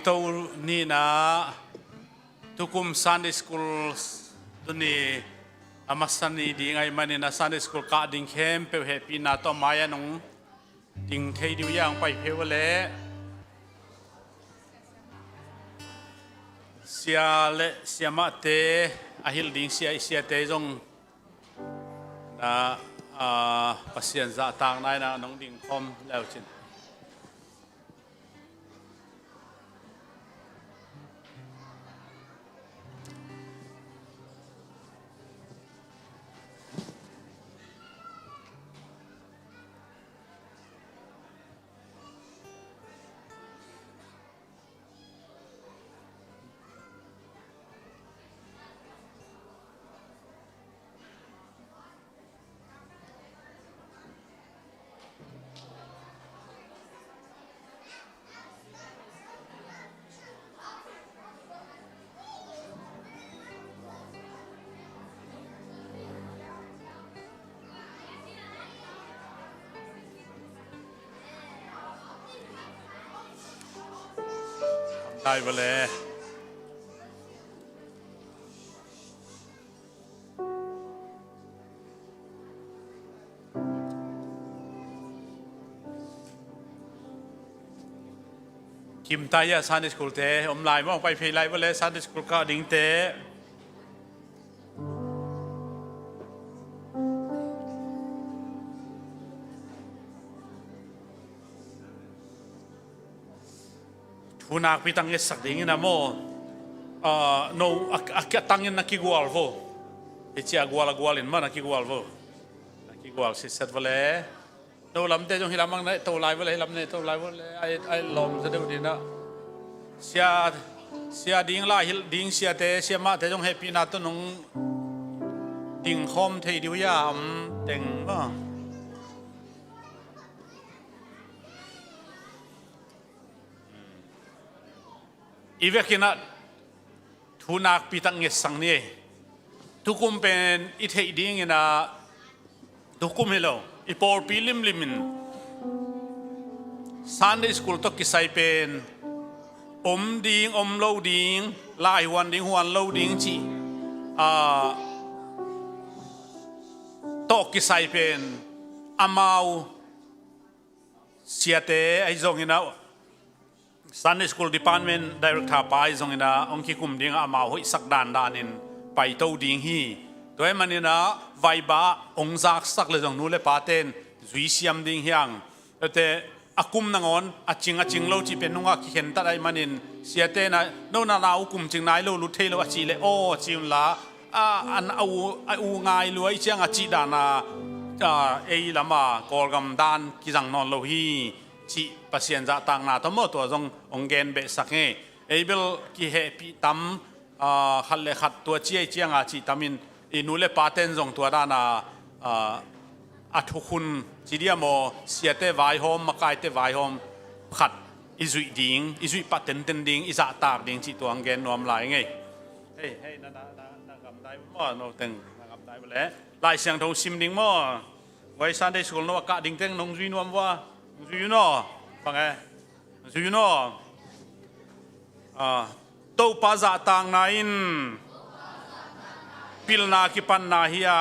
ตัวนี่นะทุกคุม Sunday School ตัวนี้อามาสันนี่ดีไงมันนี่นะ Sunday School กะดิ่งเข้มเปรี้ยวเฮปีนาต่อมาอย่างน้องดิ่งเทดิวย่างไปเพียวเล่เสียเละเสียมาเตะอาฮิลดิ่งเสียเตะจงปัสยันจะต่างนายนะน้องดิ่งคอมแล้วจินได้ไปเลยคิมตายาซันดิสคูลเตะลายมองไปเพลย์ไลฟ์ไปเลยซันดิสคูลก็ดิ่งเตะทุนักพิทังเงสักดิ่งนะโมโนอักตังยันนักกิกวอลโวเอเชียกวอลอินมานักกิกวอลโวนักกิกวอลสิเซตไปเลยโนลำเตจงฮิลามังเนี่ยตัวไลฟ์ไปเลยลำเนี่ยตัวไลฟ์ไปเลยไอ้ลมจะเดือดดีนะเสียดิ่งละฮิลดิ่งเสียเตะเสียมาเตจงเฮปีนาตัวน้องดิ่งคอมเทดิวยามเต็งบ้าอีเวกินะทุนักพิทังเงสังเนี่ยทุกคนเป็นอิเทดิ่งนะทุกคนเฮโลอีปอร์พิลิมลิมินซันเดย์สคูลตกิไซเป็นดิ่งโลดิ่งลายวันดิ่งวันโลดิ่งจีตกิไซเป็นอามาวเสียเตไอจงนะSunday School Department Director ไปจงนะองค์คุมดิ่งอามาหอยสักด่านนินไปโตดิ่งฮีตัวมันนี่นะไวบ้าองค์สักเลยจงนู้นเลยปาเต้นจุยเสียมดิ่งเฮียงแต่อากุมนังอนอาจิงเราจีเป็นนุ่งขี้เห็นตัดไอ้มันนี่เสียเต้นะโน่นนาอากุมจิงนายเราลุเทลอาจีเลยโอ้จิมละอันเอาง่ายรวยเชียงอาจีดานาเอลามากอลกัมดานกิจังนอนโลฮีจีปัสยันจะต่างนาทั้งหมดตัวจงองเกนเบสักเงเอเบลกิเฮปีตัมขัดเลขัดตัวเจียงอาจีตามินอินูเลปาเตนจงตัวด้านาอัทุคุณจีเดียโมเสียเตวายโฮมมาไกเตวายโฮมขัดอิจุยดิ่งอิจุยปัตเตนดิ่งอิจาตากดิ่งจีตัวองเกนนวมลายไงเฮ้ยนั่นกำได้มั่วโนเต็งกำได้ไปแล้วลายเสียงทงซิมดิ่งมั่วไว้ซันเดย์สกูลโนกะดิ่งเต็งนงจุยนวมว่าจุยโนฟังไงจุยโนโตปาจะต่างนายนพิลนาคิปันนาฮิอา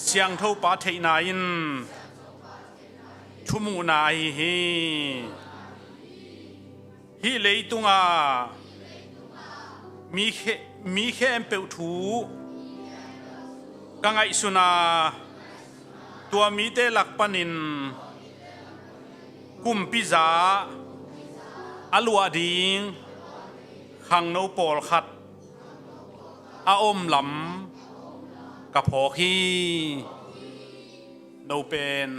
เสียงเท่าปาเทนายนชุมูนายฮีเลยตุงามีแค่เอ็มเปิลทูกังไอสุนาตัวมีเตลักปนินกุมพิซาอลัวดิงขังโนปอลขัดอาอมลำกับพอคีโนเป็น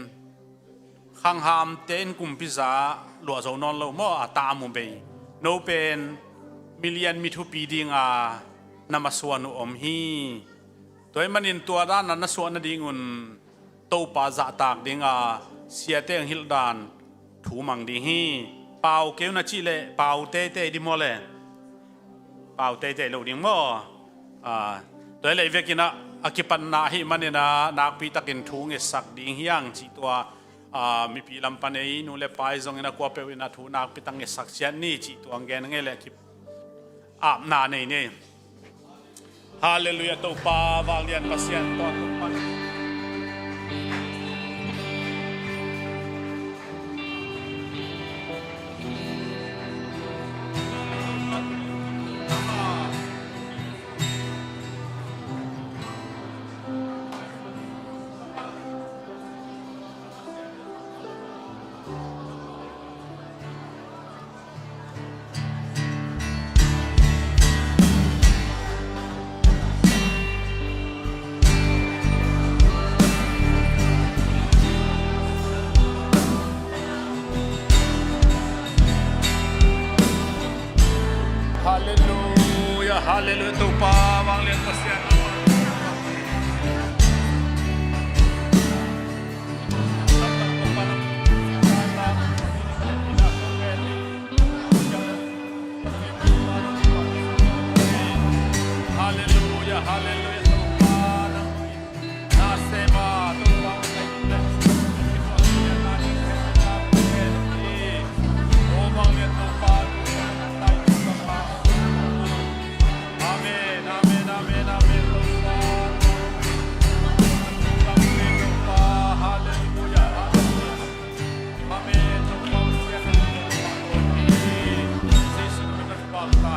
ขังหามเต้นกุมพิซาหลัวโซนอนโลมอตามุมเบโนเป็นมิเลียนมิทุปีดิงนามาสวนอมฮีตัวมันอินตัวด้านนั้นสวนดิ่งอุนโตปาจะตากดิ่งเสียเตงฮิลดานถูมังดิ่งฮีเป่าเกลนาชิเลเป่าเตดิโมเลเป่าเตโลดิ่งโมตัวเลยเวกินะอากิปันนาฮิมันเนี่ยนะนักพิทักษ์ถูงเอสักดิ่งฮียังจีตัว มีปีลำปันเอนูเลปายจงอินาควาเปวินาทูนักปิตังเงสักเชียนนี่จิตัวงเกนเงเลคิอาบนาเนเน่ฮาเลลูยาตัวป้าวาเลียนปัสยันตอนมัน Haleluya, haleluya, tupa, bang lihat pasien. Haleluya, haleluya, tupa, nasema, tupa, oh bang lihat tupa. Amen, amen, amen, amen. Hallelujah, hallelujah. Amen.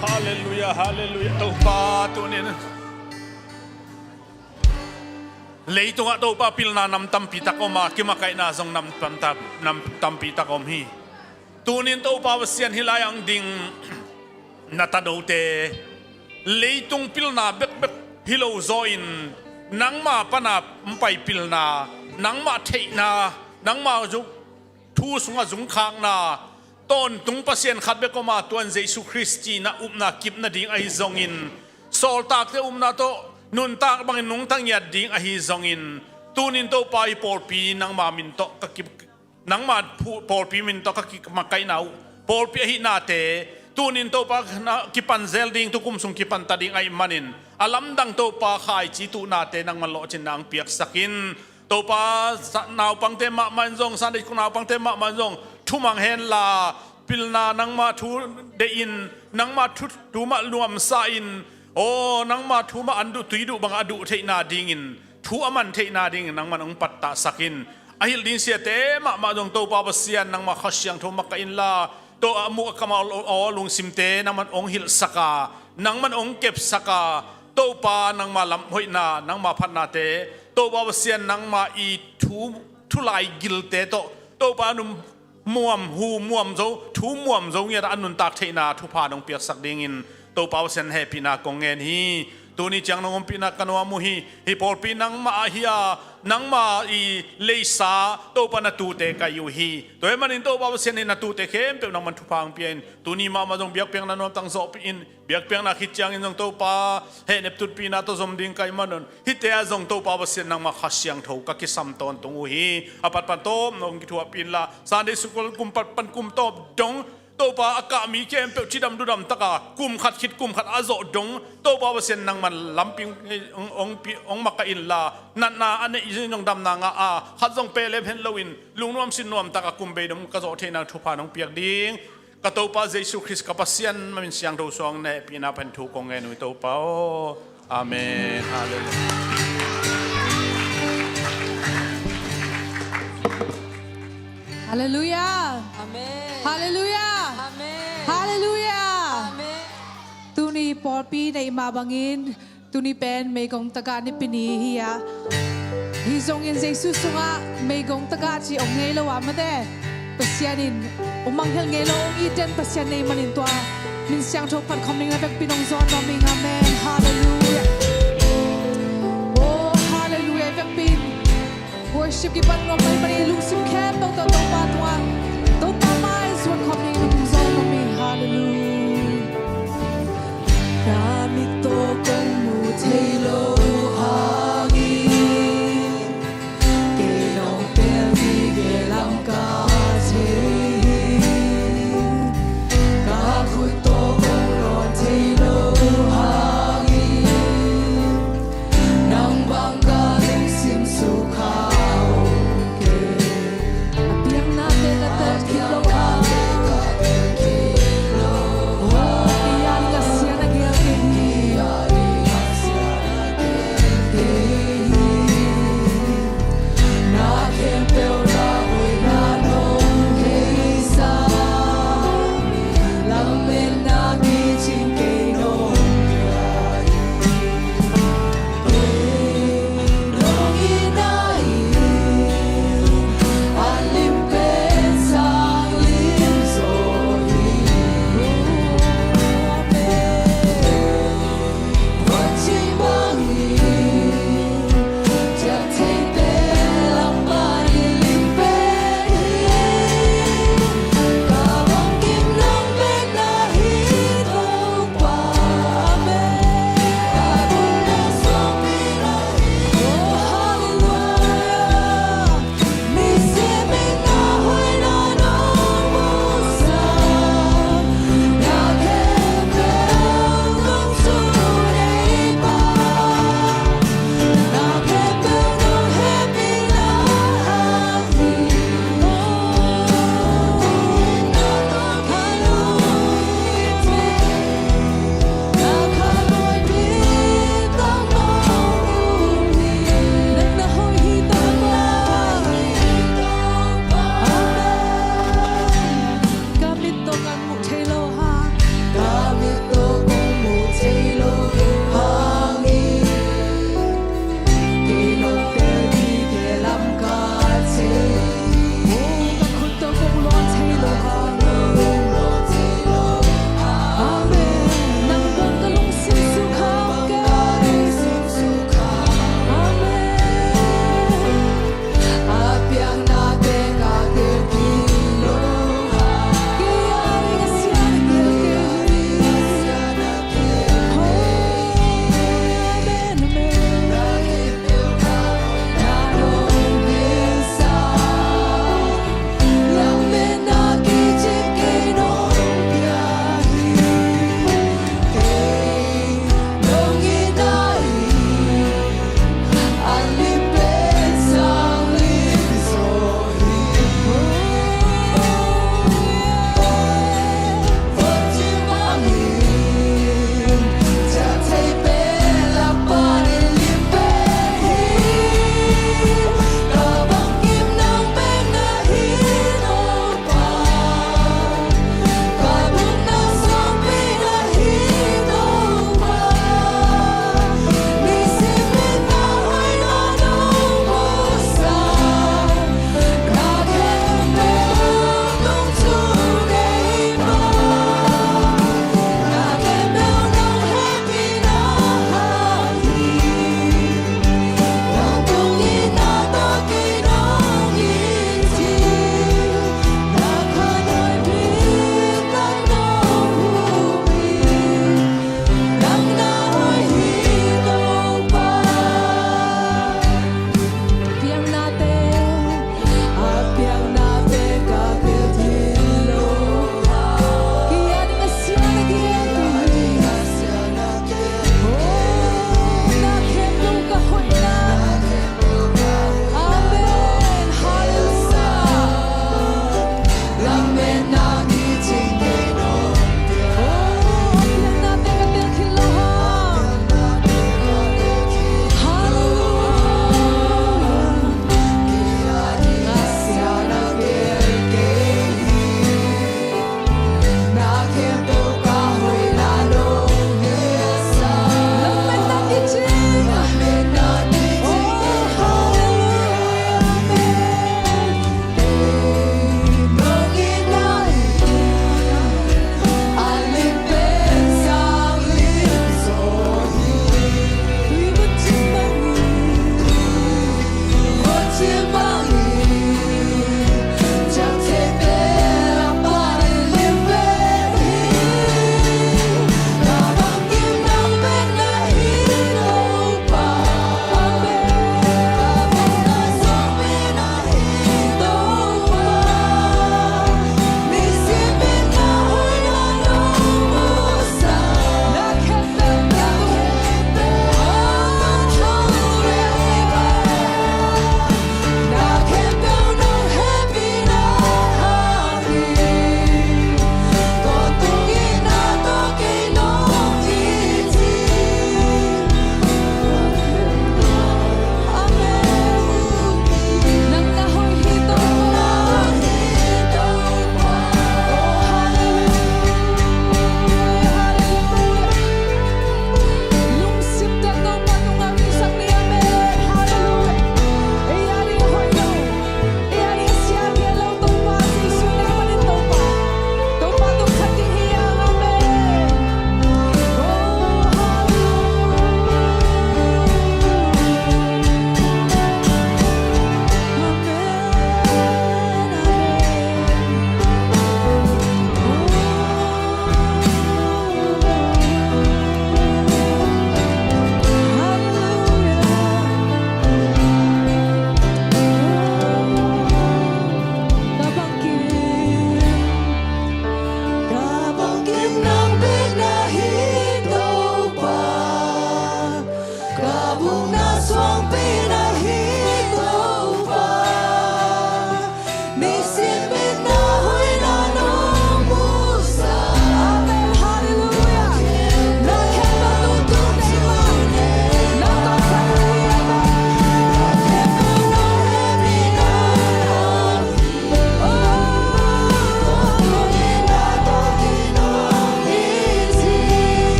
Hallelujah, hallelujah. Tupa tunin. Leito nga daw pa pil na namtampita ko ma kimakay na zong namtampita ko hi. Tunin daw pa wasyan hilayang ding natadawte. Leitong pil na bek hilaw zoin nang ma panap mpay pil na nang ma tay na nang ma zung tu sunga zung khang na ton tung pasien khatbe ko ma tuan Jesu Christi na na kip na ding ay zongin sol tak te na to nun tak bangin nung tang yad ding ahi zongin tunin to pa porpi nang maminto kakip nang ma porpi minto kakik makay na porpi ahi nate tunin to pa kipanzel ding tukum sung kipanta ding ay manin alam dang to pa khai chi tu nate nang manlo chin nang piak sakin to pa naw pang te ma manzong sanday ku naw pang te ma manzong thumang hen la pilna nang ma thu de in nang ma thu tu ma luam sa in oh nang ma thu ma andu tuidu bang adu thei na dingin thu aman thei na ding nang man ong patta sakin ahil din sia te ma dong to pa basian nang ma khasyang thu ma ka in la to amu kamal o lung simte nang man ong hil saka nang man ong kep saka to pa nang ma lam hoi na nang ma phat na te to pa basian nang ma i thu lai gil te to pa num muam hu muam zo thu muam zo nya anun tak thei na thu pa dong piak sak dingin to pa sen happy na kongen hi tu ni chang nong pina kanwa mu hi por pinang ma hiya nang ma i leisa to pa na tu te kayu hi to manin to pa sen na tu te khem pe nang man thu pang pien tu ni ma jong biak peng na nom tang zo in biak peng na khit chang in jong to pa he nep tut pina to zom ding kai manon hi te a jong to pa sen nang ma khasyang tho ka ki sam ton tung hi apat pan to nong ki thua pin la Sunday school kum pat pan kum top dong to pa aka mi kem pe chidam dudam taka kum khat khit kum khat azo dong to pa sen nang man lamping ong makain la na ane izong dam na nga a khat jong pe lem hen lowin lungnom sin nom taka kum be dom ka zo thena thupa nong piak ding ka to pa Jesu Christ ka pasian mamin siang do song ne pina pen thu kong ngen to pa o amen hallelujah. Hallelujah. Amen. Hallelujah. Amen. Hallelujah. Amen. Tuni porpi na imabangin, tuni pen may gong taga ni pinihiya. Hizong in Jesus nga may gong taga si ong ngelo amade. Pasyanin, umanghel ngelo ong iten pasyan na imanintwa. Minsyang chopan coming na pinong zon naming amen. Hallelujah. Oh, hallelujah. Pagpin. Worship ki pan ngomay panilong simkem tong patwa tong pamay suan coming ng zone of me hallelujah kamit to kong mutelo hangin kenong perdi gelam kasi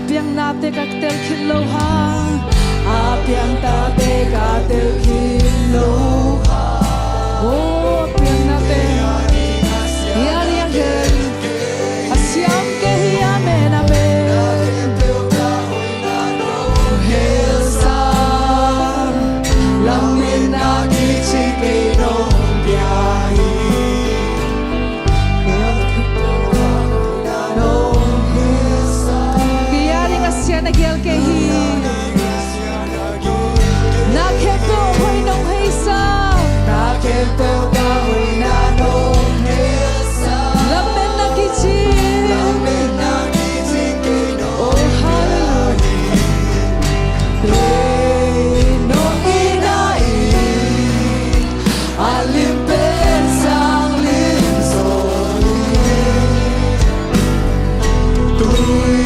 Apiang nate kaktel kinloha. Apiang tate kaktel kinloha. Oh, apiang nate. Yari angel. Asyam ke hiyame na be. Helsa. Lamin na kichike nong biyahe. Nagyal kehi nakheto hoy nong heisa nakheto ka hoy na nong heisa lamen na kichi kino oh hallelujah no inai alimpen sang linsoli tui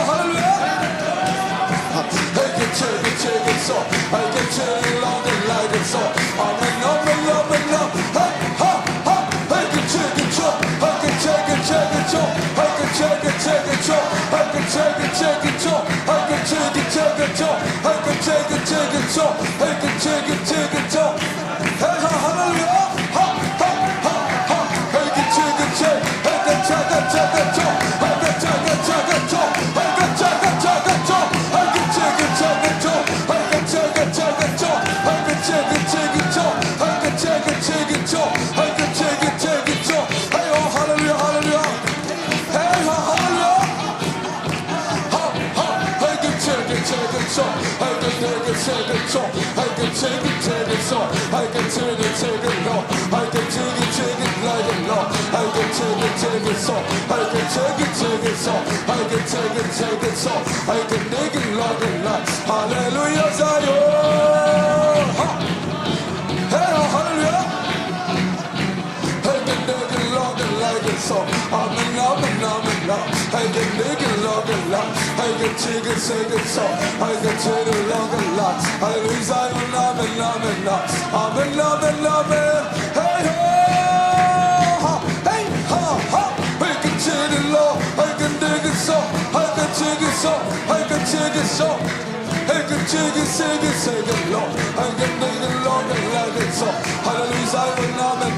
Hallelujah. take it all. I can take it all. I can take it all. I can take it all. Hey, hallelujah. Ha, ha, ha, ha. I can take it all. I can take it all. I can take it all. I can take it all. I can take it all. I can take it all. I can take it all. I can take it all. I can take it all. Hey, oh, hallelujah, hallelujah. Hey, hallelujah. Ha, ha. I can take it all. I can take it all. I can take it all. I can take it all. I can take it like a law. I can take it all. I can take it all. I can take it all. I can make it like a lot. Hallelujah, Zion. Ha. Hey, hallelujah. I can make it long and like it so. Amen. I can make it long and long. I can take it so. I can take it long and long. Hallelujah, Zion. Amen. Hey, ha, hey, ha, ha. I can take it long. I can take it so. I can take it so. I can take it so. I can take it, Lord. I can make it long and like it so. Hallelujah, Zion. Amen.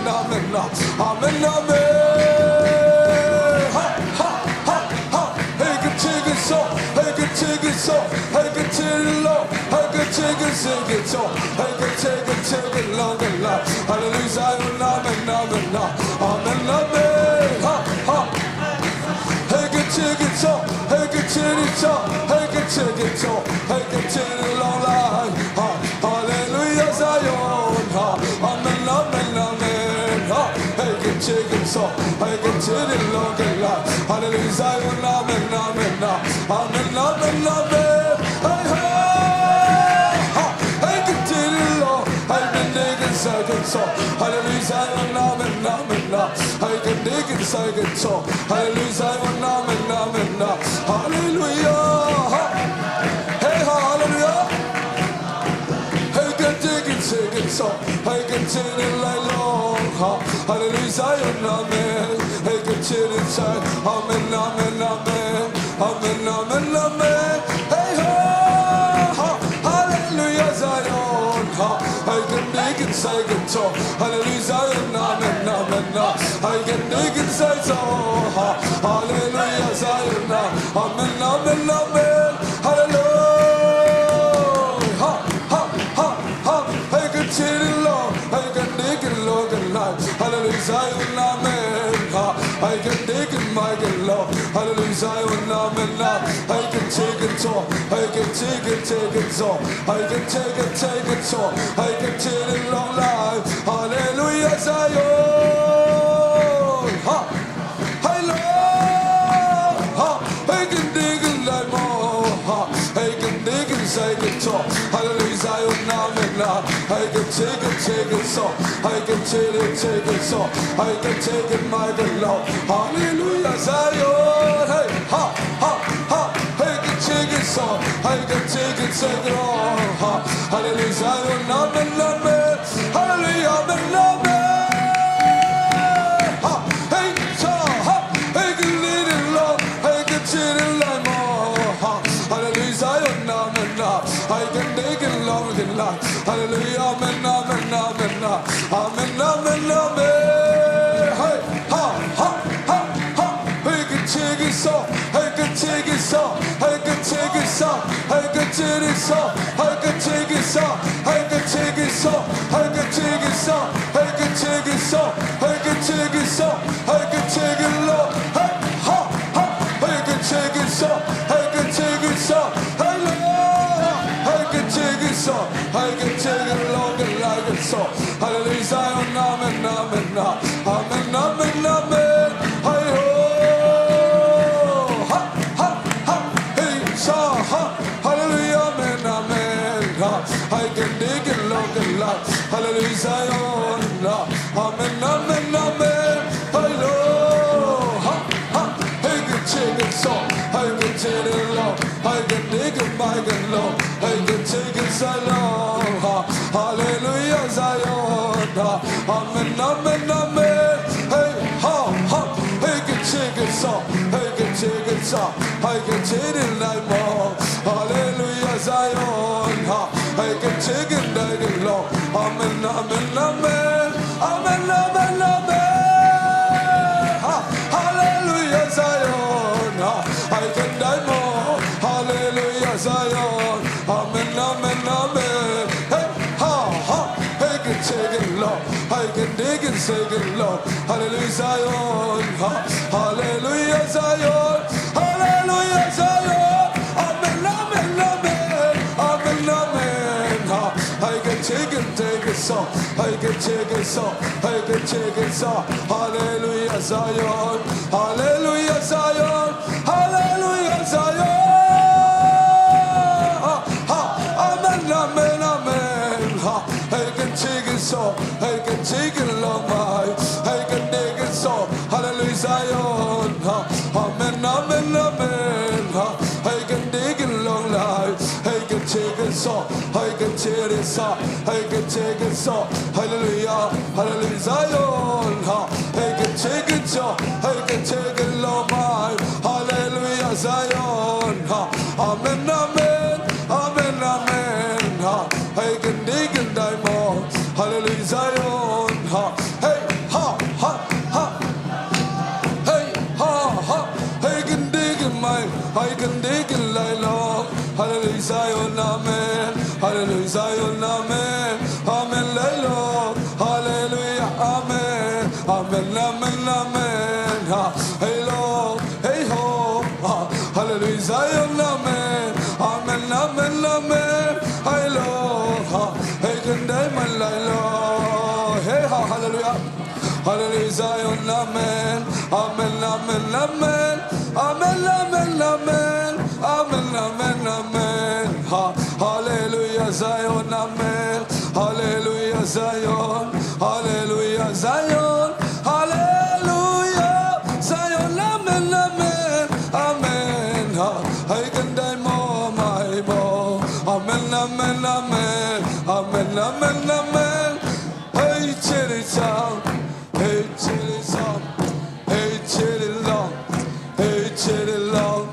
Ha, ha, ha, ha. I can take it so. I can take it so. I can take it, Lord. I can take it so. I can take it long and like. Hallelujah, Zion. Amen. Ha, ha. I can take it so. I can take it so. I can take it so. I can take it long life. Hallelujah, Zion. Amen. Ha. I can take it so. I can take it long life. Hallelujah, Zion. Amen. I can take it long. I can take it so. Hallelujah, Zion. Amen. I can take it so. Hallelujah, Zion. Amen. Hallelujah. Hey, hallelujah. I can take it so. I can take it like long. Hallelujah, Zion. Amen. I can take it so. Amen. Hey, hallelujah, Zion. I can make it so. Hallelujah, Zion. Amen. I can make it so. Hallelujah, Zion. Amen. Hallelujah. I can take it long. I can make it long and life. Hallelujah, Zion. Amen. I can take it, my Lord. Hallelujah, Zion. Amen. I can take it all. I can take it all. I can take it all. I can take it long life. Hallelujah, Zion. I can dig it like more. I can dig it, take it all. Hallelujah, Zion. Amen. I can take it so. I can take it so. I can take it, my Lord. Hallelujah, Zion. Hey, ha. I can take it so. I can take it all. Hallelujah, Zion. Amen. Hallelujah, amen. I can lead it long. I can take it like more. Hallelujah, Zion. Amen. I can take it long and life. Hallelujah, amen. Hey, ha. I can take it so. I can take it so. I can take it so. I can take it so. I can take it so. I can take it so. I can take it so. I can take it so. I can take it so. I can take it long. Hey, ha. I can take it so. I can take it so. Hey, Lord. I can take it so. I can take it long and like it so. Hallelujah, Zion. Amen. Hallelujah, amen. I can dig it long and light. Hallelujah, Zion. Amen. Hallelujah. I can take it so. I can take it long. I can dig it by the Lord. I can take it so long. Hallelujah, Zion. Amen. Hey, I can take it so. I can take it so. I can take it like hallelujah, Zion. Amen, amen, amen. Hey, ha, ha. Hey, can take it, Lord. I can dig and take it, Lord. Hallelujah, Zion. Ha, hallelujah, Zion. Hallelujah, Zion. Amen, amen, amen. Amen, amen. Ha, I can take it, so. I can take it, so. I can take it, so. Hallelujah, Zion. Hallelujah, Zion. Hallelujah, Zion. Amen, amen, amen. I can take it, so. I can take it long way. I can take it, so. Hallelujah, Zion. Amen, amen, amen. I can take it long life. I can take it, so. I can take it, so. I can take it, so. Hallelujah, hallelujah, Zion. I can take it, so. I can take it long way. Hallelujah, Zion. Amen, amen, amen, amen. I can dig and die more. Hallelujah, Zion. Hey, ha, ha, ha. Hey, ha, ha. I can dig in mine. I can dig in lie long. Hallelujah, Zion, amen. Hallelujah, Zion, amen. Amen, lie long. Hallelujah, amen. Amen, amen, amen. Hey, Lord, hey, ho. Hallelujah, Zion, amen. Amen, amen, amen. Hey, Lord, hey, can die my lie long. Hey, hallelujah. Hallelujah, Zion, amen. Amen, amen, amen. Amen, amen, amen. Amen, amen, amen. Hallelujah, Zion, amen. Hallelujah, Zion. Hallelujah, Zion. Hallelujah, Zion, amen, amen. Amen. I can die more, my boy. Amen, amen, amen. Amen, amen, amen. Hey, chitty song. Hey, chitty song. Hey, chitty long. Hey, chitty long.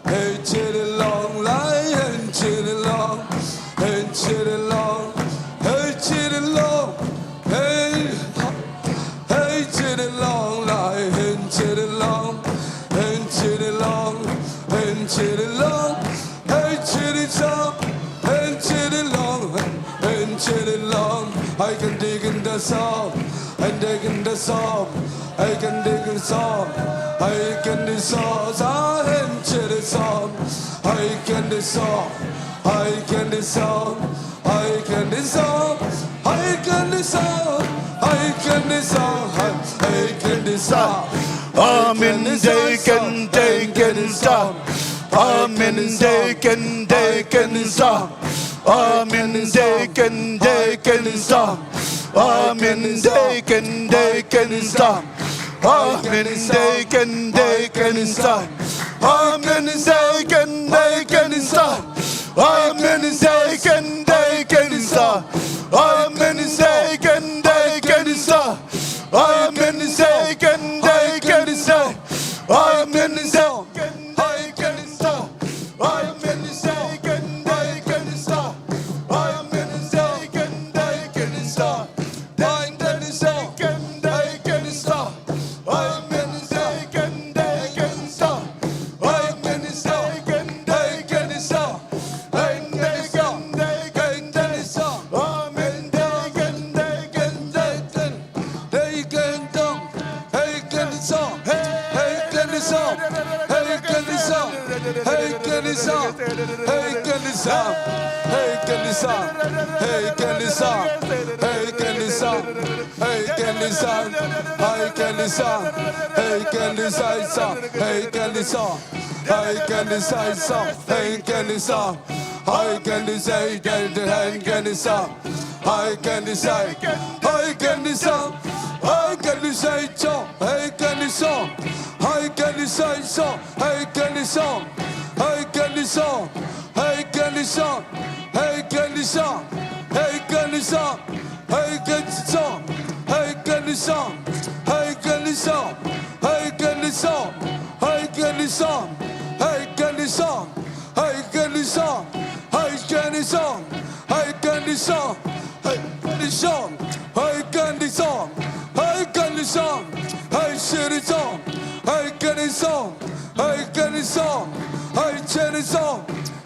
Hey, chitty long. Lion, chitty long. Hey, chitty long. Hey, chitty long. Hey, hey, chitty long. Lion, chitty long. Hey, chitty long. Hey, chitty long. Hey, chitty song. Hey, chitty long. Hey, chitty long. I can dig in the song. I dig in the song. I can dig in the song. I can dig songs. I can chitty song. I can dig song. I can dig song. I can dig song. I can dig song. I can dig song. I can dig song. Amen, they can song. Amen, they can song. Amen, they can song. Amen, they can song. Amen, they can song. Amen, they can song. Amen, they can song. Amen, they can song. Amen, they can song. Amen, they can song. Amen,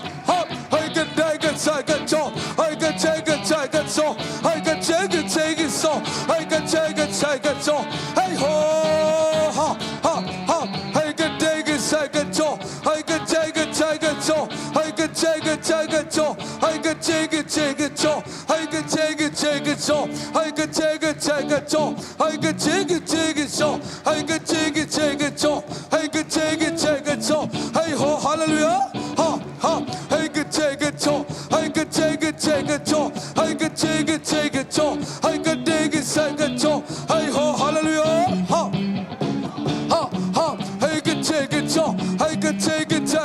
so, I can take it so, I can take it so, hey ho, ha, ha, ha, I can take it so, I can take it so, I can take it so, I can take it so, I can take it so, I can take it so, I can take it so, I can take it so, I can take it so, hey ho, hallelujah, ha, ha, I can take it so, I can take it so, I can take it so, I can take it so, hey ho, hallelujah, ha, ha, ha, I can take it so, I can take it so,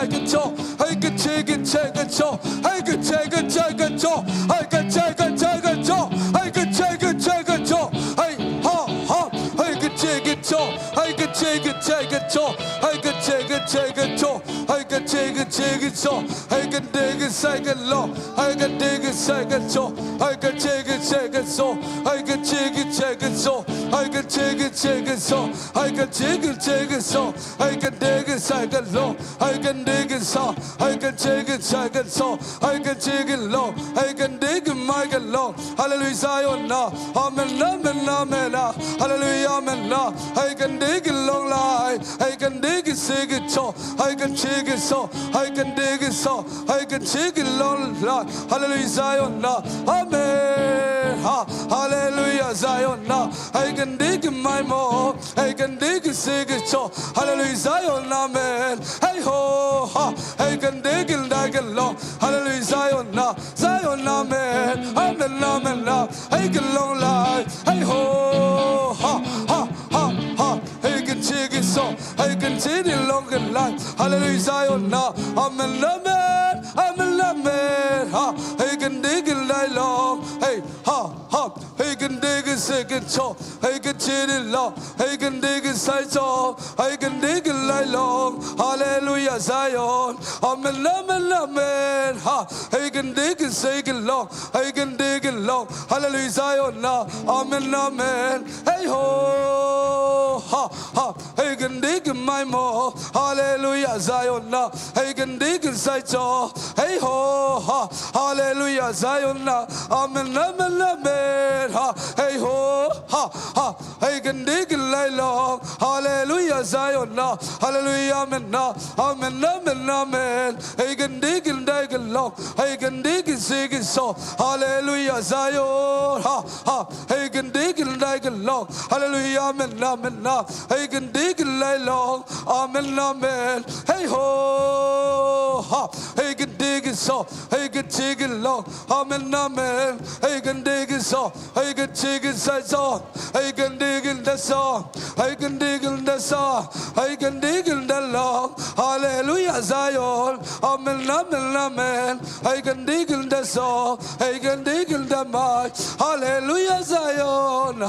I can take it so, I can take it so, I can take it so, I can take it so, hey ha ha, I can take it so, I can take it so, I can take it so, I can take it so, I can take it second law, I can take it second so, I can take it second so, I can take it second so, I can take it second so, I can take it second so, I can take it second low, I can take it so, I can take it second so, I can take it low, I can take it Michael low, hallelujah, Zion now, amen, amen, amen, hallelujah, amen, I can take it long life, I can take it second so, I can take it so, I can take it so, I can take it long life, hallelujah, Zion now, amen, hallelujah, Zion now, I can take it my more, I can take it second so, hallelujah, Zion, amen, hey ho, I can take it like a long, hallelujah, Zion now, amen, amen, amen, I can long life, hey ho, ha, ha, ha, ha, I can take it so, I can take it longer life, hallelujah, Zion now, amen, amen, amen, amen, I can take it like long, hey, ha, ha, I can take it second so, I can take it long, I can take it side so, I can take it like long, hallelujah, Zion, amen, amen, amen, I can take it second long, I can take it long, hallelujah, Zion now, amen, amen, hey ho, ha, ha, I can take it my more, hallelujah, Zion now, I can take it side so, hey ho, ha, hallelujah, Zion now, amen, amen, amen, hey ho, ha, ha, I can take it like long, hallelujah, Zion now, hallelujah, amen now, amen, amen, amen, I can take it like a long, I can take it sing it so, hallelujah, Zion, ha, ha, I can take it like a long, hallelujah, amen, amen now, I can take it like long, amen, amen, hey ho, ha, I can take it so, I can take it long, amen, amen, I can take it so, I can take it so, I can dig in the song, I can dig in the song, I can dig in the long, hallelujah, Zion, amen, amen, amen, I can dig in the song, I can dig in the mic, hallelujah, Zion,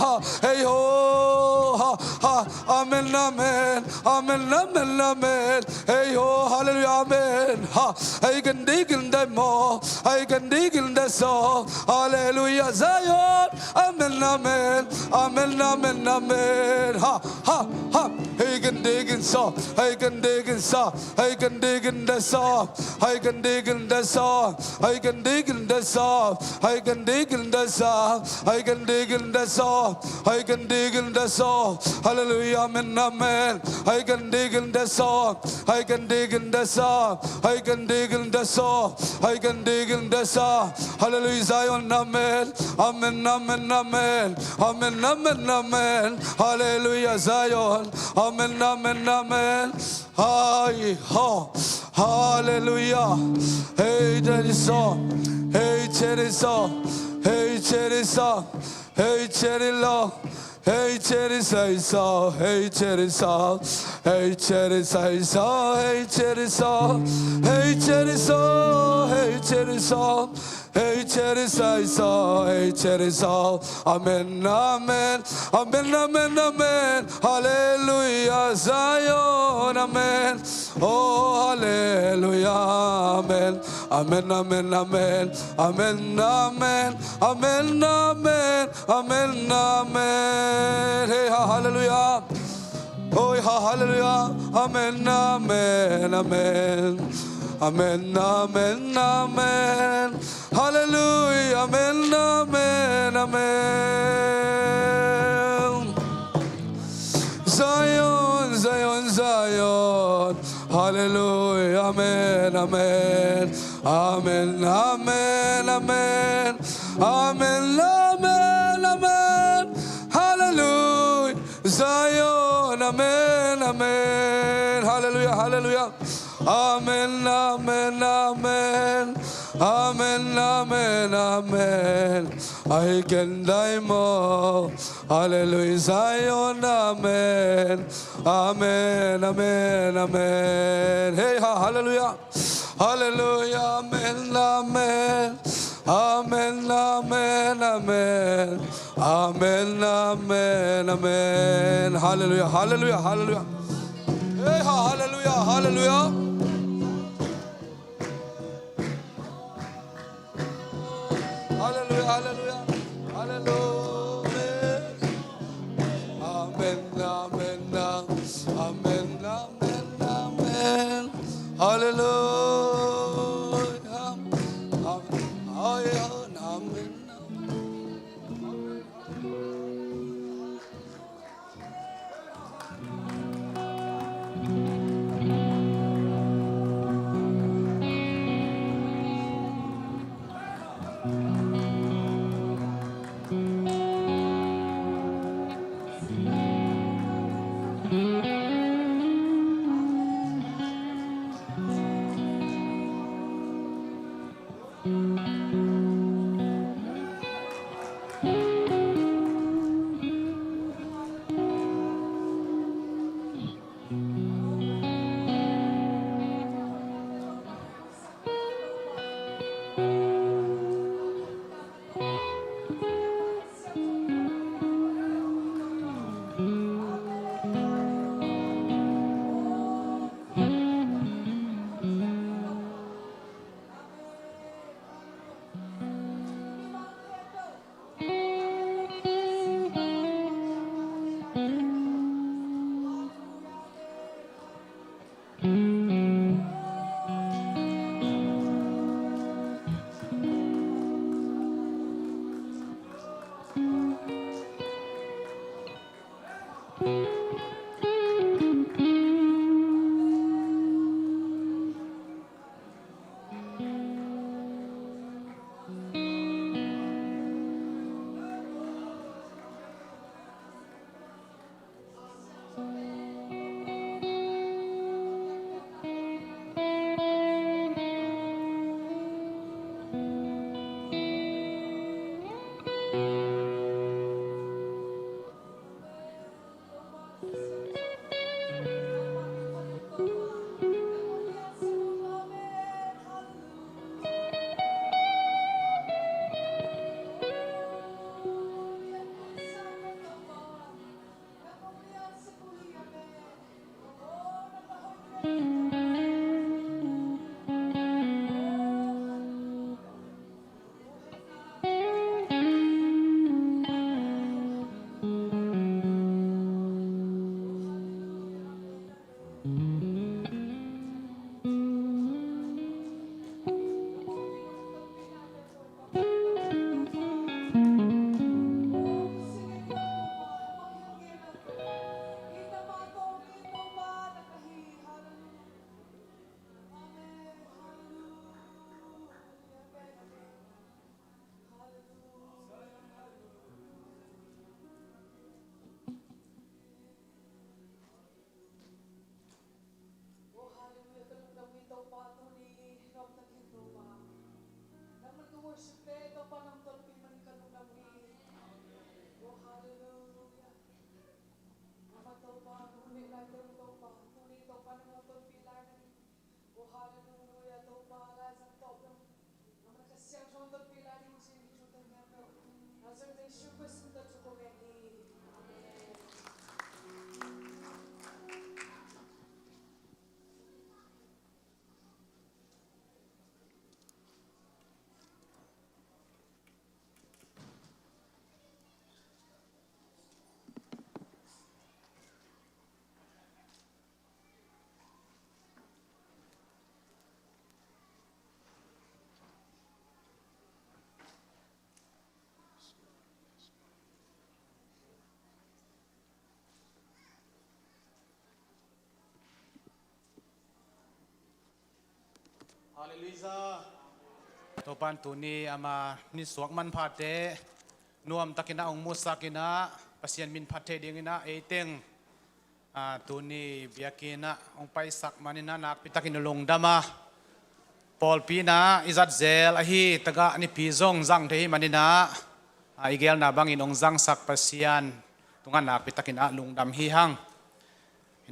hey ho, amen, amen, amen, amen, amen, hey ho, hallelujah, amen, I can dig in the more, I can dig in the song, hallelujah, Zion, amen, amen, amen, amen, amen, ha, ha, ha, I can dig in song, I can dig in song, I can dig in the song, I can dig in the song, I can dig in the song, I can dig in the song, I can dig in the song, I can dig in the song, hallelujah, amen, amen, I can dig in the song, I can dig in the song, I can dig in the song, I can dig in the song, hallelujah, Zion, amen, amen, amen, amen, amen, amen, amen, hallelujah, Zion, amen, amen, amen, hi, ho, hallelujah, hey, daddy song, hey, cherry song, hey, cherry song, hey, cherry long, hey, cherry song, hey, cherry song, hey, cherry song, hey, cherry song, hey, cherry song, hey, cherry song, hey, cherry song, hey, cherry song, amen, amen, amen, amen, amen, hallelujah, Zion, amen, oh, hallelujah, amen, amen, amen, amen, amen, amen, amen, amen, amen, amen, hey, hallelujah, oh, hallelujah, amen, amen, amen. Amen, amen, amen. Hallelujah, amen, amen, amen. Zion, Zion, Zion. Hallelujah, amen, amen. Amen, amen, amen. Amen, amen, amen. Hallelujah, Zion, amen, amen. Hallelujah, hallelujah. Amen, amen, amen. Amen, amen, amen. I can die more. Hallelujah, Zion, amen. Amen, amen, amen. Hey, hallelujah. Hallelujah, amen, amen. Amen, amen, amen. Amen, amen, amen. Hallelujah, hallelujah, hallelujah. Hey, hallelujah, hallelujah. Hallelujah, hallelujah, hallelujah. Amen, amen, amen, amen, amen. Hallelujah. Amen, amen. ตัวปันตุนีอามานิสวกมันพัดเตนวมตะกินะองมุสากินะปัสยันมินพัดเตดิงินะเอเตงตุนีเบียกินะองไปสักมานินะนักปิตะกินลงดามาปอลปีนะอิจัดเซลอหิตะกะนิปีซงจังเทมานินะอีเกลนาบังอินองจังสักปัสยันตุงันนักปิตะกินะลงดำฮีหัง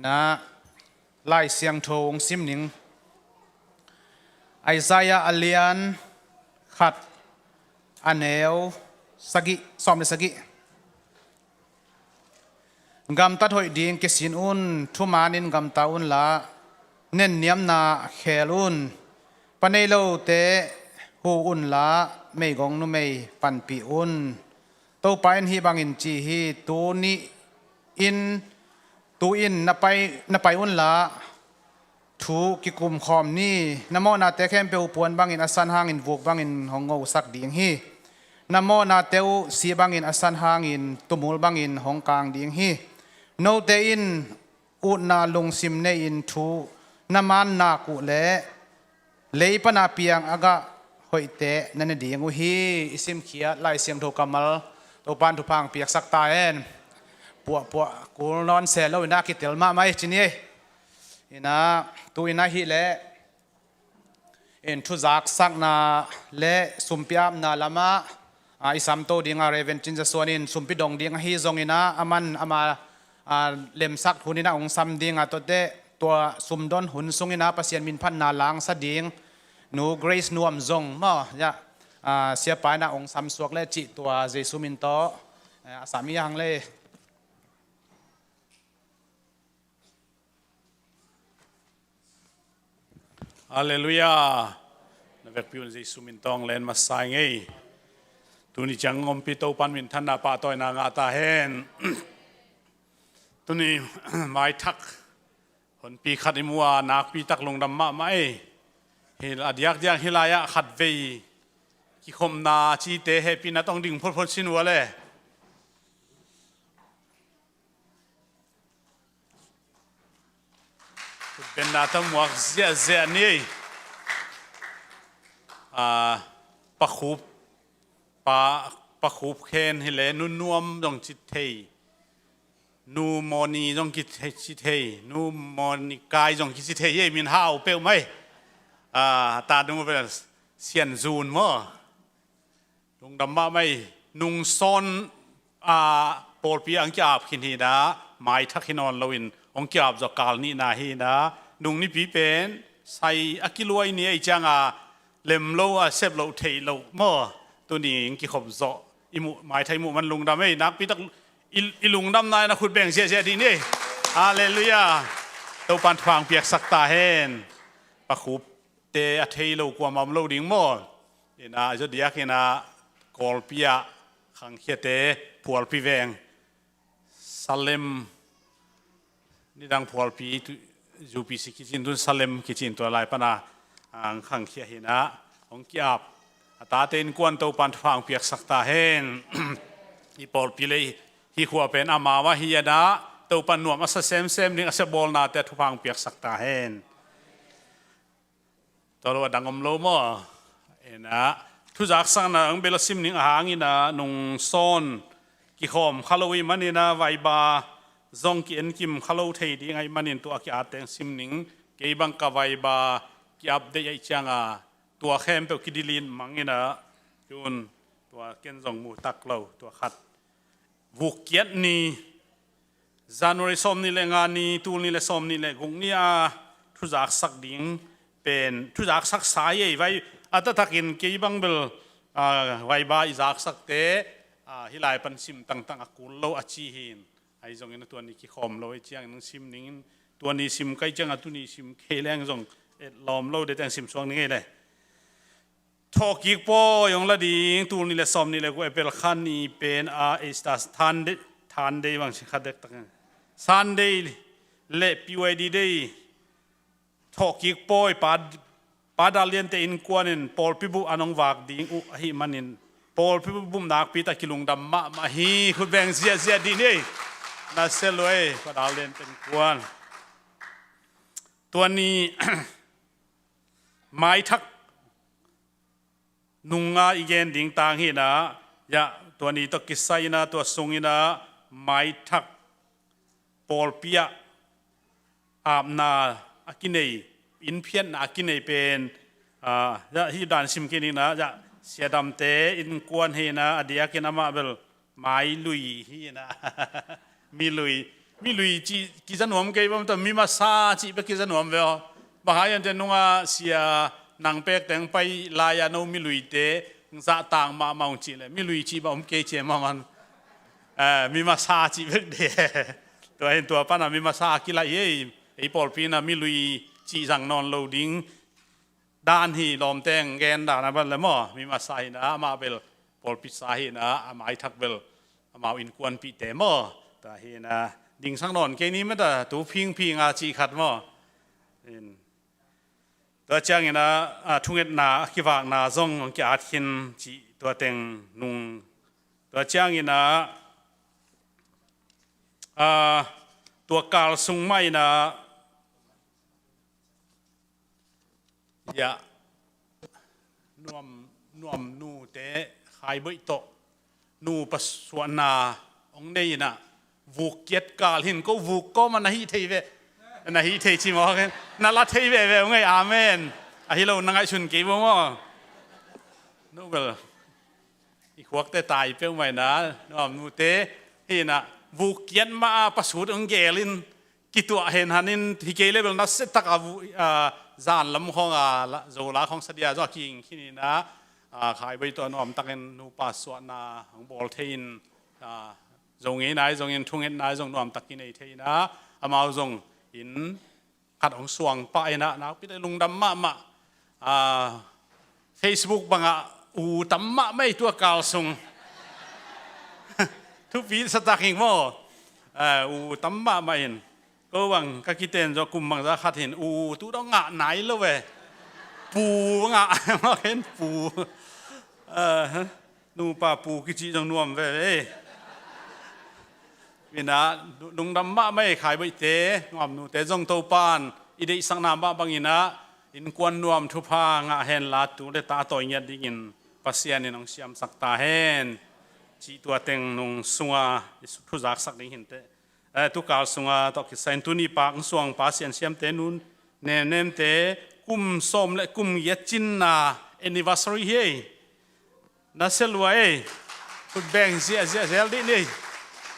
นะไล่เสียงโทงซิมหนิงไอซายาอัลเลียนขัดอันเอวสกิซ้อมเลยสกิกำตัดหอยดิ่งเกสินอุนทุมานินกำตาอุนละเน้นเนียมนาเขลุนปนเอโลเตหูอุนละไม่กงนุไม่ปันปีอุนโตไปนฮีบังอินจีฮีตูนีอินตูอินนับไปอุนละทูกิกุมคอมนี่นโมนาเตเข้มเปียวปวนบังอินอสันหางอินวกบังอินหงเงาสักดิ่งฮีนโมนาเตวสีบังอินอสันหางอินตุมุลบังอินหงกลางดิ่งฮีโนเตอินอุนาลงซิมเนอินทูนามันนากุเลเลยปนาเปียงอากาหอยเตนันดิ่งอุฮีอิสิมเขียไลเสียงโทกามัลตัวปานทุพังเปียกสักตาเอ็นปัวกูนอนเสร็จแล้วนักกิเตลมาไม่จินี่นะตัวอินาฮิเลทุจักสักนาเลสุมพิอัมนาลามาอิสามโตดิ่งอาเรเวนจินจะส่วนอินสุมพิดงดิ่งฮิจงอินาอามันอามาเล็มสักหุนินาองซัมดิ่งตัวเตตัวสุมดอนหุนซุงอินาปัสยันมินพันนาลังสดิ่งนูเกรซนูอัมจงมาเนี่ยเสียไปนาองซัมสวกเลจิตัวเจสุมินโตสามียังเลฮาเลลูยานักพิวน์เจสุมินตองเลนมาสายไงตุนี่จังงมพิโตปันมินทันนาปาตอยนางาตาเฮนตุนี่ไม้ทักคนปีขัดอิมัวนักปีตักลงดำมาไม่เฮลอดียกยังฮิลายะขัดเวกิคมนาชีเตเฮปีนาต้องดิ่งพ้นสินวัวเลยเป็นนาทำหมวกเสียนี่ปะคูปะคูเคนฮิเลนุนวมจงจิตเทนูมอนีจงจิตเทนูมอนีกายจงจิตเทเยมินห้าวเปลวไหมตาดูเป็นเสียนซูนมั้งลงดำมาไม่นุงซอนโปรปีอังกาบขินฮีนะไม้ทักขินอนลวินองกาบจากกาลนี่นาฮีนะนุงนี่ปีเป็นใส่อากิลวยนี่ไอจังเล็มโลเซฟโลเทโลมั้งตัวนี้ยังกี่ขบโซอิมุไม้ไทยมุมันลงดำไม่นักปีตักอิลุงดำนายนะคุณแบ่งเสียดีนี่ฮาเลลูยาตัวปันทวางเปียกสักตาเฮนปะคูเตอเทโลกว่ามัมโลดิ่งมั้งนี่นะจุดเดียกนะกอลปียขังเขียเตผัวปีแวงซาเลมนี่ดังผัวปีจูปีสิกิจินตุนซาเลมกิจินตัวลายปนาขังเขียหินะองกีอาบตาเต็นกวนตัวปันทางเปียกสักตาเฮนอีปอลปีเลยฮีขัวเป็นอามาวะฮียนะตัวปันนวมอัศเซมนี่อัศบอลนาแต่ทุพังเปียกสักตาเฮนตัวเราดังอมโลมอนะทุจักสังนะอังเบลซิมนิงหางินะนุงซอนกิขอมคาโลวีมันนี่นะไวบาจงกินกิมคาโลเทดีไงมันนี่ตัวอากิอาเตงซิมนิงเก็บังกะไวบากิอับเดย์จังตัวเข้มเปกิดิลินมังนี่นะจุนตัวเกนจงมูตักเราตัวขัดวุกเกียนี่จานวริสอมนี่เลงานี่ตูนี่เลสอมนี่เลกงนี่ทุจักสักดิ่งเป็นทุจักสักสายไว้อัตตะกินเก็บังเบลไวบาอิจักสักเตฮิลายปันซิมตั้งอากุลโลอาชีหินไอจงอินตัวนี้กิขอมโลไอเจียงนึงซิมนิ่งตัวนี้ซิมใกล้จังตัวนี้ซิมเคแรงจงลอมโลเดตังซิมช่วงนี้เลยทอกิกปอยงละดีตัวนี้เลยซอมนี่เลยกูเอเปลขันนี่เป็นเอสตาสทันเดย์บางสิ่งขัดเด็กตั้งซันเดย์เละพิวไอดีเดย์ทอกิกปอยpada liente in kuanin pol pibu anong wak ding u hi manin pol pibu bum nak pita kilung dam ma hi khu beng zia di ni na seloi pada liente in kuan tuan ni ไม้ทักนุงงาอีเกนดิ่งต่างหินะยะตัวนี้ตัวกิสไซนะตัวทรงหินะไม้ทักปอลเปียอาบนาอากินเนยอินเพียนอากินเนยเป็นยะฮิดานซิมกินินะยะเสียดำเตอินกวนหินะอดียกินามาเบลไม้ลุยหินะมีลุยจีกิจนวมเกย์ว่ามันต้องมีมาซาจีไปกิจนวมเวลบางอย่างจะนุ่งเสียนางเป็กแต่งไปลายโนมีลุยเตะซาต่างมาเมาจีเลยมีลุยจีบ่ผมเกย์เจมามันมีมาซาจีเวกเดตัวเห็นตัวป้าน่ะมีมาซากิไลเอ้ไอ้ปอลปีน่ะมีลุยจีสั่งนอนโลดิ้งด้านที่ลอมแตงแกนด่านะบ้านละมั่วมีมาใส่นะมาเบลปอลปิดสาหินะอามาไอทักเบลมาอินกวนปีเตมั่วแต่เห็นนะดิ่งสังนอนแค่นี้ไม่ได้ตัวพิงอาจีขัดมั่วตัวเจ้าเงี้ยนะทุ่งเอ็ดนาคิวากนาซงของแกอาทินจีตัวเต็งนุงตัวเจ้าเงี้ยนะตัวกาลสุงไม่นะอย่านวมนูเตะขายใบโตนูปัสสวนาองเนยนะวุกเกียรกาลหินก็วุกก็มันนาฮิเทเวนาฮิเทชิมอกันนาลาเทเวองไงอาเมนอาฮิโลนังไอชุนกีบมั้งนูเบลอีกวักเตตายเปี้ยวใหม่นะนวมนูเตะฮินะวุกเกียรมาปัสสุดองเกลินกิตัวเห็นฮันินที่เกลเบลนัสตักจานลำของโจลาของสเดียจอกิงที่นี่นะขายไปตัวนอมตักเงินนูปัสสวนาของบอลเทีนจงเงินไหนจงเงินทุ่งเงินไหนจงนอมตักกินไอเทีนะอามาจงหินขัดของสวงไปนะพี่ได้ลุงดำมะFacebook บางอูตั้มมะไม่ตัวกาลซุงทุกปีสตาร์กิงมั่อูตั้มมะไม่เห็นก็วังก็คิดเองจะกลุ่มบางจะขัดเห็นอูตู้ต้องงะไหนแล้วเว้ยปูงะมาเห็นปูนูป่าปูกิจิจังนวมเว้ยวินาลุงดำมะไม่ขายใบเตะงอมนูเตะจงโตปานอีเดสังนามบางอินะอินกวนนวมทุพางะเห็นลาตูเลตาต่อยเงียดิ่งปัสยานินองเสียมสักตาเห็นจีตัวเต็งนงสัวทุจักสักดิ่งเห็นเตทุกการสงฆ์ตอกสันตุนีปากสวงปาเสียนเสียมเตนุนเนมเตกุมส้มและกุมเยจินนาแอนนิวาสรีเฮนัสลวยคุดแบงเสียดินี่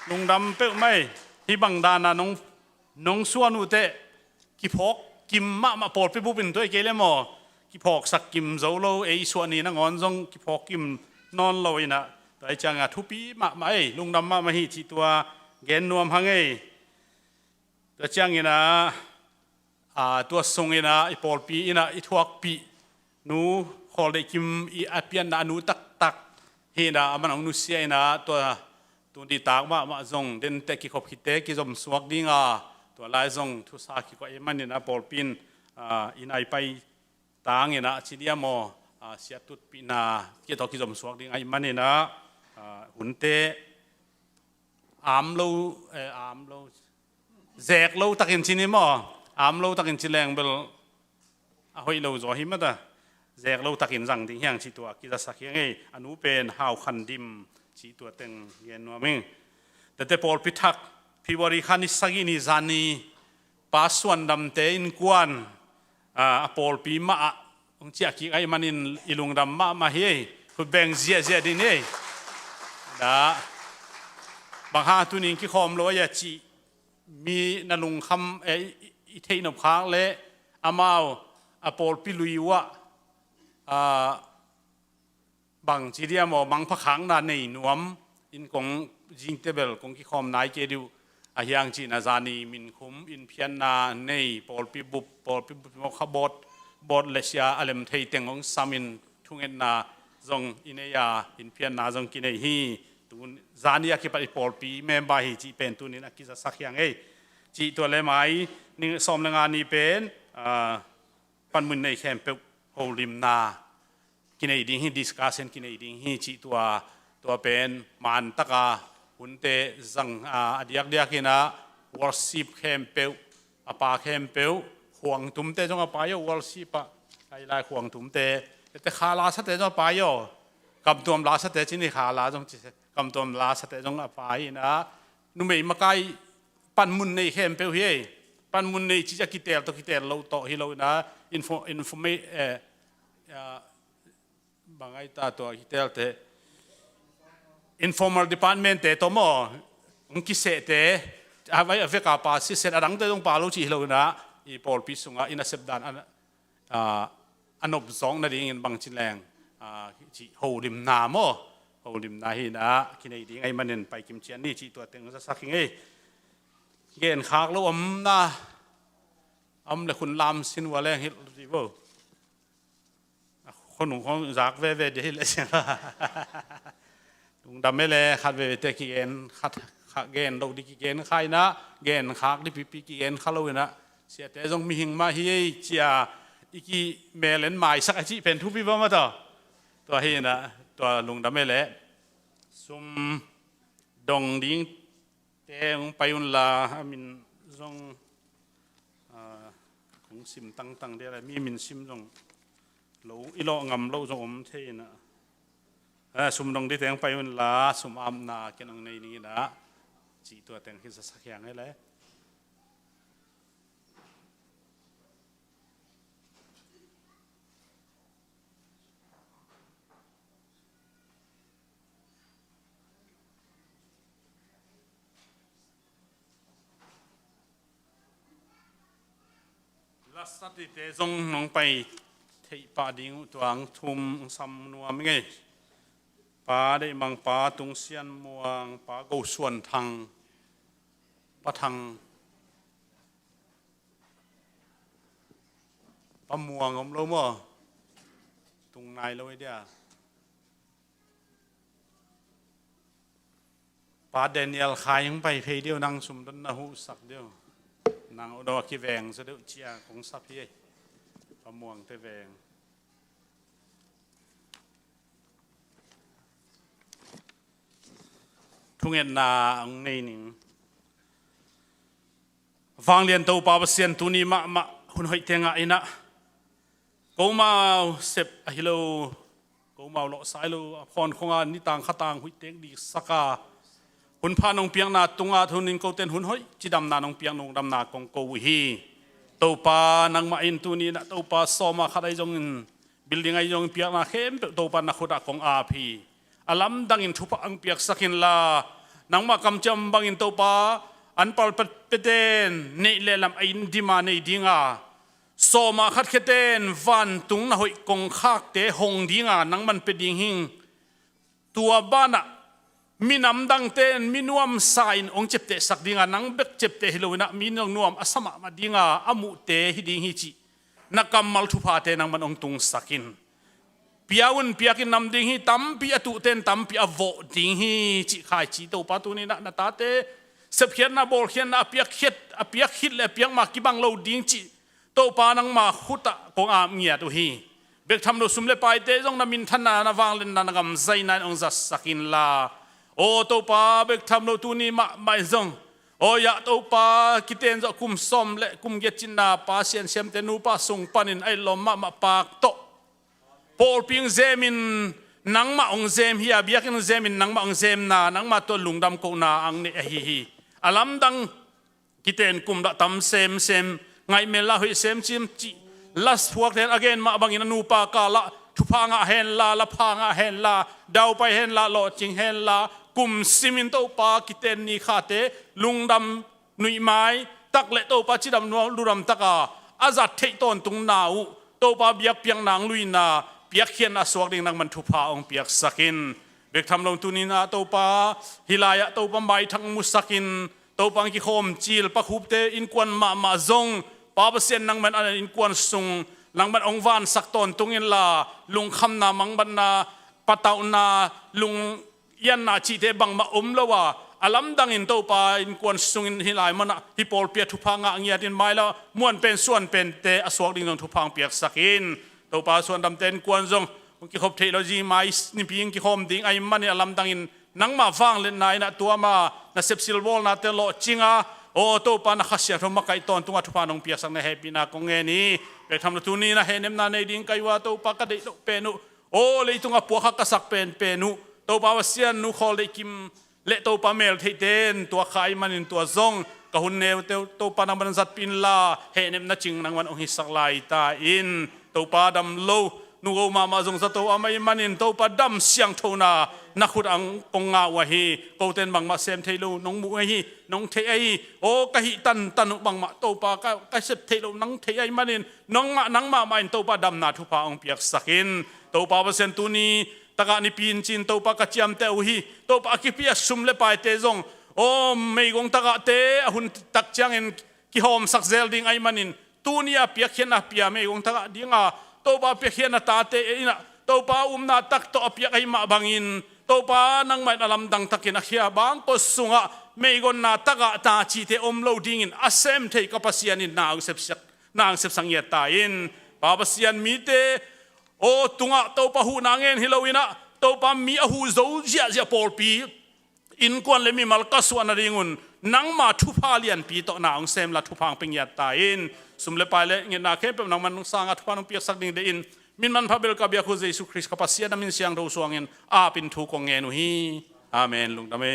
ลุงดำเป๊ะไม่ที่บังดานะน้องส่วนอุเตกิพกกิมมาปอดไปบุบินตัวเกลมอกิพกสักกิมโซโลไอส่วนนี้นะงอนจงกิพกกิมนอนลอยนะแต่จังทุปีมาไม่ลุงดำมาฮีที่ตัวเกณฑ์นวมหังไงตัวจังอินะตัวทรงอินะไอปอลปีอินะไอทวกปีนูขอได้กิมอีอาเปียนนะนูตักเฮนะมันองนุเสียอินะตัวดีตากมาทรงเดินเตะกิขบคิดเตะกิจมสวกดิ้งตัวลายทรงทุสากิก็เอมันอินะปอลปีนอินไอไปต่างอินะชิเดียมเสียตุดปีนากิจกิจมสวกดิ้งไอมันอินะหุ่นเตะอามโลแจกโลตักอินชินิมอามโลตักอินชิแรงเบลหอยโลจอหิมะตาแจกโลตักอินจังดิ้งยังชิตัวกิจสักยังไงอนุเป็นหาวขันดิมชิตัวเต็งเย็นว่ามิงแต่ปอลพิทักพิวาริขันิสกินิจานีปัสวันดำเตอินกวนปอลปีมาองเจียกิไอมันอิลุงดำมาเฮคุแบงเจียดินเฮบางฮาตุนิงที่คอมโลยจีมีนลุงคำอิเทนบค้างเละอามาวอปอลปิลุยวะบางจีเดียมบางพักขังนาในนวมอินกงจิงเตเบลกงที่คอมนายเกดิวอายังจีนาจานีมินคุมอินเพียนนาในปอลปิบุมขบดเลเซียอเลมเทยเตงของซามินทุงเอ็นนาจงอินเนียอินเพียนนาจงกินเอฮีตุนจานีอากิปริปอลปีเมมบาฮีจีเป็นตุนินักกิจสักยังจีตัวเลไม้นี่สมงานนี้เป็นปันมุนในแคมเปโฮลิมนากินไอดิ้งฮีดิสคัสเซนกินไอดิ้งฮีจีตัวเป็นมันตะกาหุ่นเตจังเดียกกินะวอร์ชิปแคมเปอปาแคมเปห่วงตุ้มเตจงอปายอวอร์ชิปไอ hay lai khuang tum te kha la sa te jo pa yo kam tuam la sa te chin ni kha la jong chi kam tuam la sa te jong a pa hi na nu mei ma kai pan mun nei khem pe hi pan mun nei chi ja ki tel to ki tel lo to hi lo na informe bangai ta to ki tel te informal department te to mo ong ki se te avai ave ka pa si set adang te jong pa lo chi lo na i pol pi sunga ina sep dan anop zong na ding in bang chin lang chi ho lim na mo ho lim na hi na ki nei ding ai manen pai kim chian ni chi to teng sa saking ei gen khak lo na le khun lam sin wa leng hil ri boคนหนุ่มของจากเวเดียเลยลุงดำไม่เลยขัดเวเตกิเกนขัดเกนเราดิกิเกนใครนะเกนขักดิปีกิเกนข้าเลยนะเสียแต่จงมีหิงมาเฮียเจียอีกีเมลเลนหมายสักอาทิตย์เป็นทุบปีบ้างมาตัวเฮียนะตัวลุงดำไม่เลยซุ่มดงดิ้งเตงไปอุนลามินจงของซิมตั้งเดี๋ยวอะไรมีมินซิมจงโลอีโลงำโลจงอมเทนะสมดงที่แตงไปวันละสมอำนาเกันในนี้นะจีตัวแตงที่จะสักอย่างให้เลยลักษณะที่เตจงน้องไปที่ป่าดิ่งตัวอังทุมซ้ำนัวไม่ไงป่าได้บางป่าตุงเซียนมวงป่าเกาส่วนทางป่าทางป่ามวงอมโลมั้งตุงนายเลยเดียป่าแดเนียลขายยังไปเพย์เดียวนั่งสุมต้นนาหูสักเดียวนางอุดรกีแวงเสด็จเชียของสัพพี่ป่ามวงเตแวงทุ่งเอ็นนาองในนิ่งฟังเรียนตัวป่าวเสียนตุนีมาหุ่นหอยเทียงไอ้นะกูมาเสพฮิโลกูมาหล่อสายโลพรของอันนิต่างข้าต่างหุ่นเทียงดีสักาหุ่นพานองเปียงนาตุงอาทุนินกูเต้นหุ่นหอยจีดำนานองเปียงนงดำนากงกูฮีตัวป่านังมาอินตุนีนะตัวป่าสอมาขัดไอจงบิลดิ้งไอจงเปียกนาเข้มตัวป่านักขุดของอาพีอาลัมดังอินทุบอังเปียกสักินลานังมากำจำบังอินตัวป่าอันปอลเปเตนเนเลลำอินดิมาในดิ้งอาสอมาขัดเตนวันตุงนะหอยกงคักเตหงดิ้งอานังมันเป็นดิ้งหิงตัวบ้านอะมีน้ำดังเต้นมีนวมสายองเจ็บเตะสักดิ่งนังเบกเจ็บเตะฮิโลนะมีนวมอสมะมาดิ่งอามุเตะฮิดิ่งฮิจินักกำมัลทุพาเตนังมันองตุงสักินเปียวนเปียกินน้ำดิ่งฮิตั้มเปียตุเต้นตั้มเปียโวดิ่งฮิจิขายจิตัวปาตุนี่นะตาเตเสพเขียนนะบอลเขียนนะเปียกฮิตและเปียกมากิบังเราดิ่งจิตัวปานังมาขุตะกงอาเมียตุฮีเบกทำโดสุมเลไปเตจงนามินทันนาวังเลนนากำใจนันองจัสสักินลาโอ้ตัวป้าเบกทำโลตุนีมาไม่จงโอ้ยะตัวป้าคิดเองจะคุมซ้อมและคุมเกจินาป้าเสียนเสียมเตนูป้าส่งปันินไอลมมาปากโตพอลพิงเซมินนังมาองเซมเฮียเบียกินเซมินนังมาองเซมนานังมาตัวลุงดำกูนาอังเนฮีอลัมดังคิดเองคุมละตำเซมไงเมล่าหุยเซมจิมจิลัสพวกเทนอเกนมาบังอินนูป้ากาละทุพางะเฮนลาละพางะเฮนลาดาวไปเฮนลาโลจิงเฮนลากุมซิมินโตปากิเตนนี่ขาเตลุงดำนุยไม้ตักเละโตปาจิดำนัวลุดำตักอาจัดเทตอนตุงนาวโตปาเบียกเปียงนางลุยนาเปียกเขียนอาสวกดิ่งนางมันทุพาองเปียกสักินเบกทำลงตุนินาโตปาฮิลายะโตปาไม้ทั้งมุสักินโตปังกิโคมจีลปะคุบเตอินกวนมาจงปาเปเซียนนางมันอินกวนซุงนางมันองวานสักตอนตุงอินลาลุงคำนามังบันนาปะเตานาลุงยันนาชีเตบังมาแล้วว่าอลัมดังอินโตปาอินกวนซุงอินฮิลายมันฮิปอลเปียทุพังอ่างยาดินไม้แล้วม้วนเป็นส่วนเป็นเตอสวกดิ่งทุพังเปียกสักินโตปาส่วนดำเต็นกวนจงกิคบเทโลจีไม้นิพิงกิคมดิ่งไอมันนี่อลัมดังอินนังมาฟังเล่นนายนะตัวมานะเซปซิลวอลนะเตโลจิงาโอ้โตปานะขัสเซียทมาไกตอนตุงทุพังนงเปียกสังในเฮปีนากงเงนี้ ไปทำละทุนี้นะเห็นเอ็มนาในดิ้งไกว่าตัวปากกระเดโตเปนุโอ้เลยตุงกับปัวขักกษักเป็นเปนุตัวปาวเซียนนุคอลเลยกิมเละตัวปาเมลเทเดนตัวขายมันตัวซงกะหุ่นเนวตัวปานังบันสัตปินลาเห็นเอ็มนาจิงนังวันองหิสักลายตาอินตัวปาดำโลนูโอมามาจงสตัวอาไม่มันินตัวปาดำเสียงโทนานักขุดอังกงงาวะฮีโกเตนบังมาเซมเทลูน้องมุฮีน้องเทไอโอกะฮิตันบังมาตัวปากะเซเทลูน้องเทไอมันินน้องมานังมาไม่ตัวปาดำนาทุพาองเปียกสักินตัวปาเปอร์เซ็นต์ตัวนี้ตะกานิปีนจินตัวปากะเจียมเตอุฮีตัวปากิเปียซุมเลปายเตจงโอ้ไม่กงตะกะเตหุ่นตักจังเอ็นกิหอมสักเซลดิงไอมันินตัวนี้เปียกเขียนเปียไม่กงตะกะดิงตัวปาเปียกเขียนตาเตอินะตัวปานาตักตัวเปียกไอมาบังอินตัวปานังไม่อารมณ์ดังตักินักเฮียบางก็สุงะไม่กนาตะกะตาชีเตอมโลดิ้งอินอาเซมเทกับปัสยานินนางเสพสังเกตตาอินปาปัสยานมีเตโอตุงะตัวปาหูนางเงินฮิโลวินะตัวปามีอาหูโซเจียปอลปีอินกวนเลมีมัลกัสวานาริงุนนังมาทุพาเลียนปีต่อนางเซมละทุพังเป็นยาตาอินสมเลไปเลยเงินนาเข้มเป็นนางมันสร้างทุพานุเปียกสักดิ่งเดินมินมันพระเบลกับยาคุเยซูคริสต์กับปัสยานามินเสียงดูสวงเงินปินทุกองเงินุฮีอาเมนลุงตาเม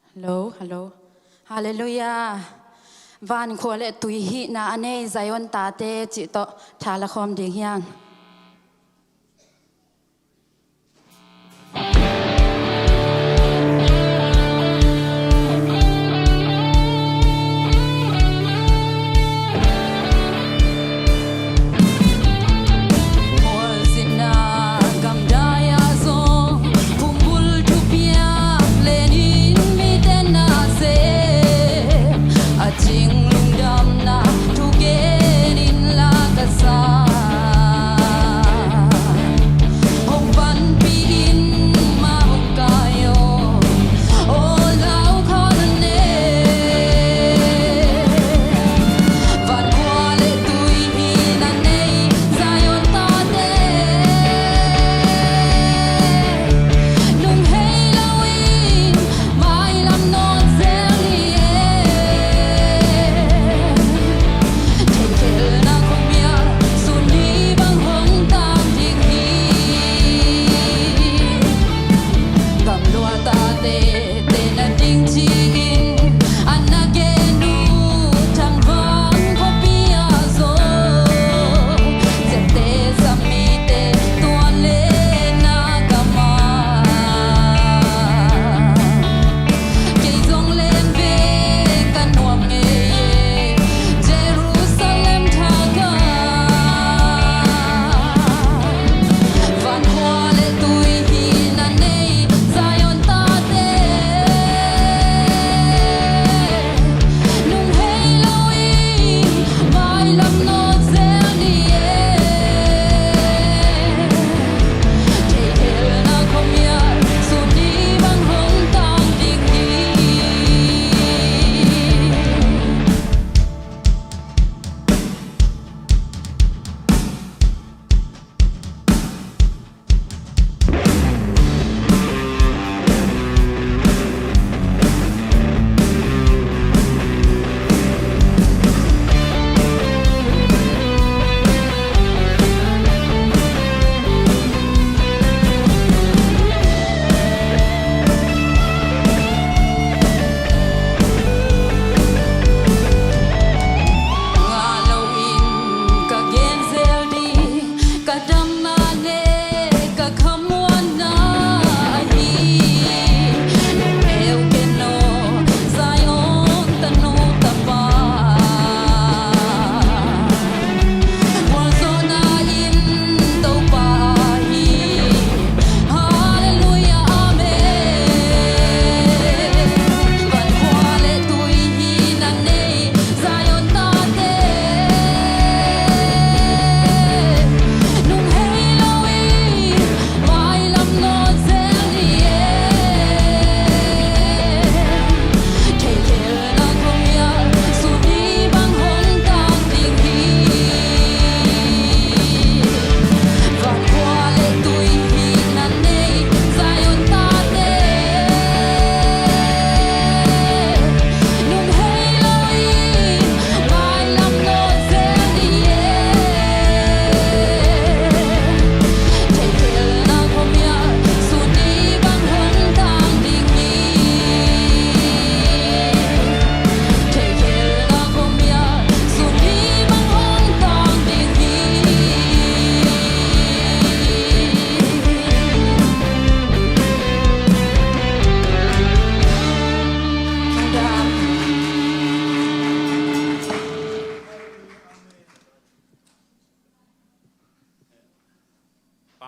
ฮัลโหลฮาเลลูยาวันขวเลตุยหินาอเนยใจวันตาเตจิโตทาละคอมเดียงยังจริงลุงดำนะทุกเกนินลากาซา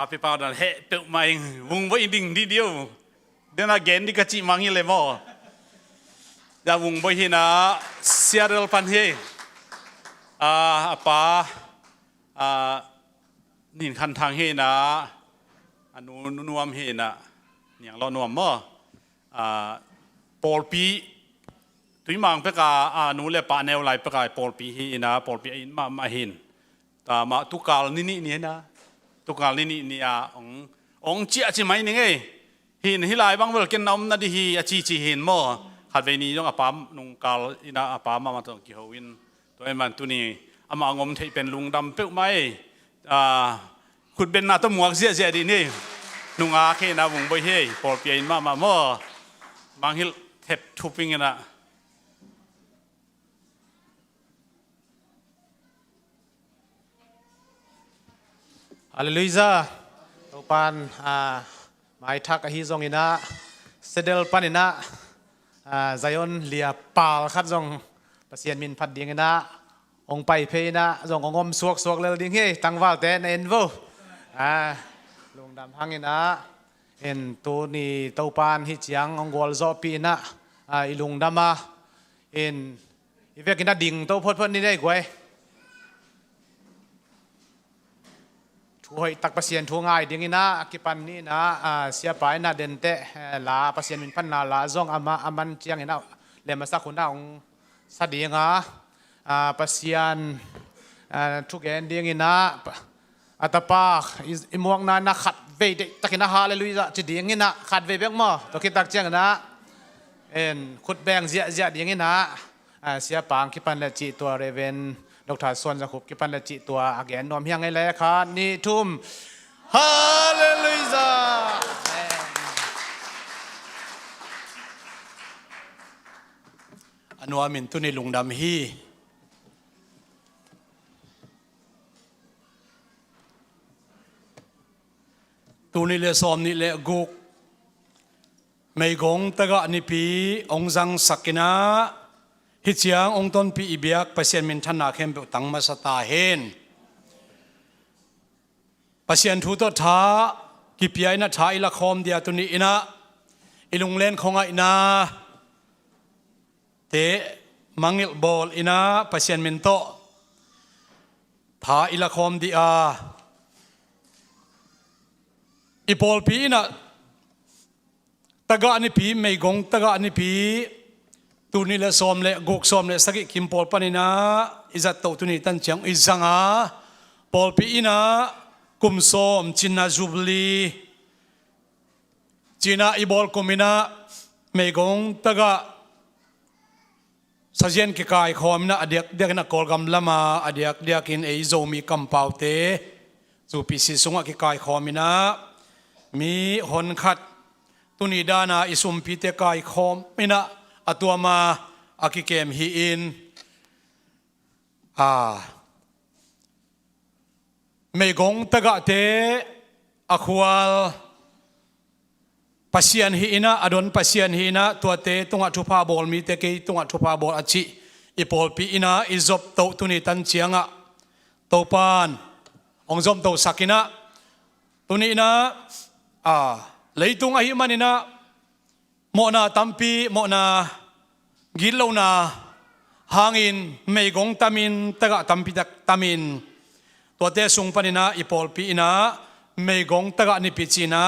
api pa dan he pe mai wung bo inding di dio den again di kachi mangi le mo da wung bo hina siarel pan he apa nin khan thang he na anu nuam he na niang lo nuam mo Paul pi tui mang pe ka anu le pa neu lai pe ka Paul pi hi na Paul pi in ma hin ta ma tu kal ni na tu kal ni ong chia chi mai ni nge hin hi lai bang wel ken nom na di hi a chi hin mo khat ve ni jong apam nung kal ina apa ma tong ki ho win to ai man tu ni ama ngom thei pen lung dam pe mai khut ben na to muak sia di ni nung a khe na wung boi he Paul pi in ma mo bang hil thep thuping na Hallelujah. Tupan mai thak hi zong ina sedel panina Zion lia pal khat zong pasien min phat ding ina ong pai phe na zong ongom suak lel ding he tangwal te na en vo lung dam hang ina en tu ni tupan hi chiang ong gol zo pi na ilung dama en ivekina ding to phot ni dai gwai hoi tak pasien thu ngai ding ina kipan ni na sia pai na den te la pasien min pan na la zong ama aman chiang ina le ma sa khuna ong sa dinga pasien thu gen ding ina atapa imuak na khat ve de takina hallelujah chi ding ina khat ve bek mo to ki tak chiang na en khut beng zia ding ina sia pang kipan la chi to reven Dr. Swanจะขุบกิปันละจิตัวอาแกนนอมเฮียงไงเลยค่ะนี่ทุ่มฮาเลลูยาอันว่ามินตุในลุงดำฮีตูนี่เลสอมนี่เลกุกไม่กงตะกะนิปีองจังสักนะฮิจยังองต้นปีอิบยักpasien minท่านนาเข้มเปตังมาสตาเฮนpasienทูตท้ากิปยายนะท้าอิละคอมเดียตุนีอินะอิลุงเลนของอินะเตมังอิลบอลอินะpasien minโตท้าอิละคอมเดียอิปอลปีอินะตะกะนิปีไม่กงตะกะนิปีตูนี่ละซ้อมเลยกกซ้อมเลยสักกิมปอลปานินะอิจัตโตตูนี่ตั้งเชียงอิจังอาปอลปีนะกุมซ้อมจินนาจูบลีจินาอีบอลกุมินะไม่กงตะกะสัจเจนกิกายขอมนะอดียกเดียกนักกอลกำละมาอดียกเดียกินเอโซมีกัมปาวเตจูปิสิสุงกิกายขอมินะมีหนขัดตูนี่ดานาอิสุมพิเตกายขอมินะอตัวมาอากิเกมฮีอินไม่กงตะกะเตอควาลปัสยันฮีอินะอดอนปัสยันฮีอินะตัวเตตุงอัทุพาบอลมีเตกีตุงอัทุพาบอลอจิอีปอลปีอินะอิจบโตตุนิตันเชียงะโตปานองจอมโตสักินะตุนินะเลยตุงอหิมันอินะโมนาตัมปีโมนากิลโลนาหางอินไม่กงตามินตะกะตัมปีตามินตัวเตสุงปนินะอีปอลปีนะไม่กงตะกะนิปิจินะ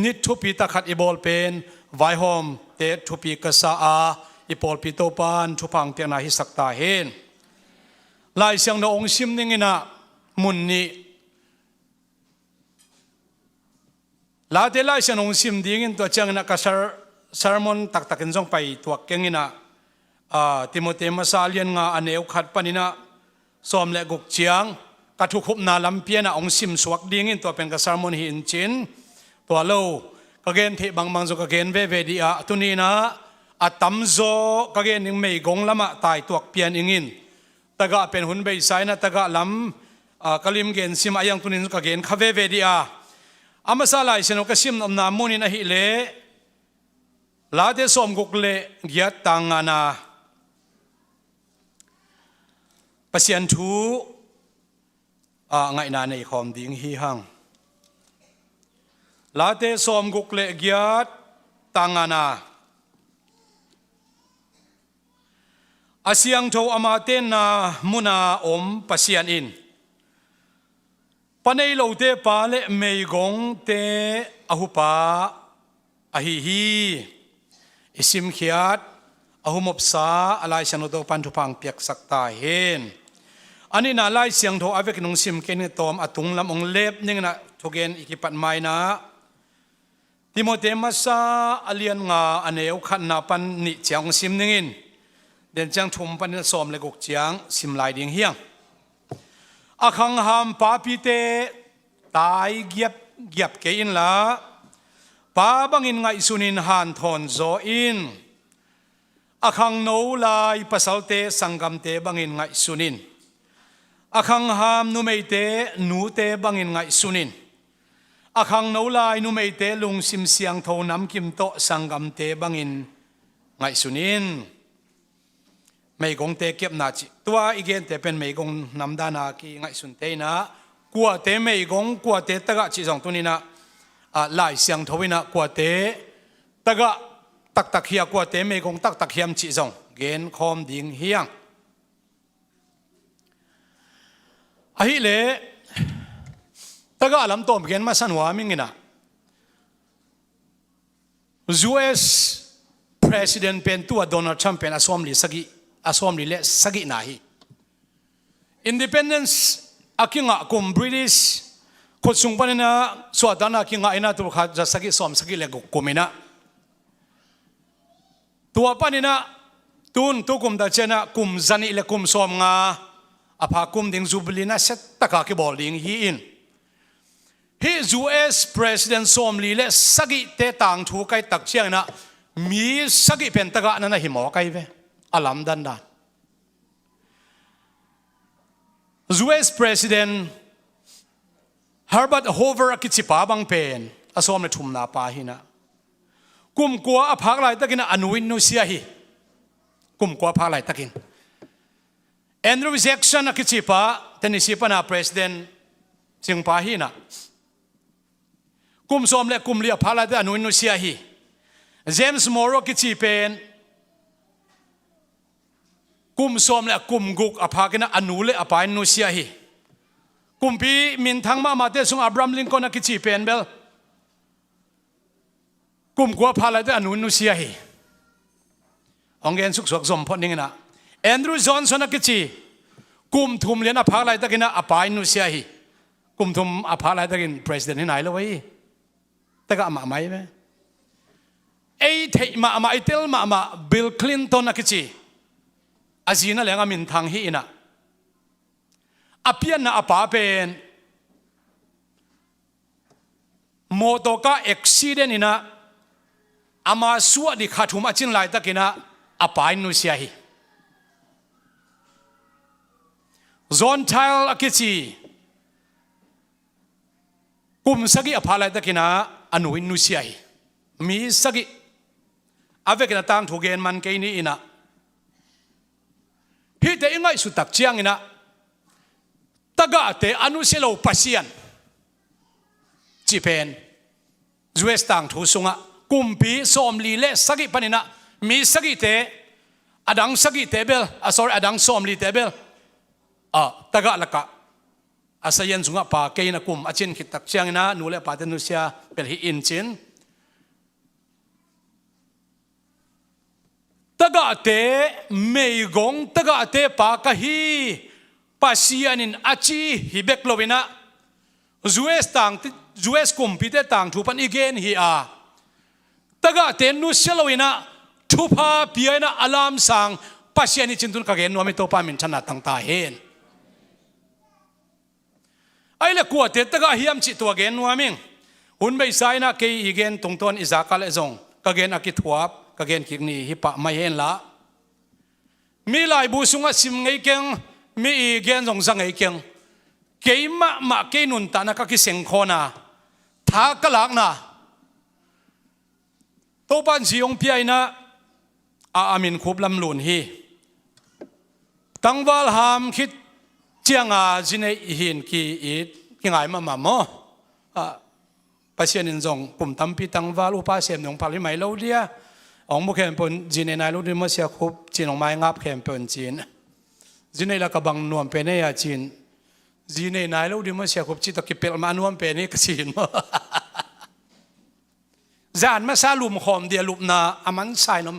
นิทุปีตะขัดอีบอลเป็นไวโฮมเตทุปีกษาอีปอลปีโตปานทุพังเตียนาฮิสักตาเฮนลายเสียงนองซิมนิงินะมุนนีลาเตลายเสียงนองซิมดิ้งินตัวเจ้านะกษัตริย์sermon tak takin jong pai tuak kengina Timothy masalian nga aneu khat panina som le guk chiang ka thu khup na lampiana ong sim suak dingin to pen ka sermon hi in chin to lo ka gen the bang bang zo ka gen ve dia tunina atam zo ka gen ning mei gong lama tai tuak pian ingin taga pen hun bei sai na taga lam kalim gen sim ayang tunin ka gen kha ve dia amasalai seno ka sim nam na munin a hi leลาเดสอมกุกเลกียตังานาปัสยันทูไงนาในคอมดิ้งฮีหัง ลาเตสอมกุกเลกยาดตังานาอาเซียงโทอามาเตนนามุนาอมปัสยันอินปนัยโลเตปาเลเมยกงเตอหุปาอหิฮีอิสิมขียดอหุมบสาอะไรฉันโตปันทุพังเปียกสักตาเห็นอันนี้น่าไล่เสียงโทอเวกนงซิมเกนตอมอตุงลำองเล็บนี่นะทุกเกนอิกิปัดไม้นะติโมเตมัสซาอเลียนงาอันเอวขันนาปันนิเจียงซิมนิงินเดินจังทุมปันสอมเลกกเจียงซิมลายดิ่งเฮียงอาคังหามปาปีเตตายเกียบเกอินละปาบังอินไงสุนินหันทอนโซอินอาคังโนลายปัสสาวเตสังกัมเตบังอินไงสุนินอาคังหามนุเมเตนูเตบังอินไงสุนินอาคังโนลายนุเมเตลุงซิมเสียงโทน้ำกิมโตสังกัมเตบังอินไงสุนินไม่กงเตเก็บนาจิตัวอีกเกนเตเป็นไม่กงนำดานากีไงสุนเตนะกลัวเตไม่กงกลัวเตตะกะจิสองตัวนี้นะหลายเสียงทวินะกลัวเตตะกะตักเฮียกลัวเตไม่กงตักเฮียมจิสองเกนคอมดิ่งเฮียงไอ้เล่ตะกะลำต้มเกนมาสันหัวมิงินะ US President เป็นตัวโดนัลด์ทรัมป์เป็นอาสอมลีเลสกินาฮี Independence อากิงะกุม British ขดส่งปนินะสวัสดานากิงะอินาตุขัดจะสกิสอมสกิเลกุมินะตัวปนินะตุนตุกุมตาเจนะกุมจันิเลกุมสอมงาอภากุมดิงจูบลีนะเซตตะกากิบอลดิงฮีอิน He US President สอมลีเลสกิเตต่างถูกไกตักเชียงนะมีสกิเป็นตะกะนั่นนะหิมอไกเวอลัมดันดาน US President Herbert Hoover กิจิปาบังเป็นอสอมในทุมนาปาหินะกุมกัวอภากลายตะกินอนุวินนุเซียฮีกุมกัวอภากลายตะกิน Andrew Jackson กิจิปาเทนนิสปนา President สิงปาหินะกุมสอมและกุมเลียอภากลายตะอนุวินนุเซียฮีJames Morrow กิจิเป็นกุมสอมและกุมกุกอภากินะอนุเลอปายนุเซียฮีกุมพีมินทั้งมาเตสุงอับรามลิงคอนกิจิเป็นเบลกุมกัวพาลายเตอนุนุเซียฮีองเกนสุกสวกสมพอนิงนะแอนดรูว์จอห์นสันกิจิกุมทุมเลียนอภาลายตะกินะอปายนุเซียฮีกุมทุมอภาลายตะกินประธานที่ไหนแล้ววะตะกะมาไหมไหมไอ้เทมาไอ้เทลมาบิลคลินตันกิจิอาจีน่าเลี้ยงมินทางฮีนะอภิญญาอปาเป็นโมโตกาเอ็กซิเดนนะอามาสวดิขาทุมอจินไลตะกินะอปายนุเซียฮีจอนไทล์อกิจิกุมสกิอภาลายตะกินะอนุวินนุเซียฮีมีสกิอาเวกินะตังทุเกนมันเกนี่อินะฮิตเตอิงไงสุดตักเชียงอินะตะกะเตอนุเซโลปัสยันจีเป็นจูเอสตังทุสุงะกุมปีสอมลีเลสกิปนินะมีสกิเตอดังสกิเตเบลอดังสอมลีเตเบลตะกะละกะอาศัยนสุงะปาเกนะกุมอาจินคิดตักเชียงอินะนูเลปาเตนุเซียเปลฮิอินจินตะกะเตเมยกงตะกะเตปากะฮีปัสยานินอาชีฮิเบกโลวินะUSกุมพิเตต่างทุปันอีเกนฮีอาตะกะเตนุเซโลวินะทุพาปียนะอลามสังปัสยานิจินตุนกะเกนวามิโตปามินชนะตังตาเฮนไอ้เละกัวเตตะกะฮิยมจิตัวเกนวามิงหุนไปไซนะเกอีเกนตรงตอนอิซากะเลซงกะเกนอากิทวบกะเกนคิกนีฮิปะไม่เห็นละมีหลายบุษุงะซิมไงเกงมีอีเกนสงสังไงเกงเกยมาเกยนุนตานะก็คิเซงโคนาทากะลักนะโตปันสิยงพี่ไอนะอามินคุบลำลุนฮีตั้งวาลหามคิดเจียงอาจินหินกีอีดกิงไงมาโมป pasien in zong kum tampi tangwal upa sem nong pali mai lo dia ong mo khem pon jine nai lo di mo sia khup chin ong mai ngap khem pon chin jine la ka bang nuam pe ne ya chin jine nai lo di mo sia khup chi to ki pel ma nuam pe ne ka chin mo zan ma sa lum khom dia lup na aman sai nom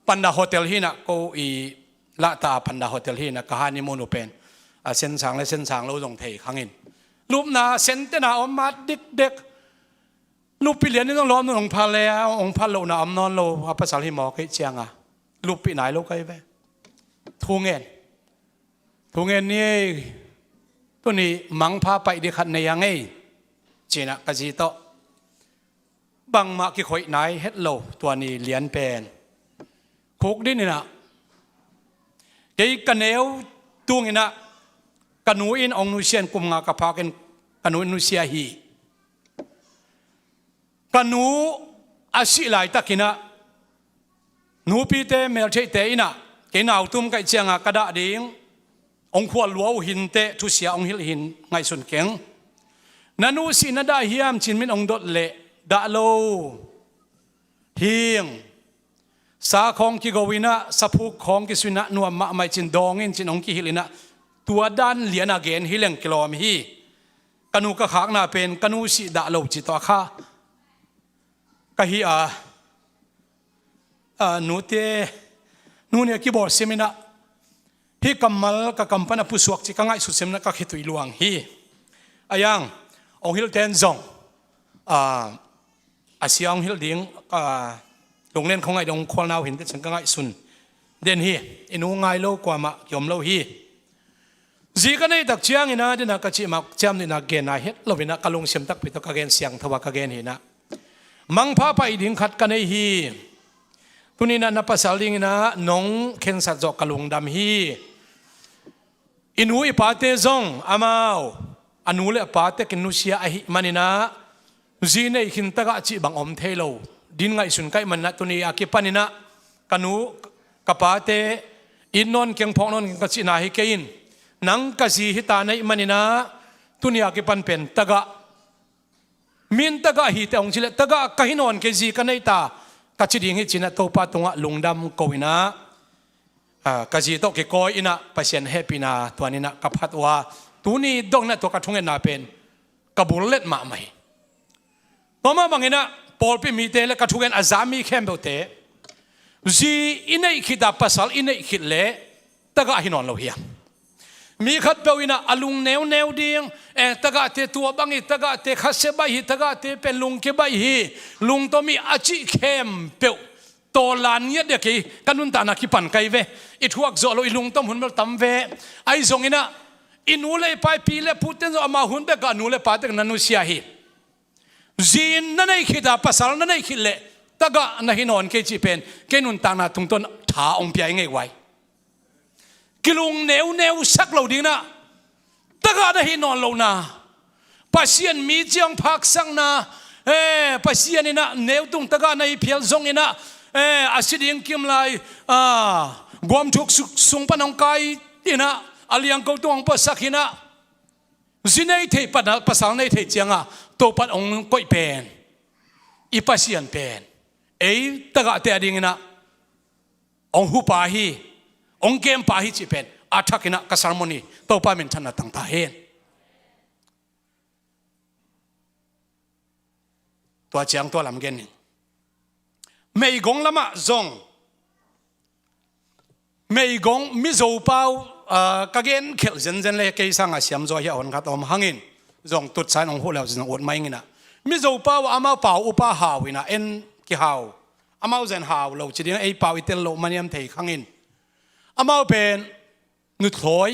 panda hotel hi na ko i la ta panda hotel hi na ka hani mo no pen sen sang le sen sang lo dong thei khangin lup na sen te na om mat dik dekลูกปีเลียนนี่ต้องล้อมองค์พระแล้วองค์พระโลนะอำนอนโลภาษาที่หมอเคยเจียงอ่ะลูกปีไหนลูกใครไปทูเงินนี่ตัวนี้มังพาไปดีขัดในยังไงจีน่ะกะจีโตบางมากี่ข่อยไหนเฮ็ดโลตัวนี้เลียนเป็นคุกดินี่นะเกี่ยกันเอวตัวนี้นะกันนูอินองนูเชียนกุมงากระพากันกันนูอินนูเซียฮีกันนูอาศิลายตะกินะนูปีเตเมลเชเตอินะเกณฑ์เอาตุ้มไก่เจียงกระดาดิ่งองขวลัวหินเตทุเสียองหิลหินไงสุนเก่งนันูสินาได้เฮียมจินมินองดดเละดาโลเฮียงสาของกิโกวินะสะพุกของกิสุนะนัวมะไม่จินดองอินจินองกิฮิลินะตัวด้านเลียนาเกนฮิเลงกิโลมฮีกันนูกะขากนาเป็นกันนูสิดาโลจิตตัวข้ากะฮีนูเตนูเนี่ยกีบอร์ดเซมินะฮีกัมมัลกะกัมปันผู้สวกจิกังไงสุดเซมินะกะขิตุยลวงฮีอายังองฮิลเทนซองอาเซียองฮิลดิงโรงเรียนของไอ้ดงควอลนาวเห็นแต่ฉันกังไงสุนเดนฮีอินูไงโลกว่ามาเกี่ยมโลฮีจีกันในตักเชียงอินะดินะกะจิมักจำดินะเกณฑ์นะเฮ็ดเราเป็นนักกะลงเสียมตักปิดตกะเกณฑ์เสียงทว่ากะเกณฑ์เห็นนะมังพาไปดิ่งขัดกันในฮีตุนีนับภาษาลิงนะน้องเข็นสัตว์จอกกะลุงดำฮีอินูอิปาเตซงอามาวอนุเลปาเตกินุเซียอหิมันินะจีเนหินตะกะจิบังอมเทโลดินไงสุนไกมันนะตุนีอากิปานินะกันูกะปาเตอินนอนเกียงพองนอนกะจินาฮิเกอินนังกะจีฮิตาในมันินะตุนีอากิปันเป็นตะกะมินตะกะฮิเตองจิเลตะกะกะฮินอนเกจีกันในตากะจิดิ่งฮิจินะโตปาตุงะลุงดำโกวินะกะจีโตเกโกอินะปะเซียนเฮปินะตัวนี้นะกะพัดว่าตัวนี้ดงนะตัวกระทุงเงินนาเป็นกะบุลเล็ดมาไหมต่อมาบางเงินนะปอลไปมีเตและกระทุงเงินอาซามีเข้มเบลเตจีอินไอคิดาปัสสาวอินไอคิดเละตะกะฮินอนเราเฮียมีขัดเปวินะอลุงแนวดิ่งตะกะเตตัวบางอีตะกะเตขัดเสบายตะกะเตเป็นลุงเก็บใบฮีลุงตัวมีอาจิเข้มเปวโตลานเงียดเด็กกี้กันนุนตานักขีปันไกเวอิทวกโจโลอิลุงต้มหุ่นเบลตั้มเวไอซงอินะอินูเลไปปีเลพูดเต็นอามาหุ่นเบกานูเลปาเตกนันุเซียฮีจีนนั่นไอคิดาภาษานั่นไอคิดเละตะกะนะฮินอนเกจิเป็นเกนุนตานาตุงต้นถาองเปียงไงไว้กิลุงแนวสักเหล่าดีนะตะกะนะฮินอนเหล่านาปัสยันมีเจียงพักสังนาปัสยันนี่นะแนวตุงตะกะในเพียลซงนี่นะอาศิดิงกิมไลกวมทุกสุงปนองไกนี่นะอาเลียงกูตวงปัสสักหินะจีนไอเทปัดภาษาในเทเจียงอ่ะตัวปัดองก้อยเป็นอีปัสยันเป็นตะกะเตอดิ่งนะองหูปาฮีองเกมปาฮิจิเป็นอาทักนะกัสารมณีตัวป้ามินทันตั้งตาเห็นตัวเจียงตัวลำเกนไม่กงละมะจงไม่กงมิโซเปากะเกนเขลเจนเลยเกยสังอาเซียมจอยอ่อนขัดอมหังอินจงตุดสายองหูแล้วจงอดไม่งินะมิโซเปาอามาเปาอุปาหาวินะกี่หาวอามาเจนหาวเราจะเดียงเปาอิเตลโลมันยำเทขังอินอามาเป็นนุถอย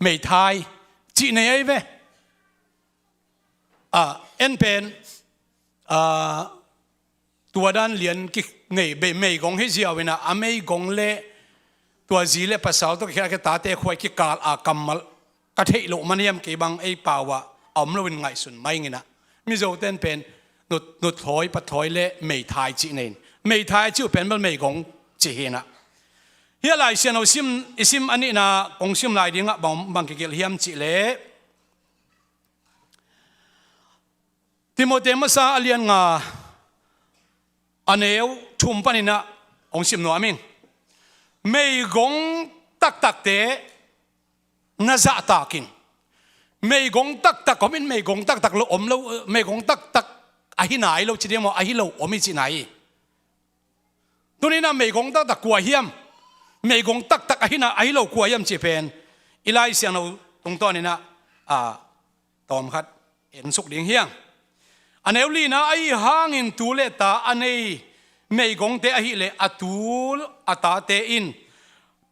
ไม่ทายจีเนยเวเป็นตัวด้านเลียนกิเงยเบไม่กงให้เจียวนะไม่กงเละตัวจีเละภาษาตัวแค่ตาเตะควายกิกาลอากัมมัลกระเทยโลมันยำกี่บางเปล่าวะอมลวินไงสุนไม่เงี้ยนะมิโซเต้นเป็นนุถอยปัดถอยเละไม่ทายจีเนยไม่ทายชื่อเป็นมันไม่กงจีเฮนะเฮียหลายเสียนเอาซิมอันนี้นะกงซิมหลายดิ่งอ่ะบางกิเกลเฮียมจิเล่ที ติโมเธมาซาอเลียนงาอันเอวทุ่มปนินะองสิมโนอามิงไม่กงตักเตน่าจะตากินไม่กงตักก็ไม่กงตักเราอมเราไม่กงตักอาหินายเราจะเรียกว่าอาหิเราอมิจินายตัวนี้นะไม่กงตักกลัวเฮียมไม่กงตักอาหิเรากลัวเฮียมจีเป็นอีไลเสียงเราตรงต้นนี้นะตอมคัดเห็นสุกเดียงเฮียงอันเอวลีนะไอห่างอินตูเลตาอันเอไม่กงเตอหิเลอตูลอตาเตอิน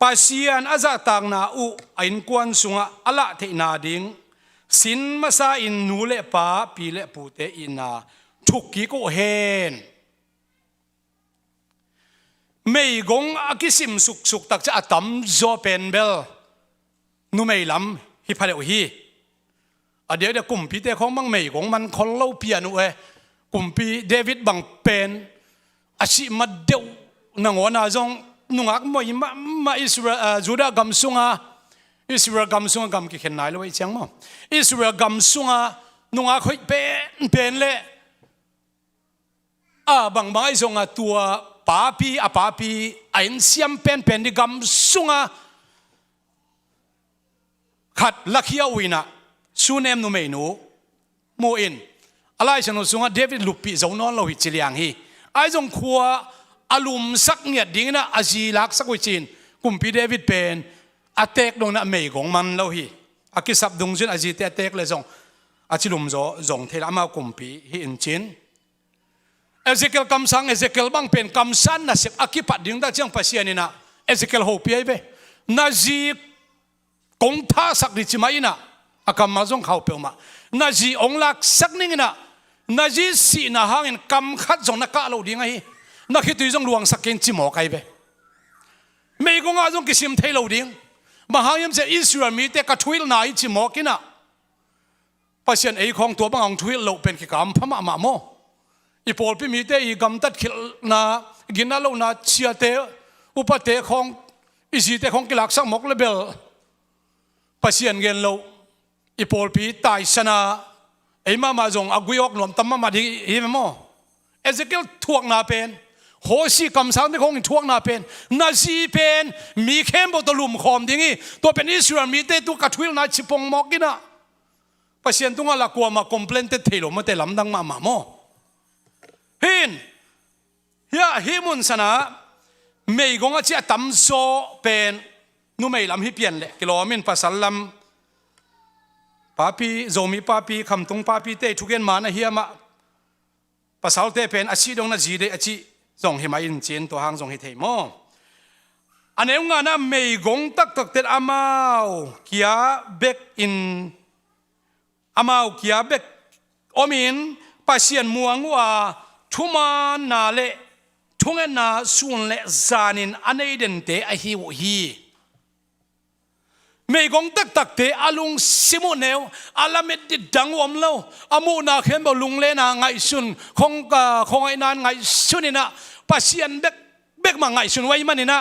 ปัสยานอาจตางนาอุอินกวนสุงะอละเทนาดิงสินมาซาอินนูเลปาปีเลปูเตอินาทุกกิโกเฮนไม่กงอากิสิมสุกตักจะอัตมโจเป็นเบลนูไม่ลำฮิพาเลวฮีเดี๋ยวกลุ่มพี่เต้ของบังไม่กงมันคนเล่าเปียนุกลุ่มพี่เดวิดบังเป็นอาชีพมาเดียวนางวนาจงนุ่งอักมวยมาอิสราเอลจูดากำสุงาอิสราเอลกำสุงากำกิเข็นนายเลยเชียงมั้งอิสราเอลกำสุงานุ่งอักค่อยเป็นเล่บางไอ้จงตัวป้าปีไอ้เสียมเป็นดิกำสุงาขัดลักเฮียวินะสูเนมนุเมนูโมอินอะไรฉันรู้สึกว่าเดวิดลุปีเจ้านอนเราหิจิเลียงฮีไอ้จงขัวอารมณ์สักเนี่ยดิ้งนะอาจีลักสักวิจินกุมพีเดวิดเป็นอาเตกลงนะเมย์ของมันเราฮีอากิสับดงจินอาจีเตกเลยจงอาจิลุมโจงเทลามากุมพีฮีอินจินเอเซเกลคำสั่งเอเซเกลบังเป็นคำสั่งนะเสกอากิปัดดิ้งได้จังภาษานี่นะเอเซเกลโฮปีไอ้เบนาจีกงท่าสักดิจิมาอินะอาคำมาจงเขาเปล่ามานาจีองลักสักนิงนะนาจีสีนะหางินคำขัดจงนักกะเราดิ้งไงนักฮิตุยจงลวงสักเกนจิโมกไอเบไม่กงอาจงกิสิมเทเราดิ้งมหายิมจะอิสราเอลมีแต่กระทวิลนายจิโมกินะปัจจัยไอ้ของตัวบางองทวิลเราเป็นกิกรรมพม่ามาโมอีพอลพิมีแต่อีกำตัดขิลนากินน่าเรานาเชียเตอุปเตของอิสิเตของกิลักสักมกเลเบลปัจจัยเงินเราอีพอลพิตายชนะไอ้มาจงอากุยอกนวมตั้มมาดีเห็นไหมโมเอเซเกลทวงนาเป็นโหสีคำสั่งที่ของทวงนาเป็นนาซีเป็นมีเข้มบตลุมขอมดิ้งตัวเป็นอิสราเอลมีแต่ตัวกระทวิลนาชิปงมอกกินะปัจจัยตัวละกลัวมาคอมเพลนเตเทโลมาแต่ลำดังมาโมหินฮิมุนสนะไม่กงอาเจียตั้มโซเป็นนู่ไม่ลำฮิเปลี่ยนเลยกิโลมินภาษาลำป้าปีโจมีป้าปีคำตรงป้าปีเตทุกเย็นมานะเฮียมาภาษาเตเป็นอาชีพดงนาจีเดอาชีจงเฮมาอินเจนตัวหางจงเฮเทมออันนี้งานนะไม่กงตักเตอามาวเกียเบกอินอามาวเกียเบกอมินภาษามัวงัวทุมานาเลทุงเงินนาสุนเลจานินอันนี้เดนเตอฮิวฮีไม่กงตักเตอลุงซิมุเนวอาลามิดดิดังวมเลวอามูนาเข้มบลุงเลนาไงสุนคงไอ้นานไงสุนินะภาษาเบกมาไงสุนไว้มันนี่นะ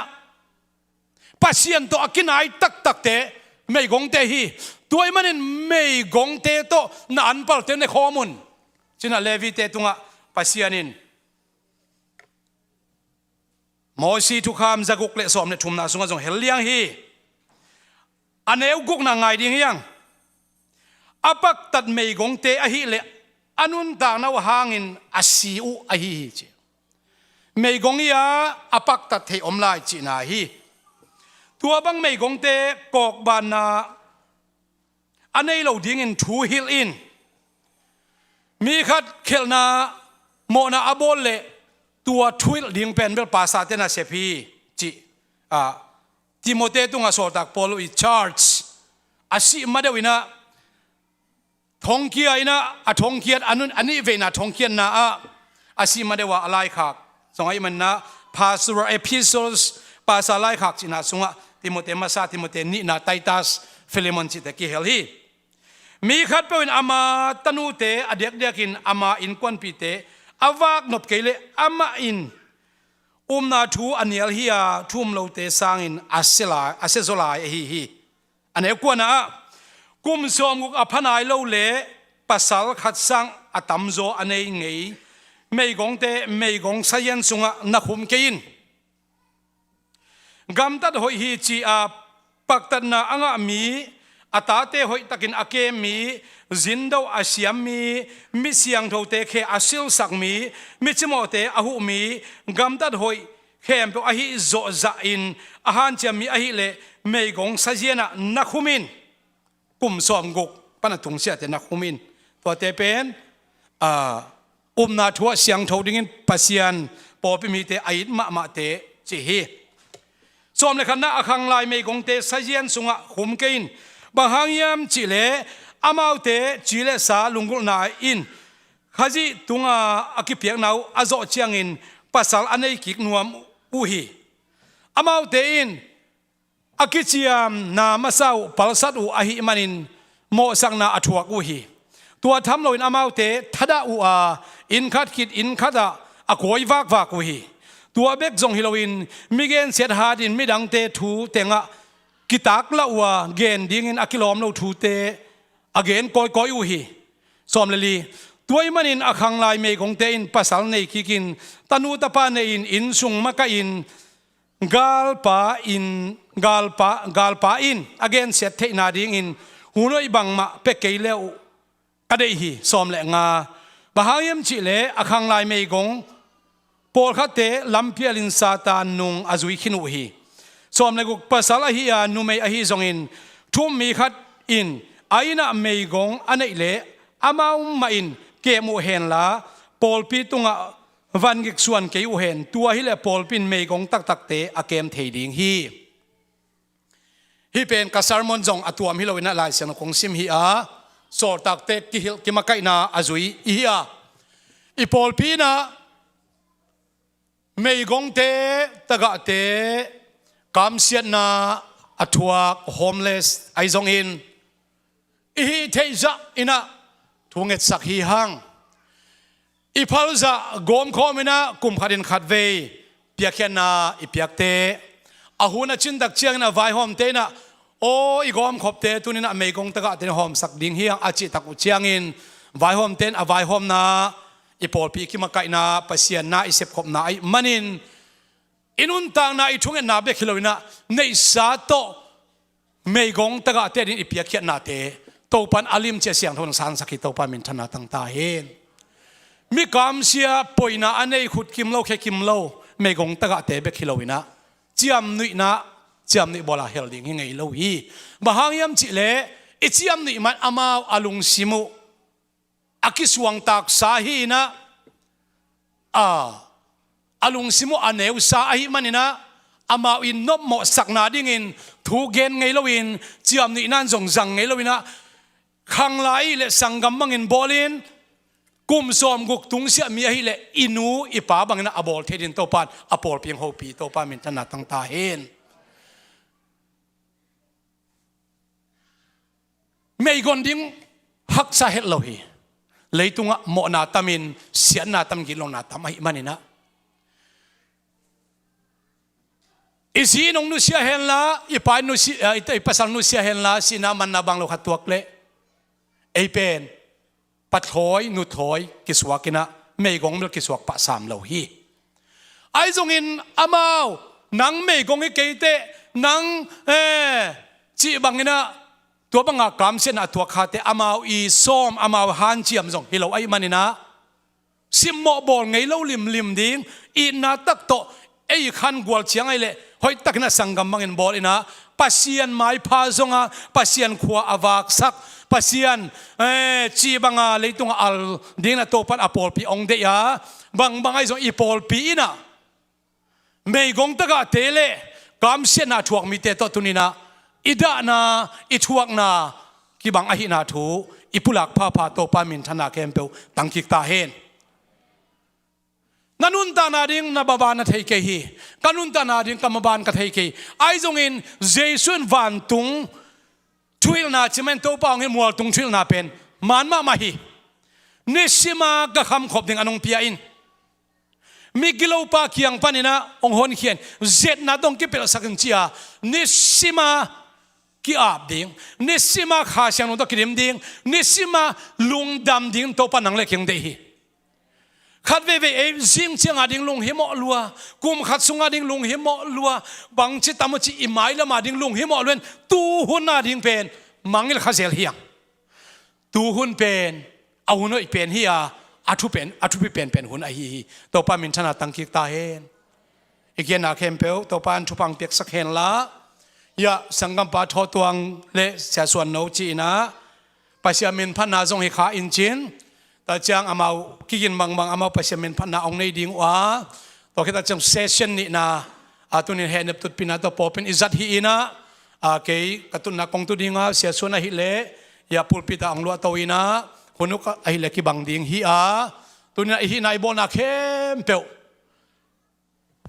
ภาษาตัวกินไอตักเตไม่กงเตฮีตัวมันนี่ไม่กงเตโตนานปลเตในข้อมูลฉะนั้นเลวิเตตุงะภาษานินมอสีทุกคำจะกุกเลสอมเนี่ยทุ่มนาสุงจงเฮลเลียงฮีอันนี้กุกนางไงดิ้งยังอาปักตัดไม่กงเตอหิเลอันุนต่างนาวหางินอาศิอุอหิจีไม่กงยาอาปักตัดเทอมลายจีนาฮีตัวบังไม่กงเตกอกบานาอันนี้เราดิ้งอินทูฮิลอินมีขัดเคลนาโมนาอโบลเลตัวทวิลดิ้งเป็นเบลภาษาเตนาเซพีจีติโมเตตุงอาสอตักปอลอีชาร์จอาศิมาเดวินะทงเกียนะทงเกียอันนี้เวนะทงเกียนะอาศิมาเดว่าอะไรขักสมัยมันนะ pastoral epistles ภาษาอะไรขักจินะสงะติโมเตมาซาติโมเตนี่นะไททัสฟิเลมอนจิตะกิเฮลฮีมีขัดเป็นอามาตนูเตอเดียกินอามาอินควันปีเตอาวากนบเกเลอามาอินนาทูอันเนียลฮียทุ่มเราเตสังอินอาเซโซลายฮีอันนี้กวนนะกุมสมกุกอภันายเราเล่ pasal khat sang atam zo anei ngei mei gong te mei gong sayan sunga na khum kein gam tat hoi hi chi a paktat na anga mi atate hoi takin ake mi zindo asiam mi siang tho te khe asil sak mi chimo te ahu mi gam tat hoi khem to ahi zo za in ahan cham mi ahi le mei gong sajiana na khumin kum som guk pana tung sia te na khumin to te pen na thua siang tho dingin pasian po pi mi te ait ma te chi hi som le khan na akhang lai mei gong te sajian sunga khum kein bahangyam chi le amau te chi le sa lungul na in khaji tunga akipiak nau azo chiang in pasal anei kik nuam u hi amau te in akichiam na masau palsat u ahi manin mo sang na athuak u hi tua tham loin amau te thada u a in khat kit in khata akoi wak u hi tua bek jong hiloin migen set hadin midang te thu tenga kitak la wa gen ding in akilom lo thu te again koi u hi som leli tuai manin akhang lai me gong te in pasal nei kikin tanu tapa ne in sung maka in galpa in again set the na ding in hunoi bang ma pe ke leu adei hi som le nga bahayam chi le akhang lai me gong por khate lampialin satan nung azui khinu hi som le guk pasal hi a nu me a hi zong in thum mi khat in aina me gong anei le amau ma in ke mu hen la pol pi tunga van gik suan ke u hen tua hi le pol pin me gong tak te akem thei ding hi pen ka sermon jong atuam hi loina lai sen kong sim hi a sor tak te ki hil ki makai na azui hi a I pol pi na me gong te taga te kam siat na athuak homeless ai jong in hi theiza ina thunget sak hi hang iphalza gom khomina kum kharin khatve piakhian na ipiak te ahuna chin dak chiang na vai hom te na o I gom khop te tunina me gong taga te hom sak ding hi achi taku chiang in vai hom ten a vai hom na ipol pi ki makai na pasian na isep khop na ai manin inun tang na ithung na be khiloina nei sa to me gong taga te din ipiakhian na te topan alim che siang thon san sakhi topa min thana tang ta hen mi kam sia poina anei khut kim lo khe kim lo me gong taga te be khiloina chiam nui bola helding hi ngei lo hi bahangyam chi le ichiam nui man amau alung simu akiswang tak sa hi na alung simu aneu sa ahi manina amau in nop mo sakna ding in thu gen ngei lo in chiam nui nan jong jang ngei lo ina khang lai le sangam mangin bolin kum som guk tung sia mi hi le inu ipa bangna abol thedin topan apol piang hopi topa min tana tang ta hen mei gonding hak sa het lo hi leitunga mo na tamin sian na tam gilong na tam hi manina isi nong nu sia hen la ipa nu si ipasal nu sia hen la sina man na bang lo khatuak le ei pen pathoi nu thoi kiswakina mei gong mel kiswak pa sam lo hi ai zong in amao nang mei gong ke te nang chi bangina tua banga kam sen atua khate amao I som amao han chiam zong hilo ai manina simmo bol ngei lo lim ding I na tak to ei khan gwal chiang ai le hoi takna sangam mangin bol ina pasian mai pha zonga pasian khua awak sak pasian chi banga leitung al ding na topan apol pi ong de ya bang ai zong ipol pi ina mei gong taga tele kam sen na thuak mi te to tunina ida na ithuak na ki bang ahi na thu ipulak pha to pa min thana kempe tangkik ta hen nanun ta na ding na baba na thei ke hi kanun ta na ding kamaban ka thei ke ai jong in jesun van tung thuil na chimen to pa nge mual tung thuil na pen man ma hi nisima ka kham khop ding anong pia in mi gilo pa kiang panina ong hon khian zet na dong ki pel sakin chia nisima ki ap ding nisima kha siang to kirim ding nisima lung dam ding to panang le kyang dei hi khát về về riêng chiang ading lung hi mo lua kum khát sung ading lung hi mo lua bang chi tam chi imai la ma ding lung hi mo luen tu hun ading pen mangil khazel hiang tu hun pen au noi pen hi a athu pen hun a hi to pa min thana tang ki ta hen igen a khem peu to pan thu pang pek sak hen la ya sangam pa tho tuang le sia suan no chi na pasia min phan na jong hi kha in chin ta chang amau kikin mang amau pasiamen phana ong nei ding wa to kita chang session ni na atunin hen tut pina to popin izat hi ina ke katun na kong tu dinga sia suna hi le ya pulpita ang lua to ina hunuk ai le ki bang ding hi a tunin hi nai bona khem pe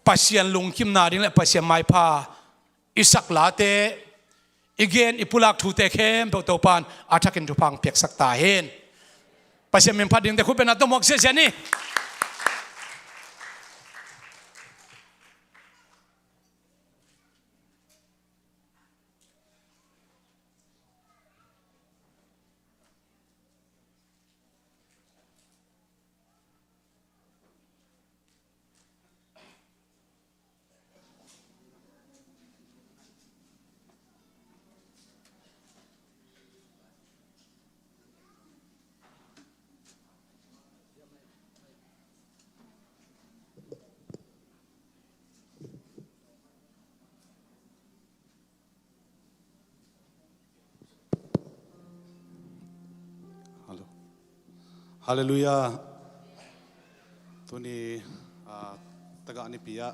pasian lung kim na ding le pasian mai pha isak la te again ipulak thu te khem pe to pan athakin tu pang pek sak ta hen pasien min pading te khupen ato mok se ni Hallelujah. Tuni taga ni pia.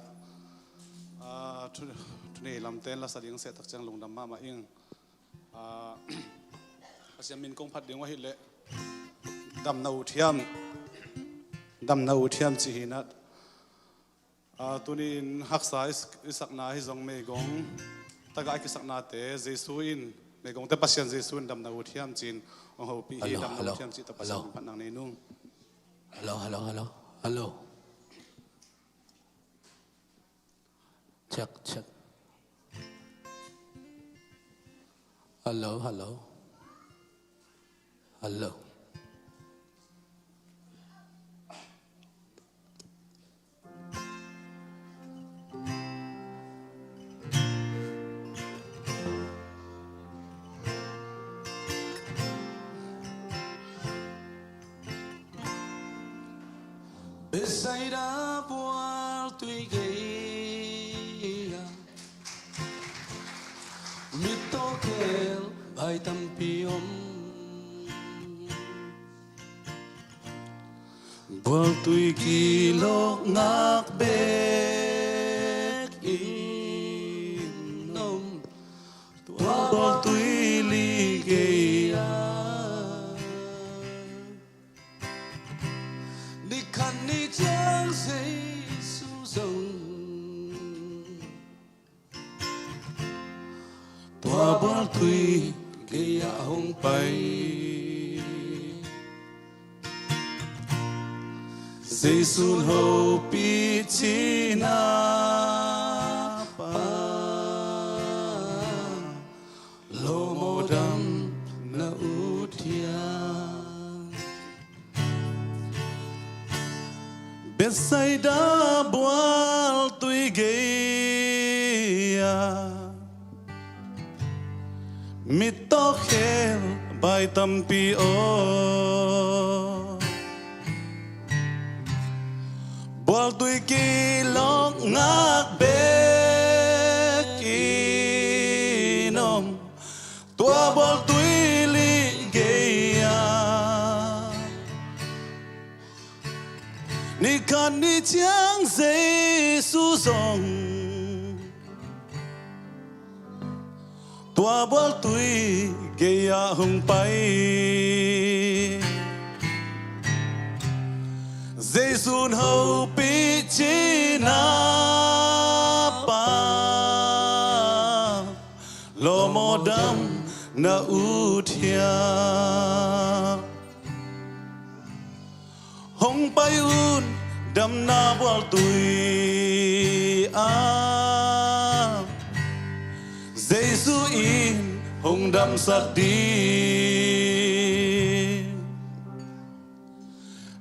Tuni lamten la sading se tak chang lungdam ma ing. Asiam min kong phat ding wa hi le. Dam na uthiam chi hinat. Tuni haksa isak na hi zong me gong taga ki sak na te Jesu in me gong te pasien Jesu dam na uthiam chin. Oh, hello. Hello. Check. Hello. Say đã qua tuy gay mito kel bay tam piom bual tuy kilo ngak bek inom bual tuy li gay đi khăn đi chẳng dây su rồng tua bó tùy gây ạ hông bay dây sun hầu pi chi na pa lô mô đam na u thiang biết say đã buồn tuy gay mi to khel bay tâm pi o buồn tuy kỳ lok ngak be kinom tua buồn tuy li gay你看你将谁诉讼，大波对给呀红白，谁顺后比起那把，罗摩dam na u thia。hong bay un đam na bol tui a Giêsu in hùng đam sắc đi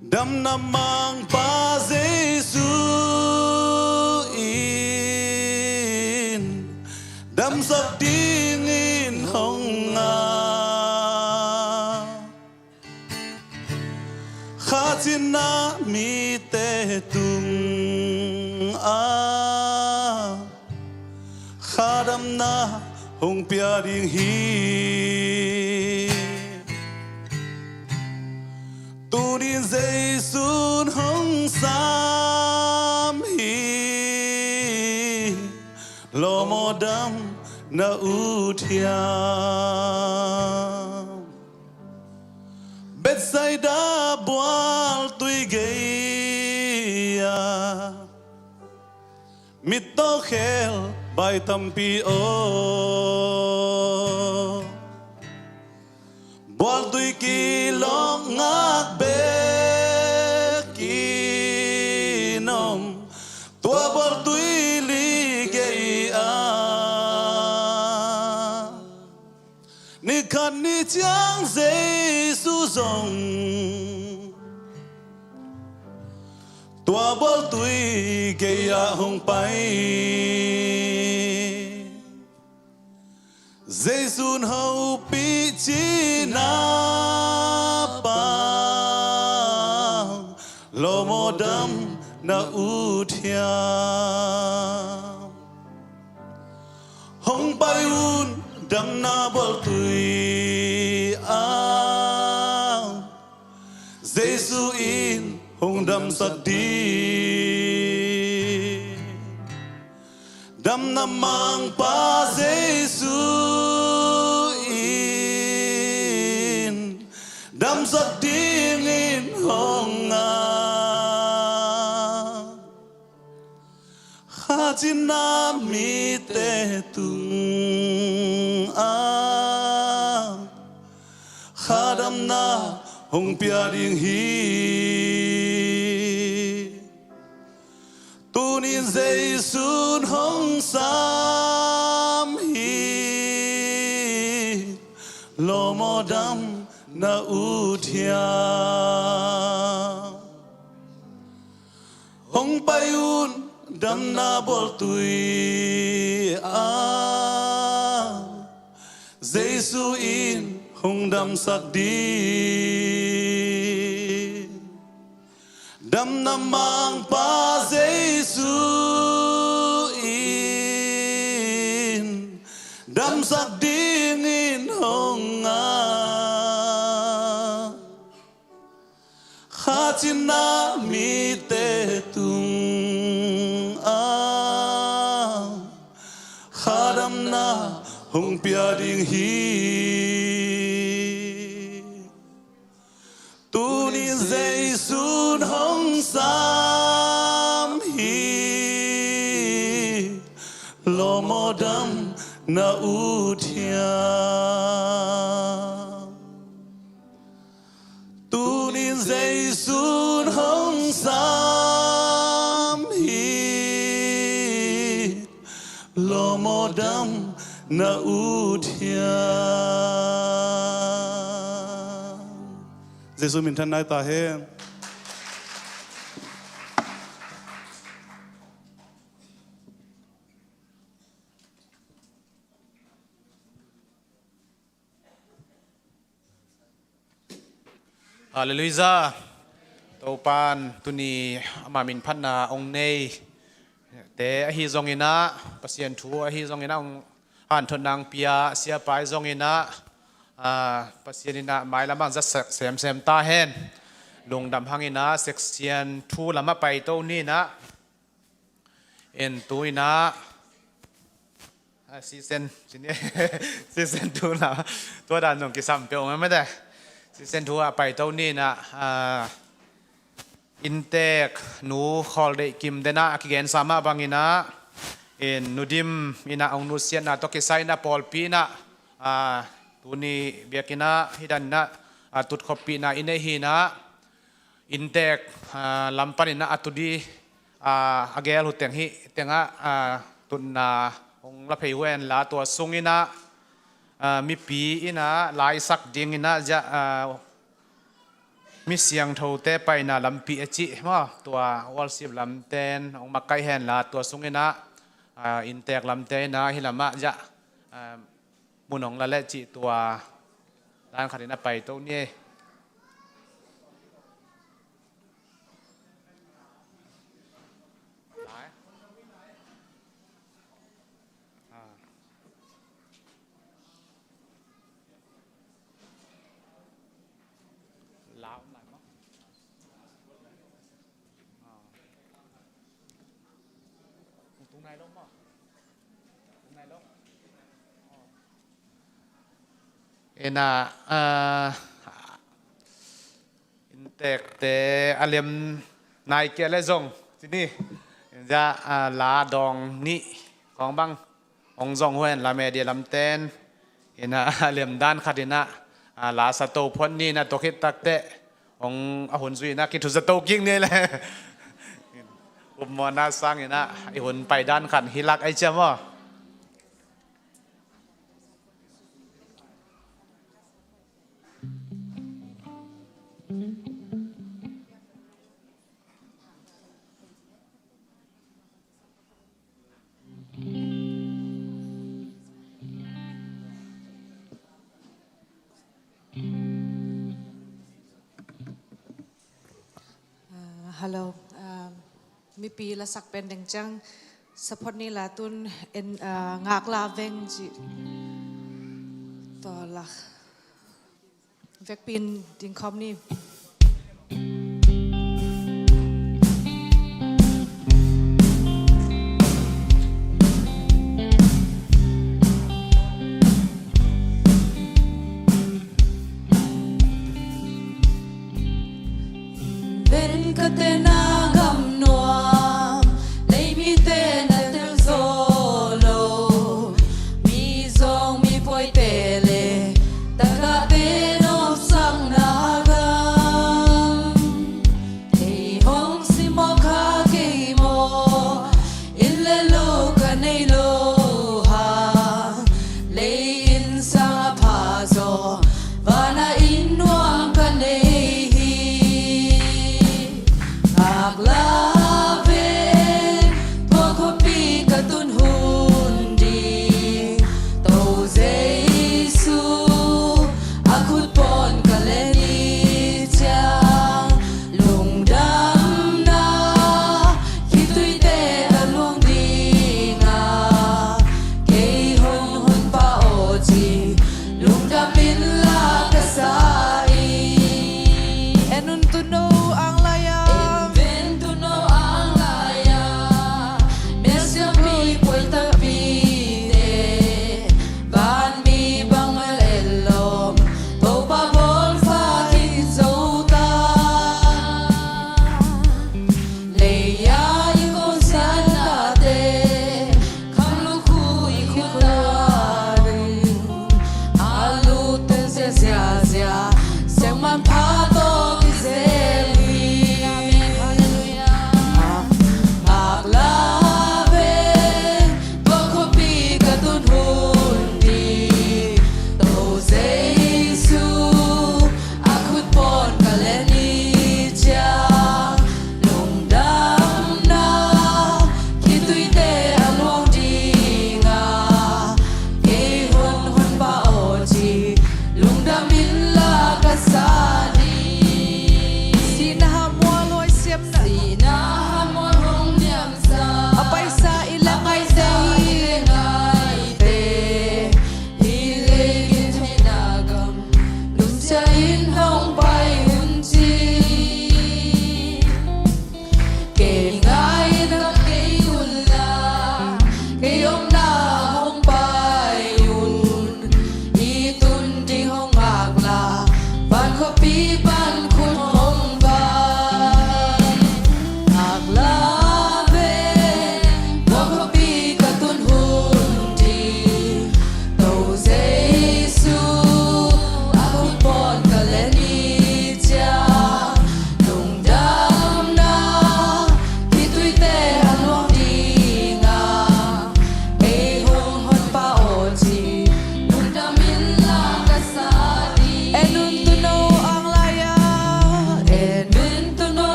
đam nam mang pa Giêsu in đam sắc đi nghìn hồng khá chín na mi te tung khá đam na hồng pia ding hi tu din Giêsu hồng sam hi lo mo dam na utiam Bethsaida boal tui geia mit to khel bai tampi o boal tui ki long ngak be ki nom tua boal tui li geia ni khan ni chang Giêsu dòng tua bol tui geia hong pai Giêsu hậu pi chi na pa lo mo dam na uthia hong pai un dam na bol tui Giêsu in hong đam sắc đi đam nam mang pa Giêsu in đam sắc đi nghìn hong khá chín na mi te tung khá đam na hong pia ding hi tu ni Giêsu hong sam hi lo mo dam na uthia hong pai un dam na bol tui Giêsu in hong đam sắc đi đam nam mang pa Giêsu in đam sắc đi nghìn hong khá chín na mi te tung khá đam na hong pia ding hi tu ni Giêsu hong sam hi lo mo dam na uthia tu ni Giêsu hong sam hi lo mo dam na uthia Giêsu mình thân ai ta he Hallelujah topan tuni amamin phanna ong nei te hi zongina pasien thu hi zongina ong han thonang pia sia pai zongina pasienina mai lamang za sem sem ta hen lung dam hangina section thu lama pai to ni na en tuina season season thu na to dan nong ki sam pe ong ma da season thu pai to ni na intek nu khol de kim dena ki gen sama bangina en nudim ina ong nu sian na to ki sai na pol pi na tuni biakina hidanna atut khopi na ine hina intek lampan ina atudi agel huteng hi tenga tunna ong la pheiwen la to sungina มีปีอินะหลายสักดิ่งอินะจะมีเสียงเท่าเตไปนะลำปีจิมาตัววอลซิบลำเตนองมาไกแหนลาตัวสุงอินะอินเตกลำเตนะฮิลามะจะมุนองละเละจิตัวด้านขัดินะไปตัวนี้เอ็น่ะอินเตกเตอเลมนายเกลซงที่นี่จะลาดองนี่ของบังองซงเวนลาเมเดียลำเตนเอ็น่ะอเลมด้านขัดินะลาสตูพ้นนี่นะตัวคิดตักเตองอหุนซุยนะคิดถูสตูกิ้งนี่แหละอุปมานาสังเอ็น่ะไอหุนไปด้านขันฮิลักไอเจ้าว่าฮัลโหลมีปีละสักเป็นดังจังสปอตนี่ละตุนเอ็นงากลาเวงจีต่อละเวกปีนดิงคอมนี่ Lung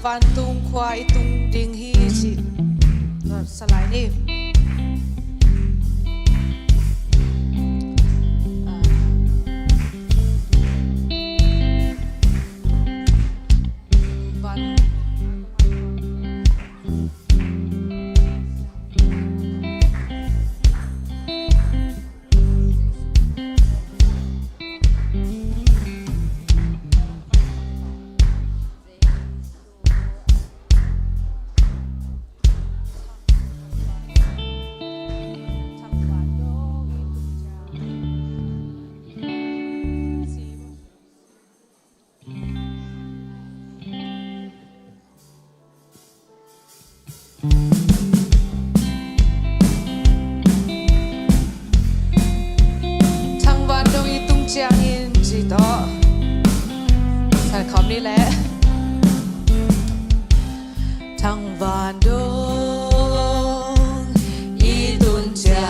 van tung khoa itung ding hi chi salai ni vanคำนี้แหละทั้งวันดงอีตุนจา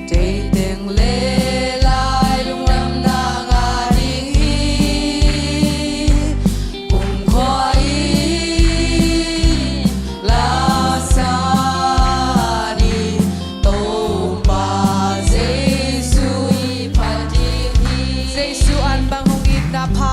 เจเต็งเลลายลุงลำนางาดิงฮีกุมควายลาซาดีโตปาเจสุอีพัดดิงฮีเจสุอันบังหงอิดนาพา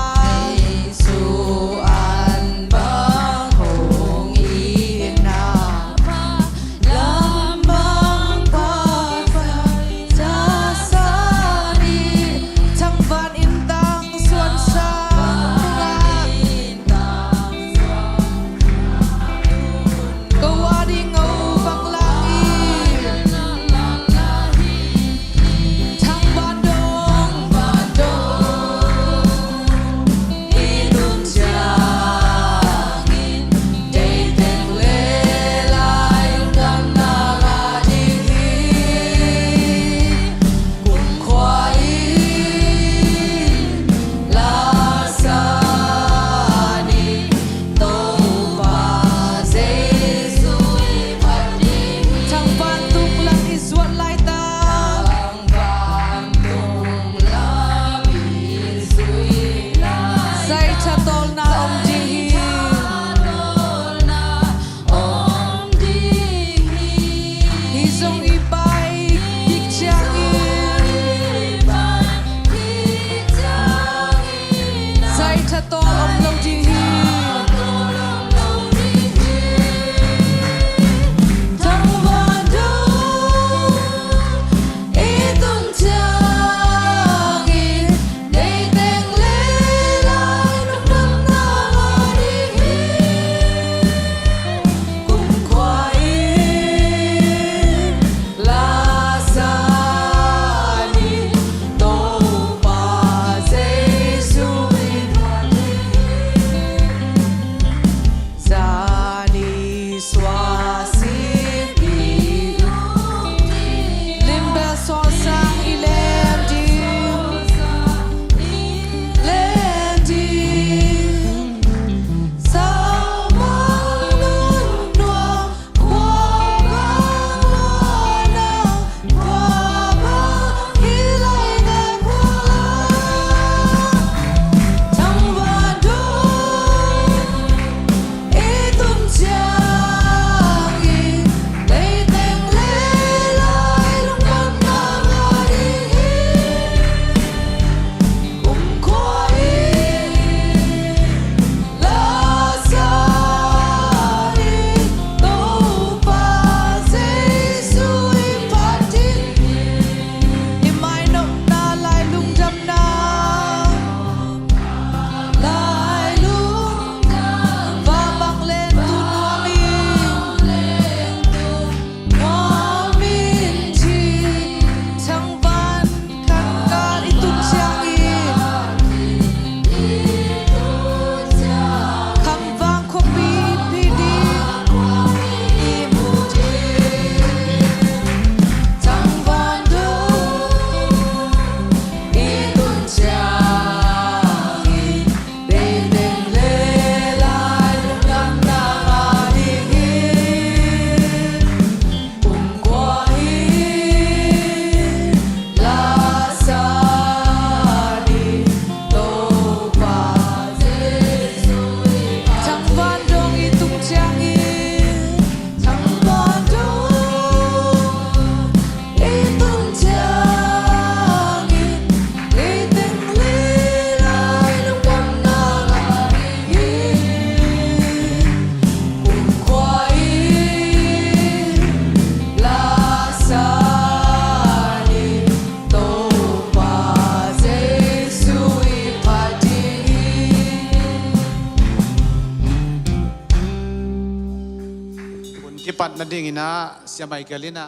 ปัดนาดิ่งนะเสียไม่เกลินะ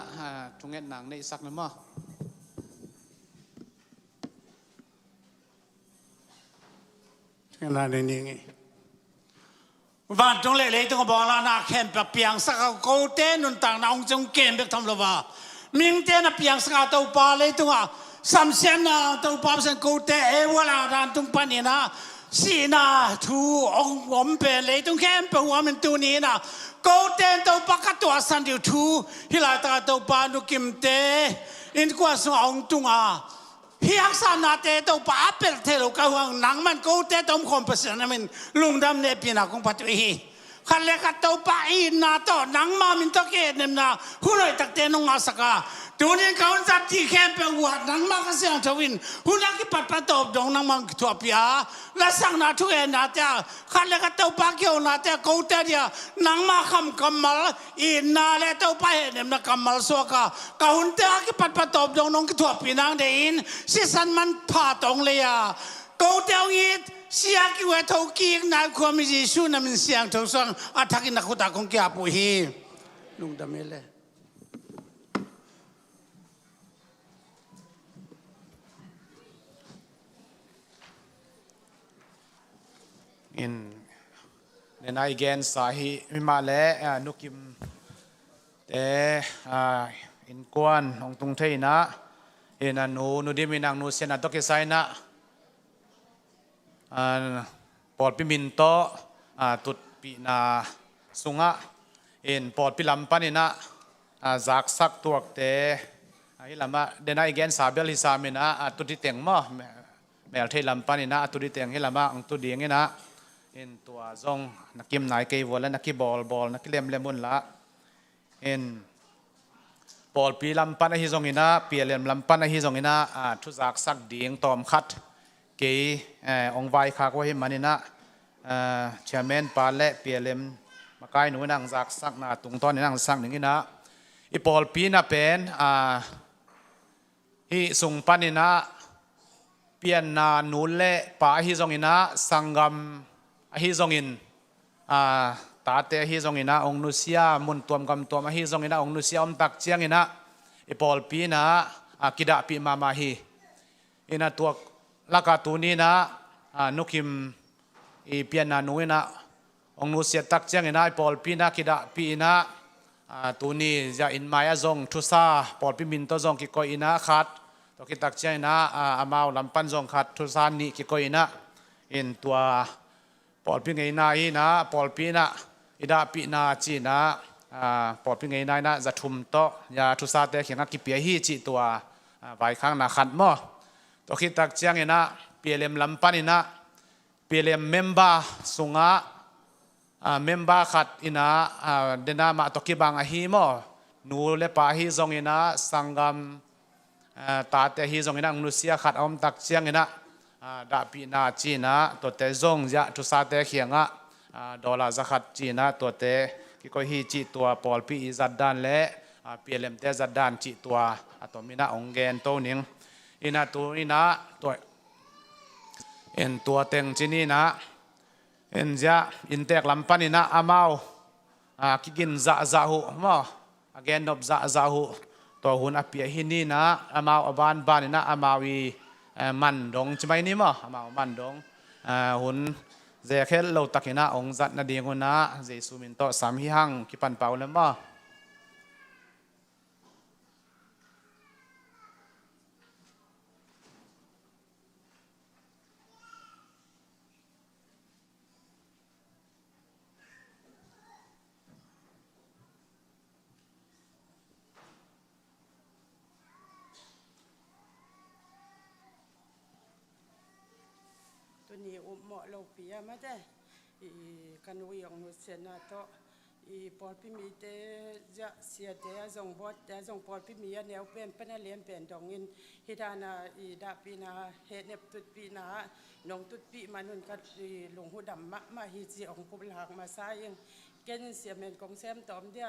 ทุงเงินหนังในสักนึงมั้ง นั่นนี่ไงวันตรงเล่ๆตรงบอกแล้วนะแค่แบบเปียงสักกูเต้นนุ่นต่างน้องจงเกมแบบทำเลยว่ามิงเต้นเปียงสักตัวปลาเลยตัวสัมเสียนตัวปลาเป็นกูเต้เวลาด้านตรงปันนี่นะสีน่ะทูองผมเป็นเลยตรงแค่เป็นหัวมันตัวนี้นะกูเต้นตัวปลาก็ตัวสันเดียวทูฮิลาตาตัวปลาดูกิมเต้อินกว่าส่งองตุงพี่ฮักษานาเตตัวป้าเป็นเทลูกหังนังมันกูเตต้มคมเปอร์เซ็นต์มันลุงดำเนปีนักของปัตวีขันเล็กตัวป้าอีนาโตนังมามินตะเกียนเนี่ยนะหุ่นไอตักเตนงอาสกาตัวนี้เขาจัดที่แคมเปวัดนังมาก็เสียงทวินหุ่นนักที่ปัดประตบดงนังมันทั่วปีอาและสังนาทุเอนาเตขันเล็กตัวป้าเกี่ยวนาเตกูเตเดียนังมาคำกำมัลอีนาเลตัวป้าเห็นเนี่ยนะกำมัลสวกาเขาหุ่นเตที่ปัดประตบดงน้องทั่วปีนังเดินสิสันมันผ่าตรงเลยกูเตอีเสียงกี่วันทุกี้นายความมีจิสุนันเสียงทุกส่วนอาทักินักขุดคงแก่ปุยลุงดำเมล่อินในนายแกนสาหิมิมาเลนุกิมเตอินกวนองตุงเทนะเอ็นนูดิมินังนูเซนัตโตเกไซนะปอดพิมินโตตุดปีนาสุงะเอ็นปอดพิลำปันินะจากสักตัวเตฮิลามะเดนายแกนสาเบลฮิสามินะตุดิเตียงมะแมลเทลำปันินะตุดิเตียงฮิลามะองตุดีงนะเอ็นตัวซงนักกิมนายเกยวและนักกิบอลนักกิเลมเลมุนละเอ็นปอลปีลำปันฮิซงอินะเปียเลมลำปันฮิซงอินะทุจากสักดีงตอมขัดเกยองไวขากว่าหิมันนะเชมเมนปาเล่เปียเลมมาไกหนูนังจากสักนาตุงตอนนังสักหนึ่งนะอีปอลปีน่ะเป็นฮิสุงปันนะเปียนนานูเล่ปาฮิซงอินะสังกัมฮิซงอินตาเตฮิซงอินะองนุเซียมุนตัวมกำตัวมาฮิซงอินะองนุเซียอมตักเจียงอินะอีปอลปีนะกิดาปีมามาฮีอินะตัวลักตูนี้นะนุกิมอีเปียนนานูอินะองนุเซียตักเจียงอินะอีปอลปีนะกิดาปีนะตัวนี้จะอินมายาซงทุซาปอลปีมินโตซงกิโกอินะขัดตัวกิตักเจียงอินะอามาวลำปันซงขัดทุซานี่กิโกอินะอินตัวปอลพิงไงนายนะปอลปีนะอิดาปีนาจีนะปอลพิงไงนายนะจะทุ่มโตยาทุสาเตเขียนกิเปียฮีจีตัวใบข้างนาขัดมั้งตัวคิดตักเจียงเนะเปียเลมลำปันนะเปียเลมเมมบาสุงะเมมบาขัดอินะเดนามาตกิบังฮีมั้งนูเลปาฮีซงอินะสังกัมตาเตฮีซงอินะนุเซียขัดอมตักเจียงอินะดาปีนาจีนะตัวเตซงจะทุสาเตเขียงดอลลาร์จะขัดจีนะตัวเตกิโกฮีจีตัวปอลปีจัดดานและเปียเลมเตจัดดานจีตัวตัวมีนาองเกนโตนิงอินาตัวนี้นะตัวเอ็นตัวเต็งจีนี่นะเอ็นจะอินเตกลำปันนี่นะอามาวกิกินจะหูมั้งอเกนนบจะหูตัวหุ่นอเปียหินี่นะอามาวอบานบานนี่นะอามาวมันดงจะไม่นี่มั้งมามันดงหุ่นเจเคลเราตักนะองจัดนาดีงนะเจสุมินโตสามหิหังกิปันเปล่าเลยมั้งนี่อุโมโลปียมาได้กันวิองนุเซนาโตปอลพิมีเตจะเสียเตะส่งบอดแต่ส่งปอลพิมีแนวเป็นเป็นเลียนเป็นดองอินฮิดานาดาปีนาเฮเนบตุดปีนานองตุดปีมานุนกัดหลวงหูดำมาฮิจิองกุบลากมาซายังเกณฑ์เสียเมนกองแซมตอมเดีย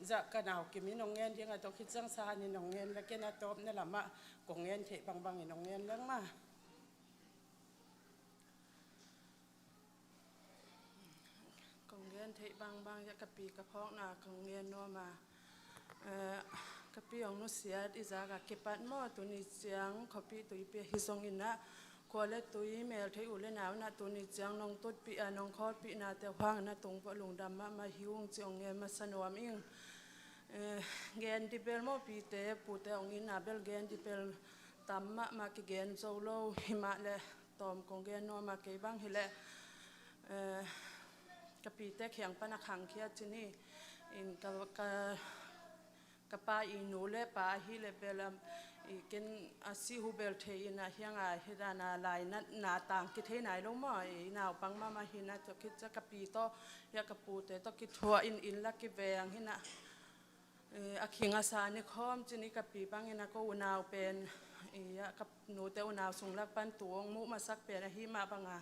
จะกันเอากิมินองเงินยังไงต้องคิดจังซานี่นองเงินแล้วเกณฑ์ตอมนั่นแหละมากองเงินเทบางๆนี่นองเงินเรื่องมากองเงิน เทบางจะกะปีกระเพาะนาของเงียนนัวมากะปีของนุเสียอิจากะเก็บปัดหม้อตัวนี้เสียงขอปีตัวเปียฮิซงอินนะควรเล็ตัวเมลเทอุเลนาวนะตัวนี้เสียงน้องตุดปีน้องคอดปีนาเตวพังนะตรงปะลุงดำมาหิวงเจียงเงียมาสนวมอิงเกนดิเปลโมปีเตปูเตองอินนาเบลเกนดิเปลตัมมาเกนโซโลหิมะเลตอมของเกนนัวมาเกบังฮิเลกะปีเตเขียงปนักขังเคียจินี่อินกะปาอินูเลปาฮิเลเบลอีกินอาศิฮูเบลเทอินะเฮียงอาฮิดานาลายนัดนาต่างกิเทไหนลงมาอีนาวปังมาหินะจะคิดจะกะปีโตยากะปูเตตกิทัวอินละกิเวงหินะอาคิงอาสานิคอมจินี่กะปีปังหินะก็อุนาวเป็นยากับหนูเตอุนาวสุงลักปันตัวมุมาสักเป็นหิมาปังอา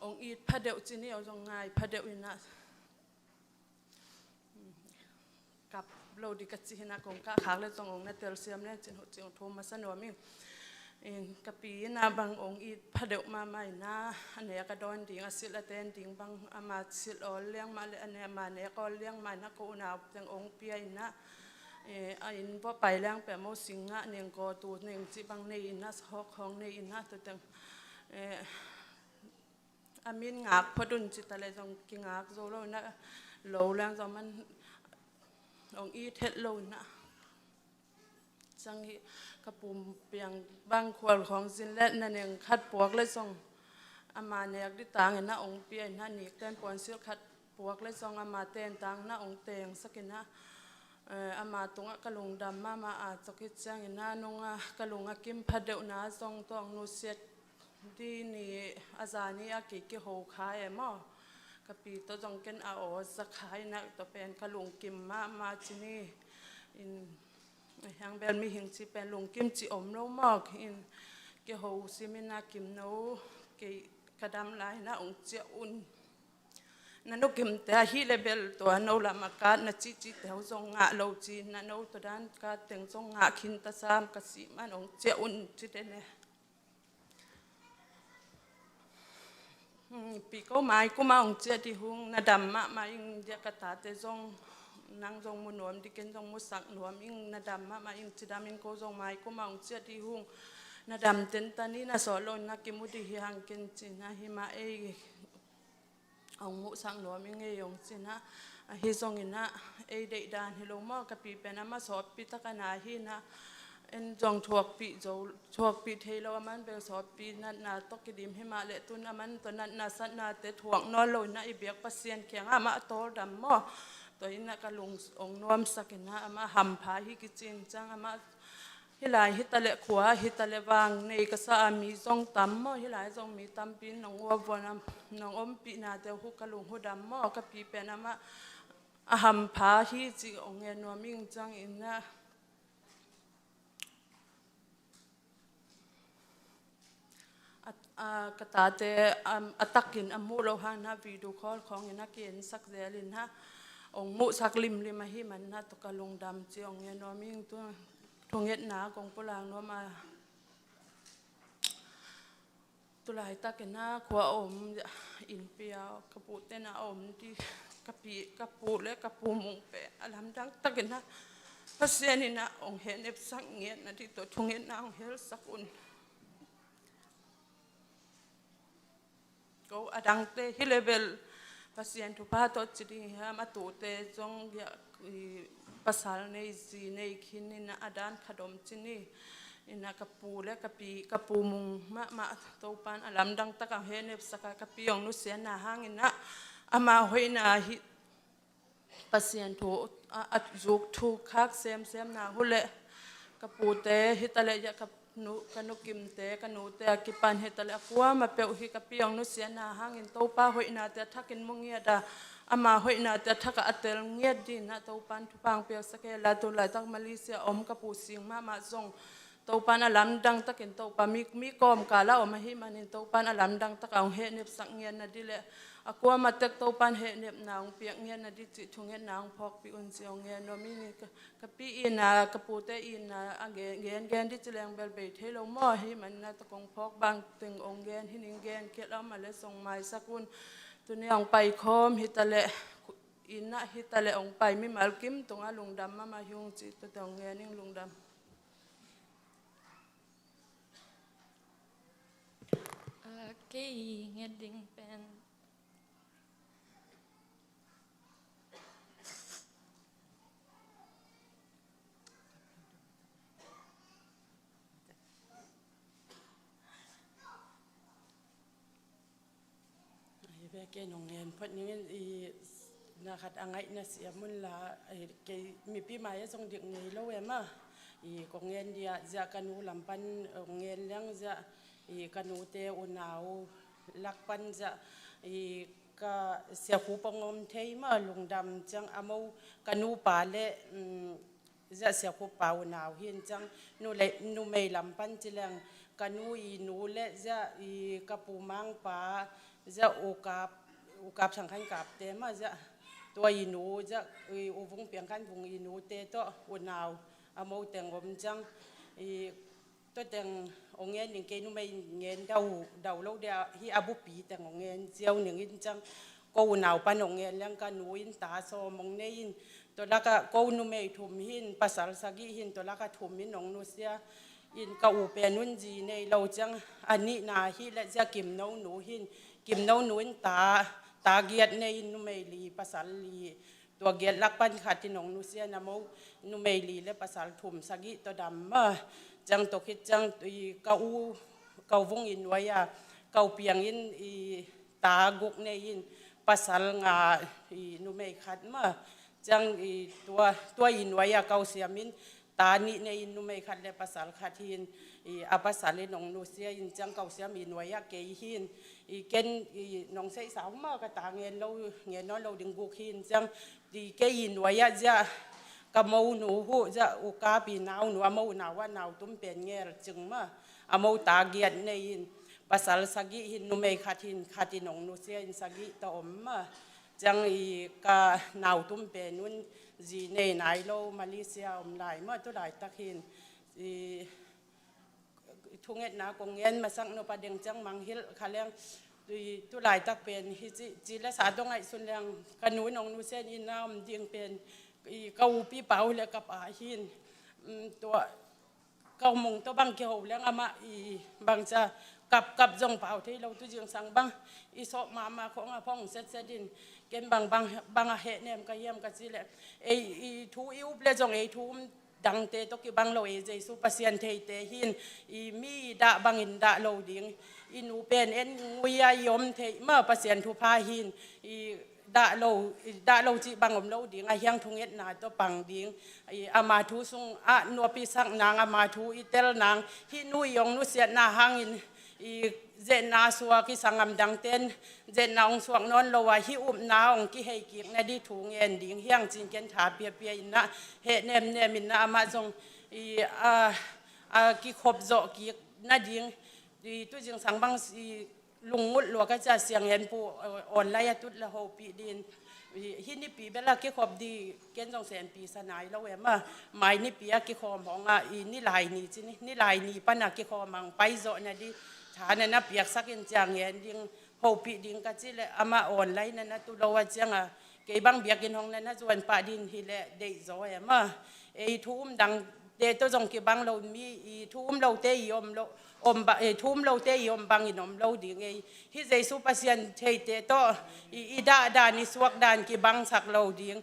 องอีดพระเดวจินี่เอาจงง่ายพระเดวอินะกับโลดิกัจจินะกงกะขากเลยจงองนะเตลเซียมเนี่ยจินหุจิงโทมาสนวมิงกะปีนะบางองอีดพระเดวมาใหม่นะอันเนี้ยกระดอนดิ่งอสิละเตนดิ่งบางอามาสิลอเลี้ยงมาเลยอันเนี้ยมาเนี่ยก็เลี้ยงมานะก็อุณาวจังองเปียนะอินพอไปเลี้ยงแปะโมสิงะเนียงก็ตูเนียงจิบังเนอินะฮอกของเนอินะตัวจังอามินงักพอดุนจิตอะไรจงกิงักโซโลนะโลแรงจงมันองอีเทศโลนะจังฮีกระปุ่มเปียงบางขวดของสินเล็ดนั่นเองคัดปวกเลยจงอามาเนกดิตางนะองเปียนะนี่เต้นปวนซิลคัดปวกเลยจงอามาเต้นตางนะองเตงสักนะอามาตรงกะลุงดำมาอาจจะคิดจังนะนงกะลุงกิมพัดเดวนะจงตองนุเสียดีนี่อาจารย์นี่อากิกิโฮคายมอกะปีตัวจงเกินอาโอสักขายนักตัวเป็นกะลุงกิมมาจินี่อินยังเบลมีหิงจีเป็นลุงกิมจีอมโลมอกอินกิโฮซิมินากิมโนกิกระดำลายนะองเจียอุนนั่นนุกิมแต่ฮีเลเบลตัวโนลามากาณจิจิเตวจงงะโลจีนั่นโนตัวด้านกาเต็งจงงะขินตะซามกสิมันองเจียอุนจิเดเนปีก็ไม้ก็มาองเจียที่หุงนาดำมาอิงเดียกตาเตจงนางจงมุนวมดิเกนจงมุสักนวมอิงนาดำมาอิงจิดามินโกจงไม้ก็มาองเจียที่หุงนาดำเต็นตานี่นาสอลนนักกิมุดิฮังกินจินะฮิมาองมุสักนวมอิงยองจินะฮิจงอินะเดดานฮิโลมอกะปีเป็นมาสอบปิตกนาฮินะเอ็นจงทวกปีโจทวกปีเทลมันเป็นสอบปีนัดนาตกิดิมให้มาเลตุนมันตัวนัดนาสัตนาเตทวกนอนลอยนะอีเบียกปัสเซียนเขียงอามาโตดำมอตัวอินะกะลุงองนวมสักนะอามาหัมพาฮิกิจินจังอามาฮิลายฮิตะเลขวาฮิตะเลวางในกษามีจงตั้มมอฮิลายจงมีตั้มปีนองวัววนน้องอมปีนาเตหุกะลุงหุดำมอกะปีเป็นอามาหัมพาฮิจิองเงินนวมิงจังอินะกตาเตอตักกินอมูโลหะนะวิดีโอคอลของนักเรียนสักเดลินฮะองมุสักลิมมาหิมันนะตกลงดำจีองเงินนวมิงตัวทงเงินหนากองปุลางนวมาตุลายตักนะขวาอมอินเปียวกระปุเตนะอมที่กระปีกระปุและกระปุมุงเปะอลัมดังตักนะพระเสียนี่นะองเห็นเอฟสักเงินนะที่ตัวทงเงินนะองเฮลสักอุนก็อดังเตฮิเลเบลพัศยันทุพาตจิตฮะมาตูเตจงยาภาษาในจีในขินนี่นะอดันขดมจินี่อินะกระปูและกระปีกระปูมุงมาโตปันอลัมดังตะกังเฮเนบสกากระปีองนุเสียนาหางอินะอามาหอยนาฮิพัศยันทุอัดจุกทุกคักเซมนาหุเลกระปูเตฮิตะเลยะกับนุกันุกิมเตกันุเตกิปันเหตุเลกัวมาเปียวฮิกับเปียงนุเสียนาหางอินโตป้าหอยนาเตทักินมุงเงียดาอามาหอยนาเตทักอัตเตลเงียดีนะโตปันทุปังเปียวสเกลาตุลายตักมาเลเซียอมกับปูสิงมาจงโตปันอลัมดังตักินโตปามีกอมกาลาอมาหิมันอินโตปันอลัมดังตักเอาเฮเนบสังเงียนนะดิเลกัวมาเตกโตปันเฮเนบนางเปียงเงียนนะดิจิทุงเงียนนางพอกปีอุนเสียวเงียนโนมินิกะปีอินากะปูเตอินาเกนดิจิเลงเบลเบทเฮโลมอหิมันนะตะกงพอกบางตึงองเกนหินิงเกนเกลามาเลส่งไม้สักุนต ตัวนี้องไปคอมฮิตาเลอินนะฮิตาเลองไปมิมาลกิมตรงอาลุงดำมายุงจิตตัวเงี้ยนิ่งลุงดำcái nghe đinh pen về cái nông nghiệp phát những cái na khát ăn ấy na xia muốn là cái mi pi mai trong điện này lâu em à có nghe đi ra canu làm pan nghe lăng ra canu te unau lắc pan ra ka xia khu pangom thấy mà lùng đầm chẳng amau canu pa lệ ra xia khu pa unau hiền chẳng nu mày làm pan chỉ lang canu nu lệ ra kapu mang pa ra ukap sang khan kap te ma ja to inu ja uvung piang khan vung inu te to unau amau teng om chang to teng ongen ning ke nu mai ngen dau lo dia hi abu pi teng ongen chiao ning in chang ko unau pan ongen lang ka nu in ta so mong ne in to la ka ko nu mai thum hin pasal sagi hin to la ka thum min nong nu sia in ka u pe nun ji nei lo chang ani na hi la ja kim no nu hin kim no nu in ta giat nei nu mai li pasal liตัวเกียรลักปันขัดที่น้องนุเซียนะโมนุเมลีและภาษาถุมสกิตัวดำมาจังตกคิดจังเกาวงอินไว้เกาเปียงอินตากุกในอินภาษางานุเมขัดมาจังตัวอินไว้เกาเสียมินตานี่ในอินนุเมขัดและภาษาขัดหินอาภาษาเลน้องนุเซียอินจังเกาเสียมินไว้เกยหินเกณฑ์น้องใส่สาวมากระตาเงินเราเงินน้อยเราดึงกุกหินจังดีเกยินไว้จะกะมูหนูหูจะอุกาปีนาวหนูอมูนาวว่าหนาวตุ้มเป็นเงี้ยจึงมาอมูตาเกียนในหินภาษาสกิหินนุเมขัดหินน้องนุเซียอินสกิตอมมาจังกะหนาวตุ้มเป็นนุ่นจีในไหนเรามาเลเซียอมไหลเมื่อตัวไหลตะหินทุ่งเอ็ดนากงเงินมาสังโนประเด็นจังมังฮิลขาเลี้ยงตัวหลายตักเป็นฮิจีและสาตรงไอส่วนเลี้ยงกันนุ่นองนุเซนอินน้ำดิงเป็นเกาปีเปาและกับอาหินตัวเกามงตัวบังเกี่ยวเลี้ยงอามาบางจะกับจงเปาที่เราตัวจึงสั่งบังอีสอบมาของอาพ่องเซตดินเกมบางอาเหตุเนี่ยก็เยี่ยมกันสิแหละทูอิวเปลจงทูดังเตตกิบังโลเอเจสุปัสยันเทเตหินมีดาบังอินดาโลดิงอินูเป็นเอ็นวิยยมเทเมื่อปัสยันทุพาหินดาโลจิบังอมโลดิงอายังทุงเอ็ดนาตัวปังดิงอามาทุสุงอานัวปิสักนางอามาทุอิเตลนางหินุยองนุเสียนาหังอินเจนนาสัวกิสังมดังเต้นเจนนาองสวงนอนโลวาฮิอุมนาองกิเฮกิกนาดีถุงเงินดิ่งเฮียงจินเกนถาเปียอินนะเฮเนมมินนามาจงกิขบโจกินาดิ่งตัวจึงสังบังลุงมุดหลวงก็จะเสียงเงินปูอ่อนไล่ตุดละโฮปีดินฮินี่ปีเวลากิขบดีเกนจงแสนปีสนายแล้วเว้มาหมายนี่ปีกิขบของนี่ลายนี่จินี่ลายนี่ปันกิขบมังไปโจนาดีฐานนั้นเปียกสักอินจางเงินดิ่งโฮปีดิ่งก็จิเลอามาอ่อนไล่นั่นนะตุลวัจังเก็บังเบียกินห้องนั้นนะจวนป่าดินฮิเลเดย์โจเอมาทุ่มดังเดตัวจงเก็บังเรามีทุ่มเราเตยอมเราทุ่มเราเตยอมบังอินอมเราดิ่งฮิเจสุปัสยันเทเตโตดานิสวกดานเก็บังสักเราดิ่ง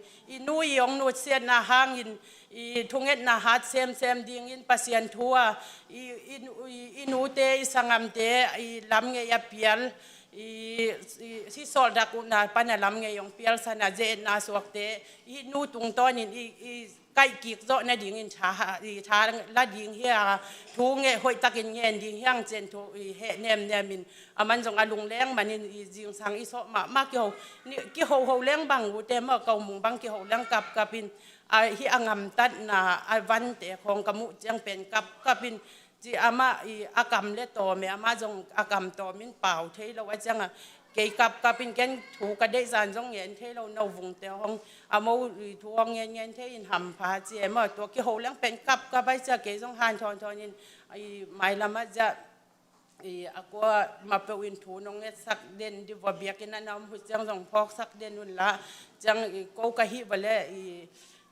นุยองนุเซียนนาหางอินทุ่งเอ็ดนาฮัดเซมดิ่งอินปัสยันทัวนูเตสังามเตลำเงียเปียลที่สอดดักอุณาปันลำเงียองเปียลสนาเจนาสวกเตนูตุงตอนนี้ใกล้กิกโจนาดิ่งอินชาละดิ่งเฮียทุ่งเงียหอยตะกินเงียดิ่งเฮียงเจนทูเฮเนมมินมันจงอลุงแรงมันจิงสังอิโซมาเกี่ยวนี่กี่โฮแรงบังอุเตมเกามุงบังกี่โฮแรงกับปินฮิอังมตัดนาวันเตะของกมุจังเป็นกับปินจีอามาอากรรมเล็ดโตเมียมาจงอากรรมโตมินเปล่าเทเราว่าจังเกี่ยกับปินแกนถูกกระเดจานจงเงินเทเราเนาวุงเตะห้องอามาทวงเงินเทอินหำพาเจียมาตัวกี่โหเลี้ยงเป็นกับไปจะเกี่ยจงหันทอนยินไม่ละมาจะ ako mapawin tunong et sak den di vabiakin na nam hu jang jong phok sak den nun la jang ko ka hi bale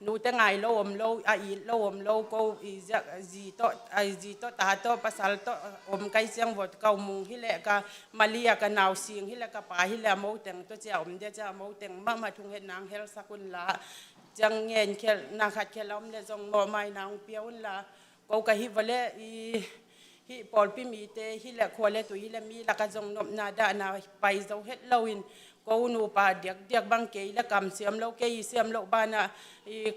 nu te ngai lo om lo lo om lo ko ja ji to ta to pasal to om kai jang vot ka mung hi le ka malia ka naw sing hi le ka pa hi le mo teng to cha om de cha mo teng ma thung het nang hel sakun la jang ngen khel na khat khelom le jong mo mai nang piaun la ko ka hi bale hi Paul pi mi te hi la khole tu hi la mi la ka jong nop na da na pai zo het loin ko nu pa diak bang ke la kam siam lo ke siam lo bana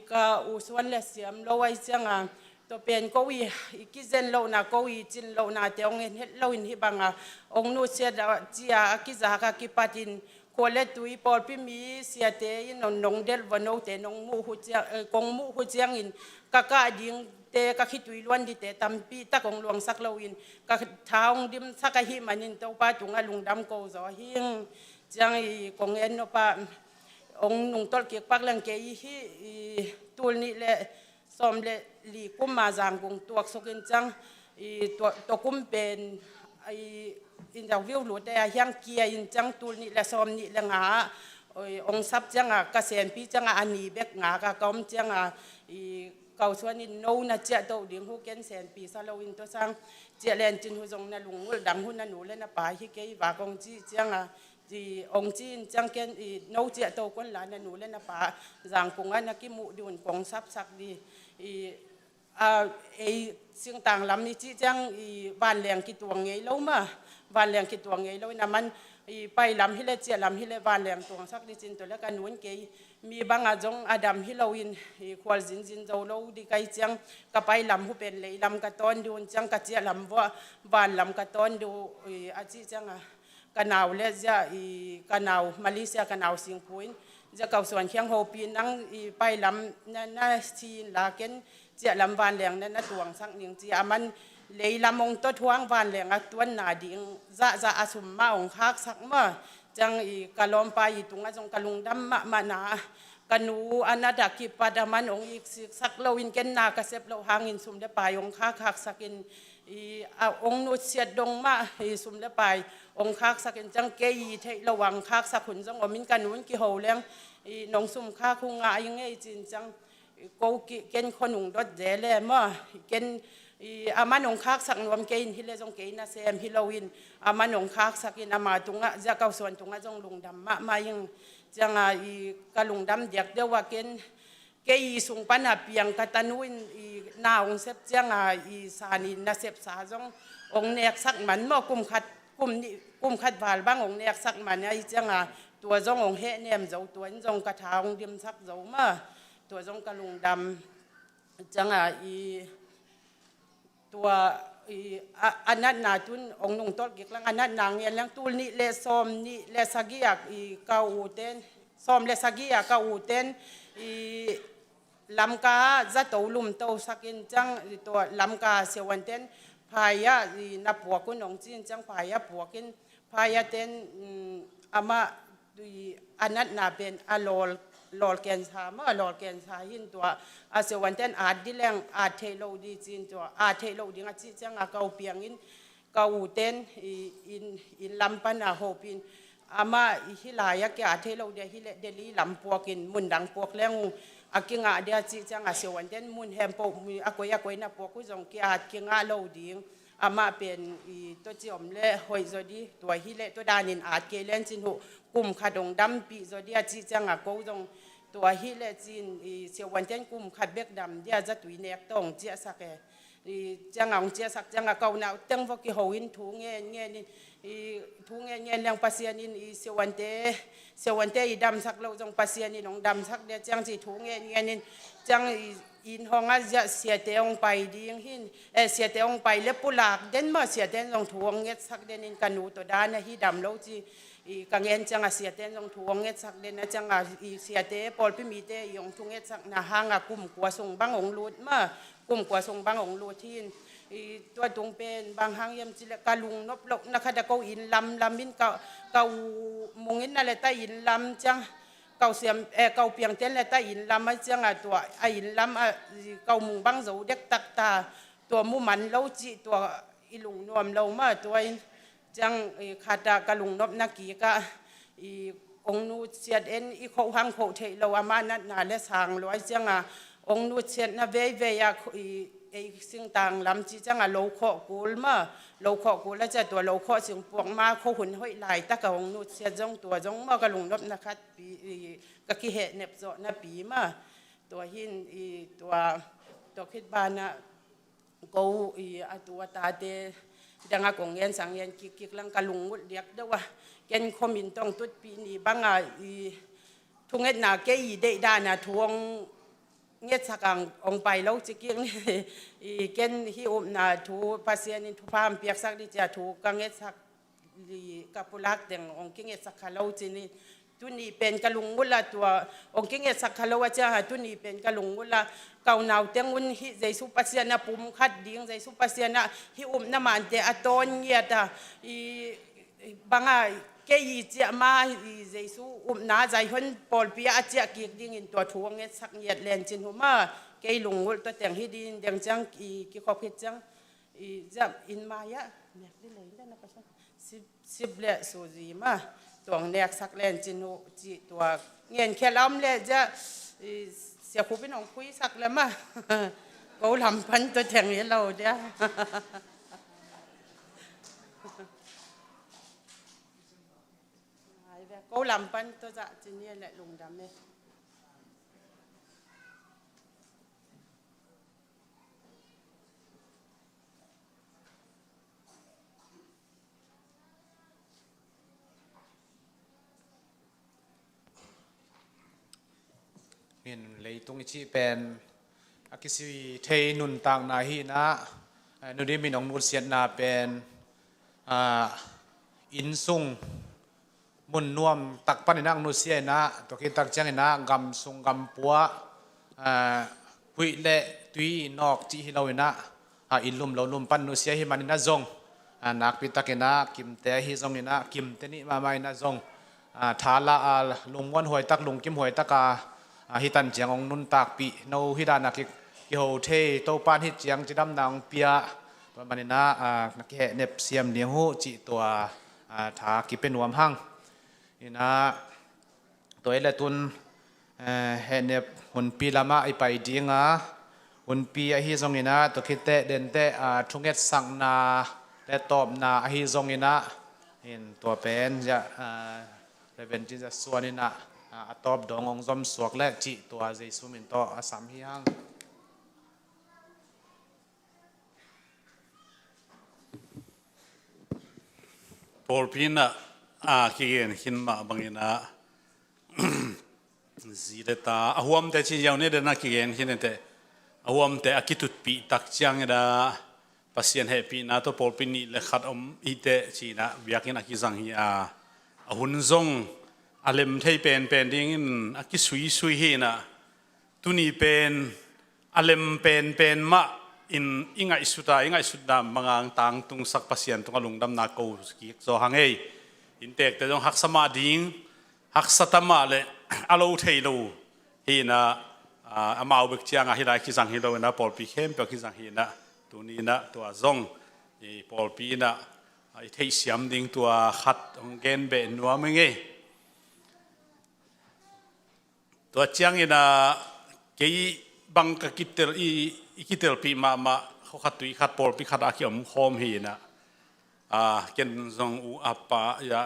ka u swan le siam lo ai changa to pen ko wi ki zen lo na ko wi chin lo na te ong het loin hi banga ong nu se da chia ki za ka ki patin khole tu i Paul pi mi sia te in nong del vano te nong mu hu chia kong mu hu chiang in ka ding te ka khitui luan di te tampi ta kong luang sak loin ka thaung dim sakahi manin to pa tunga lungdam ko zo hing jang I kong en no pa ong nung tol ke pak lang ke hi tul ni le som le li kum ma jang kong tuak sokin jang to kum pen interview lu te hyang kia in jang tul ni le som ni le nga ong sap jang ka sen pi jang ani bek nga ka kom jang cầu xuân in nâu na chia tàu điếng hu ken sen pi sa lâu in to sang chia len chin hu jong na lung ul dang hu na nu le na pa hi ke và công chi chang ji ong chin chang ken nâu chia tàu kon la na nu le na pa jang kung na ki mu diun kong sap sak di sing tang lam ni chi chang ban leng ki tuang ngei lo ma ban leng ki tuang ngei lo na man pai lam hi le chia lam hi le ban leng tuang sak di chin to le kan nun ke mi banga jong adam hilowin khwal jin zo lo di kai chang ka pai lam hu pen le lam ka ton dun chang ka chia lam wa ban lam ka ton du a chi chang ka naw le ja ka naw Malaysia ka naw Singapore ja ka suan khiang ho pi nang pai lam na sin la ken chia lam ban leng na tuang sang ning chi aman le lam ong to thuang ban leng a tuan na ding za asum ma ong khak sak ma jang kalom pa tunga jong kalung dam ma na kanu anada ki padaman ong sak lo in ken na ka sep lo hangin sum de pa ong khak sakin ong nu siat dong ma sum de pai ong khak sakin jang ke the lo wang khak sakun jong omin kanun ki ho leng nong sum kha khunga nge chin jang ko ki ken khonung dot de le ma ken aman ong khak sak nuam ke in hile jong ke na sem hilowin aman ong khak sakin ama tunga ja ka suan tunga jong lungdam ma ing janga kalungdam diak de wa ken ke sung pana piang katanuin na ong sep janga sani na sep sa jong ong nek sak man mo kum khat wal bang ong nek sak man ai janga tua jong ong he nem zo tuan jong ka thaung dim sak zo ma tua jong kalungdam jangaตัวอันนั้นนาทุนองนุ่งต้นกิกลังอันนั้นนางเงียนลังตูนี่เลซอมนี่เลสกิยากกาอูเตนซอมเลสกิยากกาอูเตนลำกาจะโตลุมโตสักินจังตัวลำกาเสวันเตนพายะนับปัวกุนองจีนจังพายะปัวกินพายะเตนอามาอันนั้นนาเป็นอโลแกนซาเมื่อลอแกนซาหินตัวอาเสวันเตนอาดิแรงอาเทโลดีจีนตัวอาเทโลดีงาจีจังอาเกาเปียงอินเกาเตนอินลำปันอาโฮปินอามาฮิลายะแกอาเทโลเดียฮิเลเดลีลำปัวกินมุนดังปัวแรงอากิงอาเดียจีจังอาเสวันเตนมุนแฮมโปอากวยนะปัวกุจงแกอากิงอาโลดีอามาเป็นตัวจิอมเล่หอยจดีตัวฮิเลตัวดานินอาเกเลนจินหูกุมขัดงดำปีจดีอาจีจังอาโกจงตัวฮิเลจินเสียวันเจนกุมขัดเบกดำเดียจะตุยเนกตองเจียสักจังองเจียสักจังอาเกาหนาวตั้งพวกกิโหอินทูเงี้ยนี่ทูเงี้ยเลี้ยงปัสยานินเสียวันเตดำสักเราจงปัสยานินองดำสักเดียจังจีทูเงี้ยนี่จังอินห้องอาจะเสียเตองไปดีอย่างหินเสียเตองไปเล็บปุลากเด่นมาเสียเตงลงทวงเงี้ยสักเด่นกันนูตัวด้านนะฮิดำเราจีกังเงินจังเสียเตงลงทวงเงี้ยสักเด่นนะจังเสียเตปอลพิมีเตยงทวงเงี้ยสักนะหางกุ่มกัวทรงบังองลูดมากุ่มกัวทรงบังองลูดที่ตัวตรงเป็นบางหางยมจิเลกาลุงนบลกนะคะแต่เขาอินลำมินเกามุงอินนั่นแหละแต่อินลำจังเกาเสียมเกาเปียงเต้นและตาอินลำไม่เจียงตัวอินลำเกามุงบังโจเด็กตักตาตัวมุมันเล่าจีตัว อีลุงนวมเรามาตัวจังขาดกะลุงนบนักกีกะอีองนูเสียดเอ็นอีเขาหังเขาเทเราอามานัดนาและสางร้อยจังองนูเสียดนะเวอยากไอ้สิ่งต่างลำจีจังโลโคกูลมาโลโคกูลแล้วจะตัวโลโคสิ่งปวงมาเขาหุ่นห้อยลายตะกะองนูเสียดจงตัวจงมากะลุงนบนักปีกะกิเหเนบโซนะปีมาตัวหินอีตัวคิดบานะกูอีตัวตาเตดังกงเงินสังเงินกิกลังกะลุงมุดเรียกด้วยว่าเกณฑ์คอมินต้องตุดปีนี้บางทุงเงินนาเกยได้ด้านะทวงเงียสักองไปแล้วจิกิงเกณฑ์ฮิอุมนาทูภาษีนิทุพามเปียกสักดิจะถูกกังเงียสักกับปุรักเดงองกิงเงียสักขลุ่จินีตุนีเป็นกะลุงมุลละตัวองกิงเงียสักขลุ่ว่าจะหาตุนีเป็นกะลุงมุลละเก่าหนาวเตียงวุ้นฮิใจสุภาษีนะปุ่มขัดดิ้งใจสุภาษีนะฮิอุมน้ำมันเตอตอนเงียดบางเกยเจ้ามาเจสูนาใจคนปอลปีอาเจ้ากิกดิ้งอินตัวทวงเงี้ยสักเงียดแลนจินหัวมาเกยลุงวุลตัวแต่งฮิดินเดียงจังกิขอบคิดจังจะอินมายะเนี่ยได้เลยได้นะประชาสิบเละสูจีมาตัวเนียสักแลนจินหัวจีตัวเงี้ยแค่ล้ำเละจะเสียคูเป็นของคุยสักแล้วมาเขาลำพันตัวแต่งให้เราเดียวก็ลำปันตัวจะจีนี่แหละลุงดำเนี่ยเห็นเลยตรงนี้ที่เป็นอากิสิเทนุนต่างนาฮีนะนุดิมินองนุเสียนาเป็นอินซุงมุนนวมตักปันนักนุเสียนะตัวคิดตักจังนะกำซุงกำปัวหุยเละตุยนอกจีฮิเราเนะอินลุมเราลุมปันนุเสียฮิมันนะจงนักพิตักนะกิมเตฮิจงนะกิมเตนี่มาไม่นะจงทาลาลุงวันหวยตักลุงกิมหวยตักฮิตันเจียงองนุนตักปีนูฮิดานักกิโฮเทโตปานฮิเจียงจิดำนางเปียตัวมันนะนักเน็บเสียมเนียหูจิตัวทากิเป็นวมหังนี่นะตัวเอเลตุนเฮเนบหุ่นปีละมาไอไปดีงาหุ่นปีไอฮิซงนี่นะตัวคิดเตเดนเตทุงเอตสังนาและตอบนาไอฮิซงนี่นะเห็นตัวเป็นจะเลยเป็นที่จะส่วนนี่นะตอบดององซอมสวกและจิตัวเจสุมินโตอาสามฮิยังพอลปีน่ะคิดเห็นหินมาบางอย่างนะจีเดตาอาหัวมแต่ที่ยาวเนี่ยเดินนักคิดเห็นหินแต่อาหัวมแต่อากิตุดปีตักจังเด้ปัสยันเฮปีน่ะตัวพอลปีนี่เลขัดอีเตจีน่ะวิอากินอากิจังฮีอาหุ่นซงอาเลมเทเป็นดิ้งอากิสุยเฮน่ะตุนีเป็นอาเลมเป็นมาอิงไงสุดามังตังตุงสักปัสยันตุงอลุงดำนักกูสกิโซฮังเออินเตกแต่ต้องหักสมาดิ้งหักสตมาเลยอาโลเทโลเฮน่ะอามาอุบกเจียงอาฮิไลคิจังฮิโลนะพอลปีเข้มเปียคิจังฮินะตัวนี้นะตัวซงพอลปีนะไอเทเสียมดิ้งตัวขัดองเกนเบนนัวมึงเอตัวเจียงนะเกี่ยบังกกิตเตลกิตเตลปีมาเขาขัดตุยขัดพอลปีขัดอาคิอมโฮมเฮนะเกนซงอูอาปะยา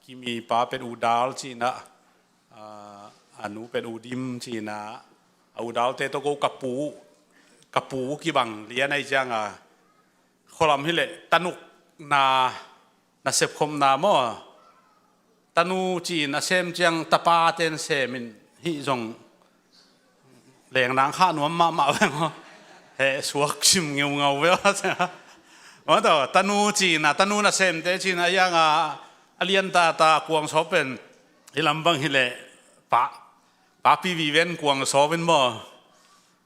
กิมีปาเป็นอูดาลจีนะอนุเป็นอูดิมจีนะอูดาลเตโตโกกับปูกีบังเลียในจังขลำฮิเลตนุกนาเสพคมนาโมตนุจีนาเซมจังตะปาเตนเซมินฮิจงแหลงนางข้าหนวมมาเวงเฮสวกชิมเงาเวลใช่ไหมว่าแต่ตนุจีนะตนุนาเซมเตจีนะยังเลียนตากวงสอบเป็นฮิลำบังฮิเลปะปีวีเวนกวงสอบเป็นบ่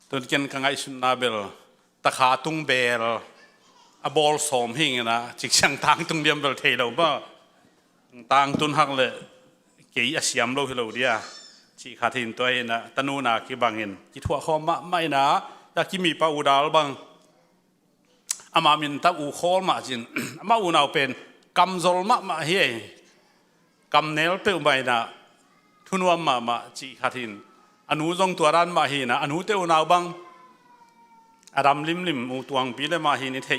ตัวนี้กันไงสุนนาเบลตะขาตุงเบลบอลสอมหิงนะจิกช่างทางตุงเดียมเบลเทเราบ่ทางตุนหักเลยเกี่ยเสียมเราเราเดียจิขาทินตัวเองนะตนูนากิบังเห็นจิทั่วข้อไม่นะอยากกิมีปาอุดาลบัง อามามินตาอูโคลมาจินอามาอูนาวเป็นกำจลมาเฮกำเนลเปอุไมนะทุนวมมาจีขัดินอนุจงตัวรันมาเฮนะอนุเตอุนาวบังอารามลิมอูตวงปีเลมาเฮนิเท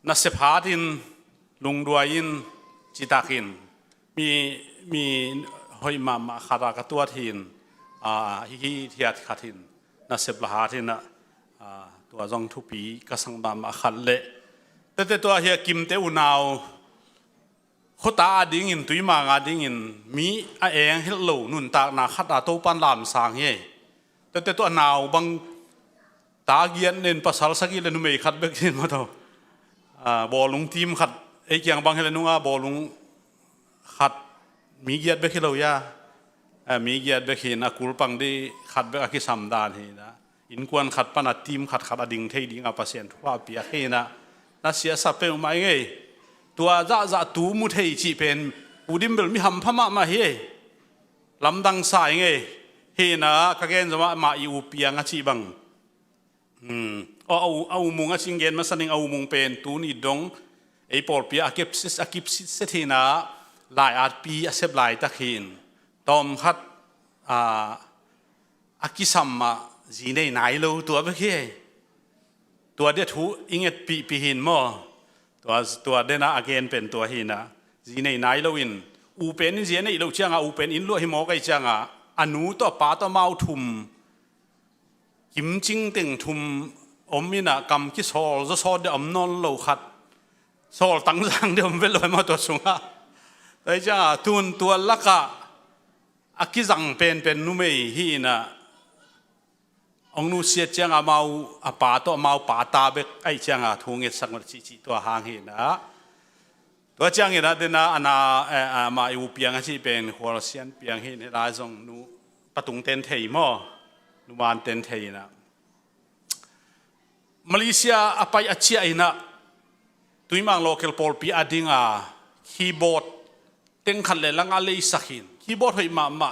นัสเซพาดินลุงดวยอินจิตากินมีหอยมาขารากตัวทินฮิเทียดขัดินนัสเซปลาหาทินนะตัวจงทุปีก็สังบามาขัดเละแต่ตัวเฮียกิมเตอุนาวเขาตาดิ้งอินตุยมางาดิ้งอินมีเองเฮลโลนุนตาหนาขัดอาโตปันลามสางเย่แต่ตัวนาวบังตาเกียนเน้นภาษาสกิเลนุเมย์ขัดเบกเช่นมาตัวบอลลุงทีมขัดไอ้เกียงบางเฮลนุงาบอลลุงขัดมีเกียรติเบกเฮลยามีเกียรติเบกเฮนักกุลปังดีขัดเบกอากิสัมดานเฮนะอินกวนขัดปนัดทีมขัดอดิ่งเทดิ่งอาเปเซียนทุกว่าปีเฮนะน่าเสียสับเป็นไม่ไงตัวจะตูมุเทจีเป็นอุดิมเบลมีหำพม่ามาเฮลำดังสายไงเฮนะกะเกนจะมาอีอุปียงจีบังเอามุงจิงเกนมาสันนิงเอามุงเป็นตูนี่ดงไอปอลปีอากิบซิสเทนะหลายอาร์ปีอาเซบหลายตะขินตอมขัดอากิสัมมาจีในไหนโลตัวเบกเฮตัวเดียทูอิงเอ็ดปีหินมั้ตัวเดน่าอาเกนเป็นตัวหินะจีในไหนโลวินอูเป็นจีในโลเชียงอูเป็นอินโลหิมอไกจังอนุตัวป้าตัวมาทุมกิมจิงติงทุมอมมินะกำกิโซลจะโซเดอมนนโลขัดโซลตั้งจังเดียวมันเป็นลอยมาตัวสูงแต่จ้าตุนตัวลักะอากิจังเป็นนุ่มหินะองนูเสียจังอามาอาป่าตัวมาป่าตาเบกไอจังอาทุ่งเงินสังวรจีตัวหางเห็นนะตัวจังเห็นนะเดน่าอันน่ะมาอยู่เปียงที่เป็นหัวเสียนเปียงเห็นได้จงนูปะตุงเต็นเทียมนูวานเต็นเทียนะมาเลเซียอภัยอาชีพนะตุยมังโลเคลพอลปีอดิ่งคีย์บอร์ดเต็งขันเลยลังอะไรสักหินคีย์บอร์ดให้มา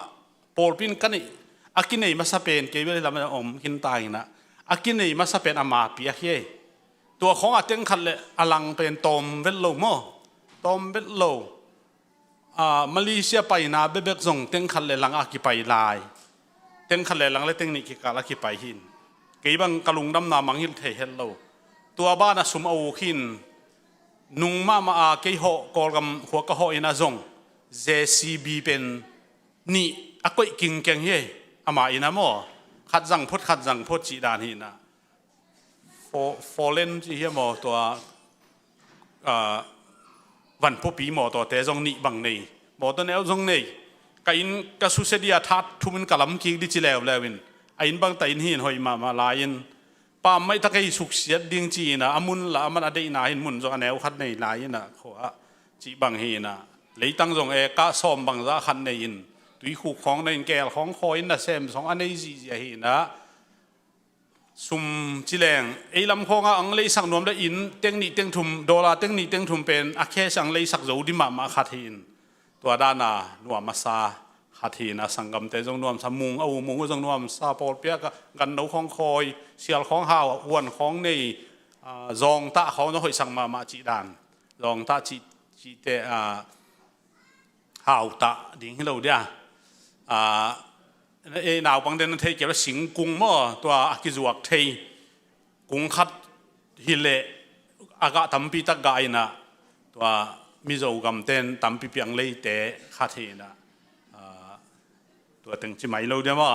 พอลปินกันนี่อากินนี่มาสเปนเกี่ยวกับลำน้ำหินตายนะอากินนี่มาสเปนอามาปียเฮตัวของอาเต็งขันเลยอลังเป็นตอมเวลโลโมตอมเวลโลมาเลเซียไปนะเบบกซงเต็งขันเลยลังอากิไปลายเต็งขันเลยลังเลยเต็งนี่กิกาลากิไปหินเกี่ยบังกะลุงดำนามังหินเทเฮลโลตัวบ้านสุมเอาหินนุงมาเกี่ยหอกอลกำหัวกะหออินาซง JCB เป็นนี่อากอยกิงเกงเฮอามาอินาโมขัดจังพดจีดานหินะฟอเลนจีเฮโมตัววันพปีโมตัวเตจงนี่บังนี่โมตัวเนวจงนี่กินกระสุเสดียทัดทุมินกะลำกิดิจิเลวเลวินอินบังแต่อินหินหอยมาลายินปามไม่ตะกี้สุกเสียดิ่งจีนะอามุนละมันอดีนาหินมุนจงอันเนวขัดในลายินนะขวาจีบังหินะเลยตั้งจงกะซ้อมบังจะขัดในยินตุยคู่ของในแก่ของคอยน่ะเซมสองอันนี้จีเห็นนะซุ่มจิแรงไอ้ลำคองอังเลยสักนวมได้อินเต็งนี่เต็งทุมดอลลาร์เต็งนี่เต็งทุมเป็นอาเคสังเลยสักโจดิมาขัดหินตัวด้านน่ะนวมมาซาขัดหินนะสังกัมเตจงนวมสมุงเอามุงจงนวมซาปอลเปียกันนกของคอยเสียลของหาวอ้วนของในจองตาเขาต้องคอยสั่งมาจีดานจองตาจีเตหาวตาดิ่งให้เราเดียนาวบางเดือนเทเกี่ยวกับสิงกุ้งมั่วตัวอากิจวักเทกุ้งขัดฮิเลอากาศตั้มปีตะกายนะตัวมิโซกัมเต้นตั้มปีเปียงเลยเตะขัดเทนะตัวตึงจิไม่รู้เดียวมั้ง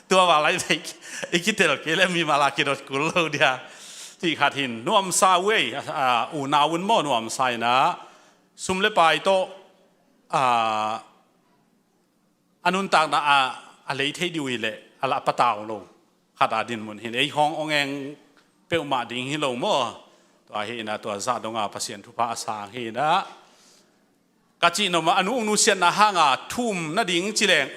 ตัวอะไรเด็กอีกคิดเถอะเกี่ยวมีมาลากิรถกุลรู้เดียที่ขัดหินนวมซาเวอูนาวุนมั่วนวมไซนะซุ่มเล็บไปโตอันนู้นต่างนะอะไรที่ดีวิเลยอะไรปะตาวโลขัดดินมุนเห็นไอ้ห้ององเองเปลวมาดิ่งฮิโลมั่วตัวเห็นนะตัวซาดงอาพัศยันทุพาสางเห็นนะกะจีนมาอันนู้นเสียนนะห่างทุ่มนาดิ่งจิเลง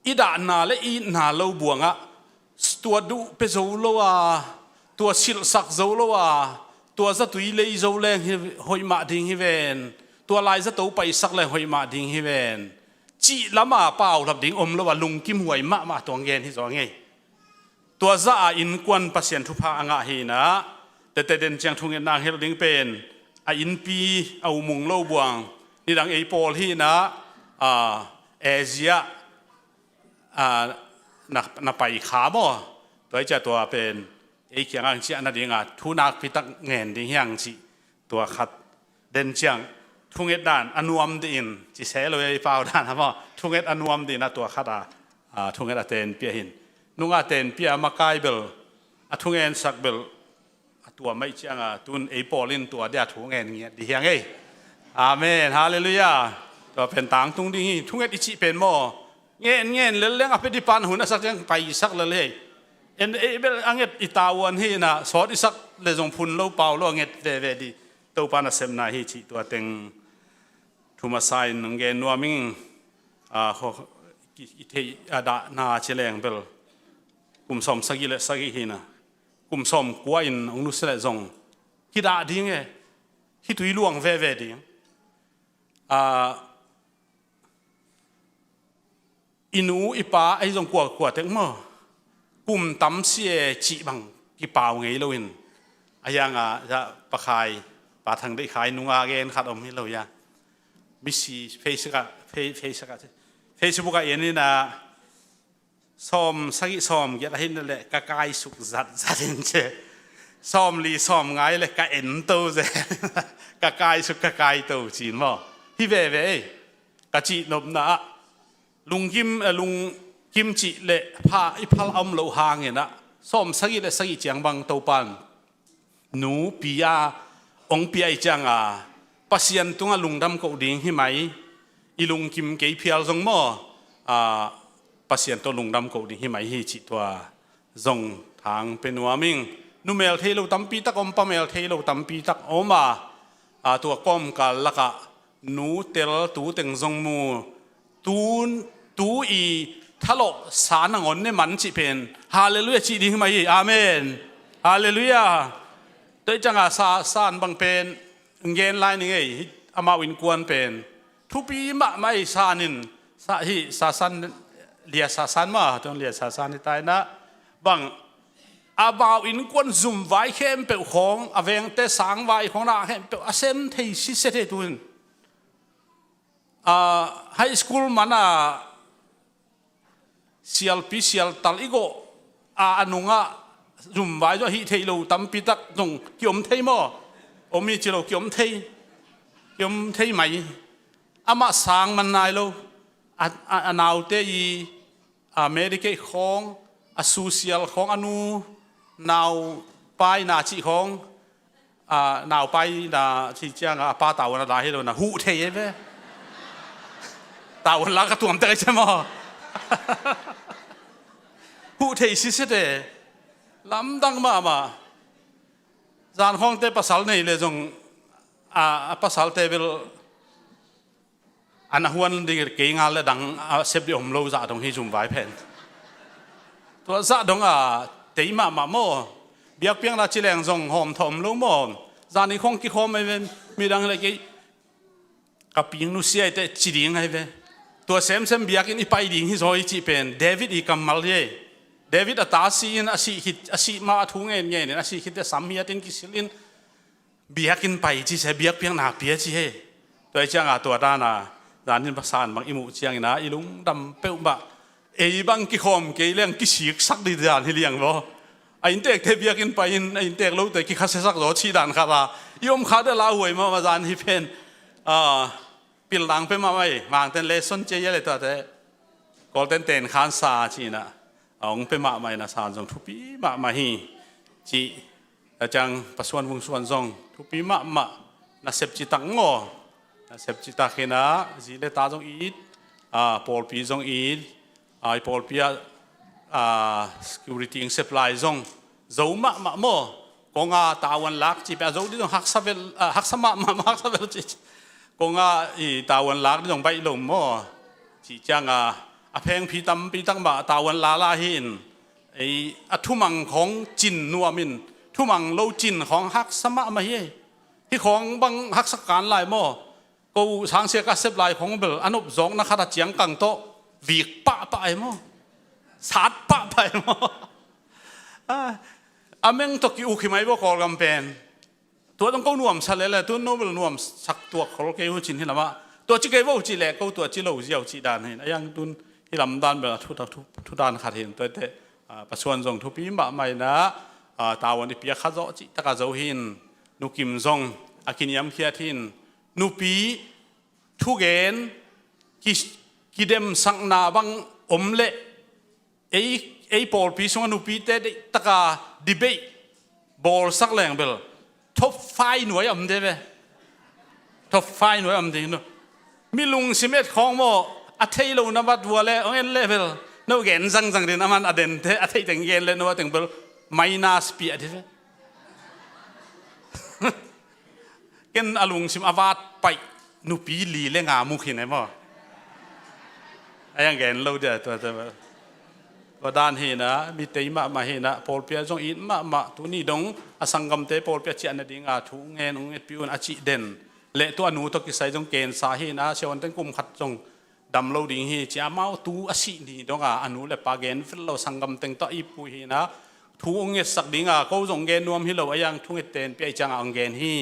อีด่านนาและอีนาโลบวงตัวดูเปโซโลตัวสิลสักโซโลตัวจะตุยเลยโซแรงหอยมาดิ่งฮิเวนตัวลายจะตัวไปสักแรงหอยมาดิ่งฮิเวนจีละมาเปล่าหลับดิ่งอมแล้วว่าลุงกิมหวยมาตัวเงินที่สองไง ตัวจะอินกวนปัสยันทุพาอ่างฮีนะแต่เดินจังทุงเงินนางเฮลดิงเป็นอินปีเอามุงโลบวงนี่ดังไอโปลฮีนะเอเชียนับไปขาบ่ตัวจะตัวเป็นไอเขียงอังเชียนั่นเองทุนักพิทักษ์เงินดิ้งยังจีตัวขัดเดินจังทุงเงินด้านอนุอัมดินจีเสเลยเปล่าด้านครับว่าทุงเงินอนุอัมดินนะตัวขัดทุงเงินเต็นเปียหินนุ่งเต็นเปียมาไกเบลทุงเงินสักเบลตัวไม่เชียงตุนไอโปลินตัวเดียทุงเงินเงี้ยดียังไงอาเมนฮาเลลูยาตัวเป็นต่างตุงดิ้งทุงเงินอิจิเป็นโมเงี้ยเรื่องอภิธิปันหุ่นสักยังไปสักเลยเอ็นเบลอังเกตอิตาวันฮีนะสอดสักเลยจงพุนโลเปาโลเงตเวดีตัวปานาเซมนาฮีจิตัวเต็งทุมาไซน์นังเกนัวมิงอิเทดานาเชลงเบลกุมสมสกิเลสกิฮีนะกุมสมกัวอินองนุสเลจงฮิดาดิ้งฮิตุยลวงเวดิ้งอินูอิปาไอจงกัวเต็งมั้งกุมตั้มเสียจีบังกีเปล่าไงเราเห็นอายังจะปะคายปะทางได้ขายนุ่งอาเกนขัดอมให้เราอย่ามิสีเฟซบุ๊กเอ็นนี่นะซ้อมสักซ้อมยังไงนั่นแหละกะกายสุกจัดเองเช่ซ้อมลีซ้อมไงเลยกะเอ็นโตเช่กะกายสุกกะกายโตจีนมั้งฮิเว่กะจีนบนะลุงกิมจิเละพาอิพัลอมโลหางเงี้ยนะซ้อมสักเลยสักจังบังเตาปันหนูปียาองปียจังปัสยันตุงลุงดำกูดิ้งหิไหมอีลุงกิมเกยเพียลจงมั่วปัสยันตัวลุงดำกูดิ้งหิไหมฮิจิตัวจงทางเป็นว่ามิงนูเมลเทลูตั้มปีตักอมปะเมลเทลูตั้มปีตักอมตัวก้มกัลละกะหนูเตลตูเต็งจงมูตูอีทะเลาะสารงอนเนี่ยมันจิเป็นฮาเลลูยาจีดิ้งหิไหมอาเมนฮาเลลูยาโดยจังสารบางเป็นเงินลายนี่ไงอามาวินกวนเป็นทุปีมะไม่สานินสาสันเลียสาสันมาต้องเลียสาสันที่ตายนะบางอาบาวินกวนซุ่มไว้เข้มเปลวของอาเวงเตสังไว้ของน่าเข้มเปลวอาเซมที่สิเสด็จตุนไฮสคูลมันเซียลปีเซียลตัลอีโกอนุงซุ่มไว้จะฮิเทโลตั้มปีตักตรงกิอมเทมอมีจิโลกิอมเทไหมอามาสางมันนายโลอนาวเตยอเมริกาของอสูเซียลของอนุนาวไปนาจิของนาวไปนาจิจังป้าตาวันดาให้เรานะหูเทยเว้ตาวันลักกระตุ้มเตยใช่ไหมหูเทยสิเสด็จลำดังมาจานห้องเตปัสสาวนี่เลยจงปัสสาวเตเบลอันหัวนั่นดีเก่งอะไรดังเสพดิอมโลจ่าตรงที่จุ่มไว้เพนตัวจ่าตรงเตยมาโม่เบียกเพียงละจิเลงจงหอมถมโลโม่จานนี้ห้องกี่ห้องไม่เป็นมีดังอะไรกี่กับปีงนุเซียเตจีดิงไงเว้ตัวเซมเบียกินอีไปดิงที่ซอยจีเป็นเดวิดอีกัมมัลเย่เดวิดตาซีนอาศิมาทุ่งเงินเนี่ยอาศิคิดจะสามีตินกิสิลินเบียกินไปจีเสเบียกเพียงหนาเปียจีเฮตัวจังตัวด้านะด้านนี้ภาษาบางอิมุจียงนะอีลุงดำเป้าบะเอ้บางกิคอมเกยเลี้ยงกิสิกสักดีด้านที่เลี้ยงบ่ไอ้เด็กเทเบียกินไปไอ้เด็กรู้แต่กิคัสสักรอชีด้านครับยมขาได้ลาหวยมาด้านที่เป็นปิลลังเป็นมาไม่บางเต้นเลสนเจียเลยตัวแต่ก็เต้นขานซาจีนะองเป็นมาไม่นะสารจงทุปีมาไม่ฮีจีจังประสวนวงส่วนจงทุปีมานะเสพจิตังงอนะเสพจิตาเขนะจีเลตาจงอีดปอลปีจงอีดปอลปีsecurity เซปไลจงโจมาโมกงตาวันลักจีเป็นโจดิจงฮักสมาฮักสเวลจีกงตาวันลักดิจงไปลมโมจีจังเพลงพีตังบ่าตาวันลาหินไอ้ทุมังของจินนัวมินทุมังโลจินของฮักสมะมาเฮที่ของบางฮักสการลายโมกูทางเสียกเสพลายของเบลอนุบสองนักขัดเจียงกังโตวีกปะไปโมสาดปะไปโม อเมงตกิอุขิไม่บอกกำเป็นตัวต้องก้าวนวมสัเลยแหละตัวโน้มนวมสักตัวเขาเกี่ยวจินที่ละมาตัวจิเกี่ยวจิเล็กเขาตัวจิโลจิเอาจิดานเห็นยังตุนที่ลำดานแบบทุดานขาดเห็นตัวเตะประชวนทรงทุปีบะไม่นะตาวันที่เปียขัดโจจิตะกาโจหินนุกิมทรงอากินยำเขียทินนุปีทุเกนกิเดมสังนาบังอมเละไอ้บอลปีสงนุปีเตะตะกาดิเบตบอลสักแรงเบลท็อปไฟหน่วยอมเดเวท็อปไฟหน่วยอมเดนมีลุงสิเมตของโมอัฐิโลนับวัวเล่เอ็นเลเวลโนเกนจังเดนอามันอเดนเทอัฐิแต่งเกนเลนว่าแต่งเบลไม่น่าสปีอเดเวเกนอลุงสิมอวาดไปนุปีลีเลงามุขินไอ้บ่ไอ้ยังเกนเราเดียตัวว่าด้านเฮนะมีเตยมาเฮนะพอลเปียจงอินมาตัวนี้ดงอสังกัมเตพอลเปียจีอันดิ่งอาทุงเงินปิวอันจิเด่นเละตัวอนุตัวกิสัยจงเกณฑ์สาเฮนะเชวันเต็งกุมขัดจงดำเราดิ่งเฮจ้าเมาตัวอสินี่ดงอนุเละปาเกณฑ์ฟิลเราสังกัมเต็งตัวอีปุเฮนะทุงเงินสักดิ่งเขาจงเกณฑ์นวมฮิโลยังทุงเงินเต็นเปียจังอังเกณฑ์ฮี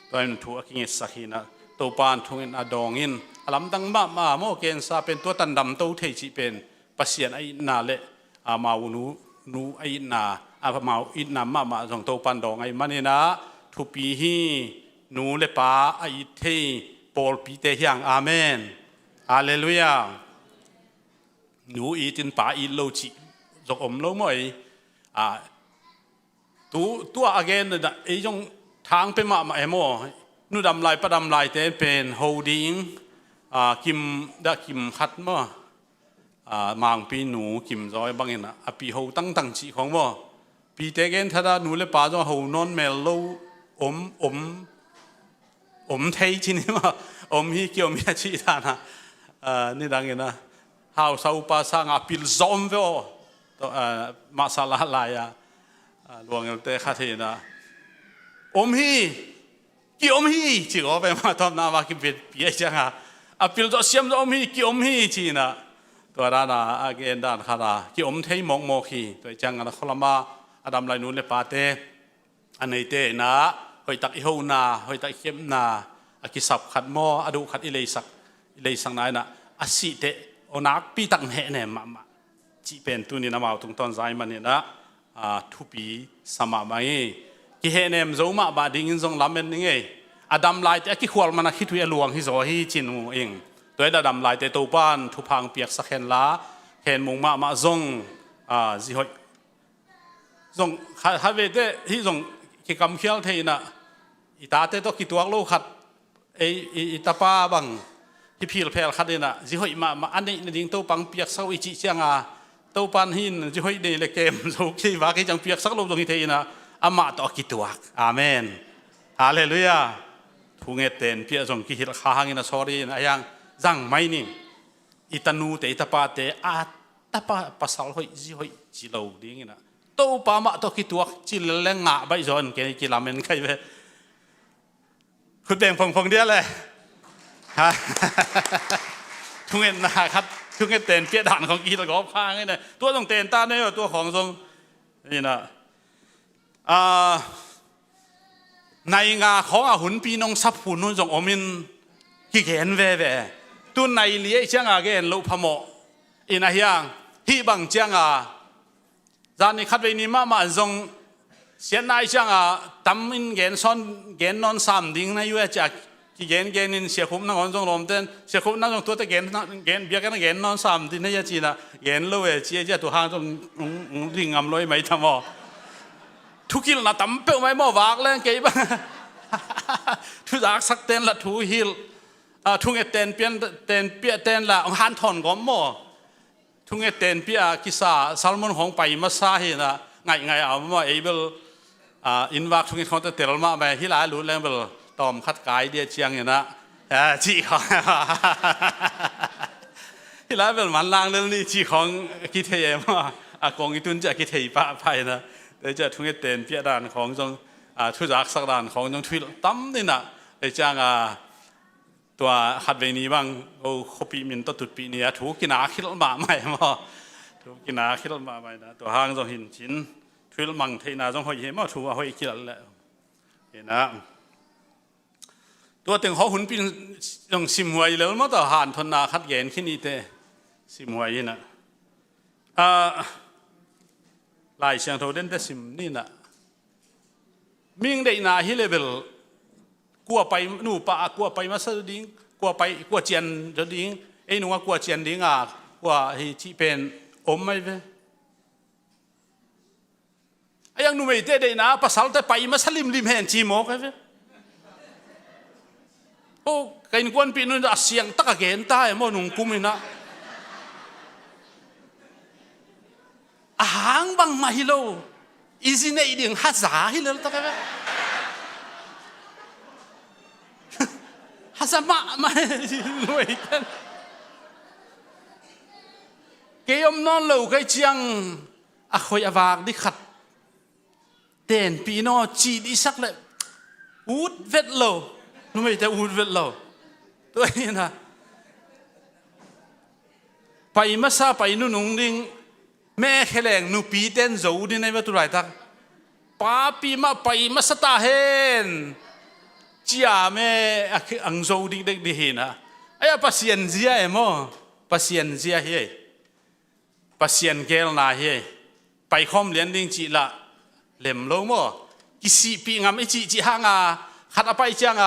ตัวนั้นทุกเงินสักเฮนะตัวปานทุงเงินอดองอินอลัมตังมาโมเกณฑ์ซาเป็นตัวตันดำตัวเทจิเป็นปัสยันไอนาเละอามาวุนูไอ้นาอาพมาอินามาส่งตัวปันดองไอ้มันนะทุปีฮีนูเลปาไอ้เทปอลปีเตยังอาเมนฮาเลลูยานูอีจินปาอีโลจิจกอมโลมอยตัวอเกนนะไอ้จงทางไปมาเอโมนูดำลายประดำลายเตเป็นโฮดิ้งกิมได้กิมขัดมั้มังปีหนูกิมจอยบางอย่างนะปีหูตั้งจีของบ่ปีเตเกนถ้าหนูเลยป้าจะหูนอนเมลโลอมเทยจีนี่มาฮีเกี่ยวมีชีตานะนี่ดังอย่างนะฮาวซาอุปาสังปีลซอมเวอตัวมาซาลาลายหลวงเตะข้าทีนะฮีกี่ฮีจีก็ไปมาทำนามากิเป็นปีจังปีลจะเสียมจะฮีกี่ฮีจีนะตัวด้านอาเกนด้านขาดที่อมเทยมองโมขีตัวจังนะขลมาอดัมไลนูเลปาเตอันนี้เตนะหอยตักอิโฮนาหอยตักเข้มนาอากิสับขัดมออดูขัดอิเลสักนายนะอาศิเตอนักปีตังเหเนี่ยมาจีเป็นตัวนี้นะมาตรงตอนใจมันเนี่ยนะทุปีสมาบังกิเหเนี่ยมโจมาบาดิ้งจงลำเป็นยังไงอดัมไลเตกิขวลมันคิดว่าหลวงฮิโซฮิจินเองตัวดำลายเตตัวป้านทุพังเปียกสักเห็นละเห็นมุงมาจงสิหอยจงฮาเวเตที่จงกิกำเขียวเทนะอิตาเตตัวกิตัวโลขัดอิตาป้าบังที่พิลเพลขัดเนี่ยนะสิหอยมาอันนี้ดิ่งตัวปังเปียกสักวิจิเชียงตัวปานหินสิหอยเดลเกมสุขีว่ากิจังเปียกสักโลตรงนี้เทนะอามาตัวกิตัวอาเมนฮาเลลูยาทุงเอเตนเปียจงกิฮิลข้างนะสอรีนะยังจังไม่นี่อิตานูเตอิตาปาเตตาปาปัสสาวะจีหอยจีเหลาดิ้งนะตัวปามาตัวกิตัวจีเลงงะใบจอนเกกิลาเมนใครเว้คุณแบ่งพงเดียวเลยฮะทุกเงินนะครับทุกเงินเต้นเปียด่านของกีตะกอบข้างนี่นะตัวต้องเต้นตาเนี่ยตัวของทรงนี่นะในงาของหุ่นปีน้องซับหุ่นนุ่งจงอมินที่เห็นเว่ตัวในเลี้ยจังอาเกนลูกพมออินายังที่บางจังอาจานนี้ขัดไว้นี่มาจงเสียนายจังอาทำอินเกนซ้อนเกนนอนสามดิ้งในยูเอจากที่เกนนินเสียคุ้มนั่งคนจงลมเต้นเสียคุ้มนั่งจงตัวแต่เกนเบียกันเกนนอนสามดิ้งในยาจีน่ะเกนลูกเจียตัวห้างจงดิ่งงำลอยไม่ทำมอทุกิลน่ะตั้มเป้าไม่มอวากเลยเก็บทุจากสักเต้นละทุฮิลทุงเอเตนเปียเตนละหันถอนก้มโมทุงเอเตนเปียกิสาซัลมอนของไปมาซาเฮนะไงเอามาเอเบลอินวักทุงเอเขาจะเตลมาไปที่หลายรู้แล้วเบลตอมคัดกายเดียเชียงอย่างนะจีของที่หลายเบลมันล่างเรื่องนี้จีของกิเทียมาอากงอีตุนจะกิเทียป้าไปนะแต่จะทุงเอเตนเปียด่านของจงทุจากสักด่านของจงทวิลตั้มนี่นะไอ้จ้างตัวขัดเวนีบ้างโอ้ขปีมินตัวตุดปีนี้ถูกกินอาคิดมาใหม่มาถูกกินอาคิดมาใหม่นะตัวห้างจงหินชิ้น ทุลมังเทน่าจงหอยเหี้ยมาทัวหอยกินแล้วเห็นนะตัวเต็งเขาหุ่นปีนยังสิมวยแล้วมาต่อหานทนนาคัดแยนขึ้นนี่เตสิมวยนะลายเสียงโทเด่นแต่สิมนี่นะมิงได้นาฮิเลเวลกลัวไปนู่ปะกลัวไปมาสดิ้งกลัวไปกลัวเจียนจะดิ้งไอ้หนูว่ากลัวเจียนดิ้งกลัวที่เป็นอมไม่เว้ไอ้ยังหนูไม่ได้นะภาษาแต่ไปมาสลิมริมแห่งจีโมกไอ้เว้โอ้ใครนึกว่าปีนู้นเสียงตะกะเกนตายมั่วหนุ่มกุมินะหางบังมาฮิโลอีสิเนอีเดียงฮัซาฮิโลตะกะเว้ฮัซามะมาหน่วยกันเกี่ยมนอนเหลวใครเชียงคอยอวากดิขัดเด่นปีนอจีดิสักเลยอูดเวทโลนู่นไม่แต่อูดเวทโลตัวนี้นะไปมาซาไปนู่นนุ่งดิ้งแม่แขลงนูปีเต้นโจดิในวัตถุไรทักป้าปีมาไปมาสตาเฮนจีอาแม่อังโจดิ้งเด็กดีเห็นนะไอ้ปัสยันเสียเอ็มอปัสยันเสียเฮ้ปัสยันเกลนาเฮ้ไปคอมเลี้ยนดิ้งจีละเล่มโลโมกิสิปีงามไอจีหางขัดอภัยจัง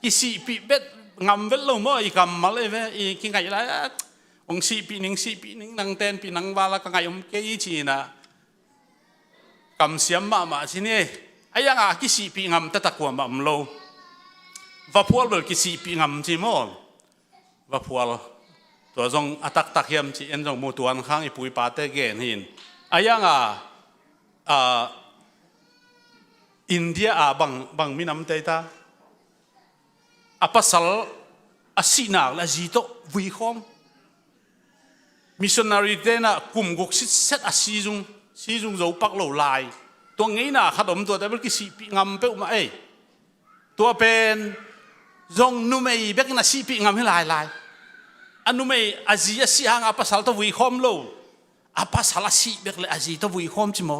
กิสิปีเบ็ดงามเวทโลโมอีกำมาเลยเว้อีกินไงละองสีปีหนึ่งนังเต้นปีนังวาละกังไงเกยจีนะกำเสียมมาสิเนี่ยไอ้ยังกิสิปีงามตะตะกวมโลว่าพวลเบลกิสิปีงามจีโมว่าพวลตัวจงอัตักตักยมจีเอ็นจงมูตัวข้างอีปุยปาเตเกนหินไอ้ยังอินเดียบางมินำเตต้าอัปสัลสินาละจีโตวิคอมมิชชันนารีเตน่ะกลุ่มกุกเซตซีจุงโจปักโลลายตัวงี้น่ะขัดอมตัวแต่เมื่อกี้สีปีงำเป้ามาตัวเป็นจงนุ่มไอ้เบกน่ะสีปีงำให้ลายอันนุ่มไอ้อาเซียสีหางอัปสัลตัววิคอมโลอัปสัลสีเบกเลยอาเซียตัววิคอมจิโม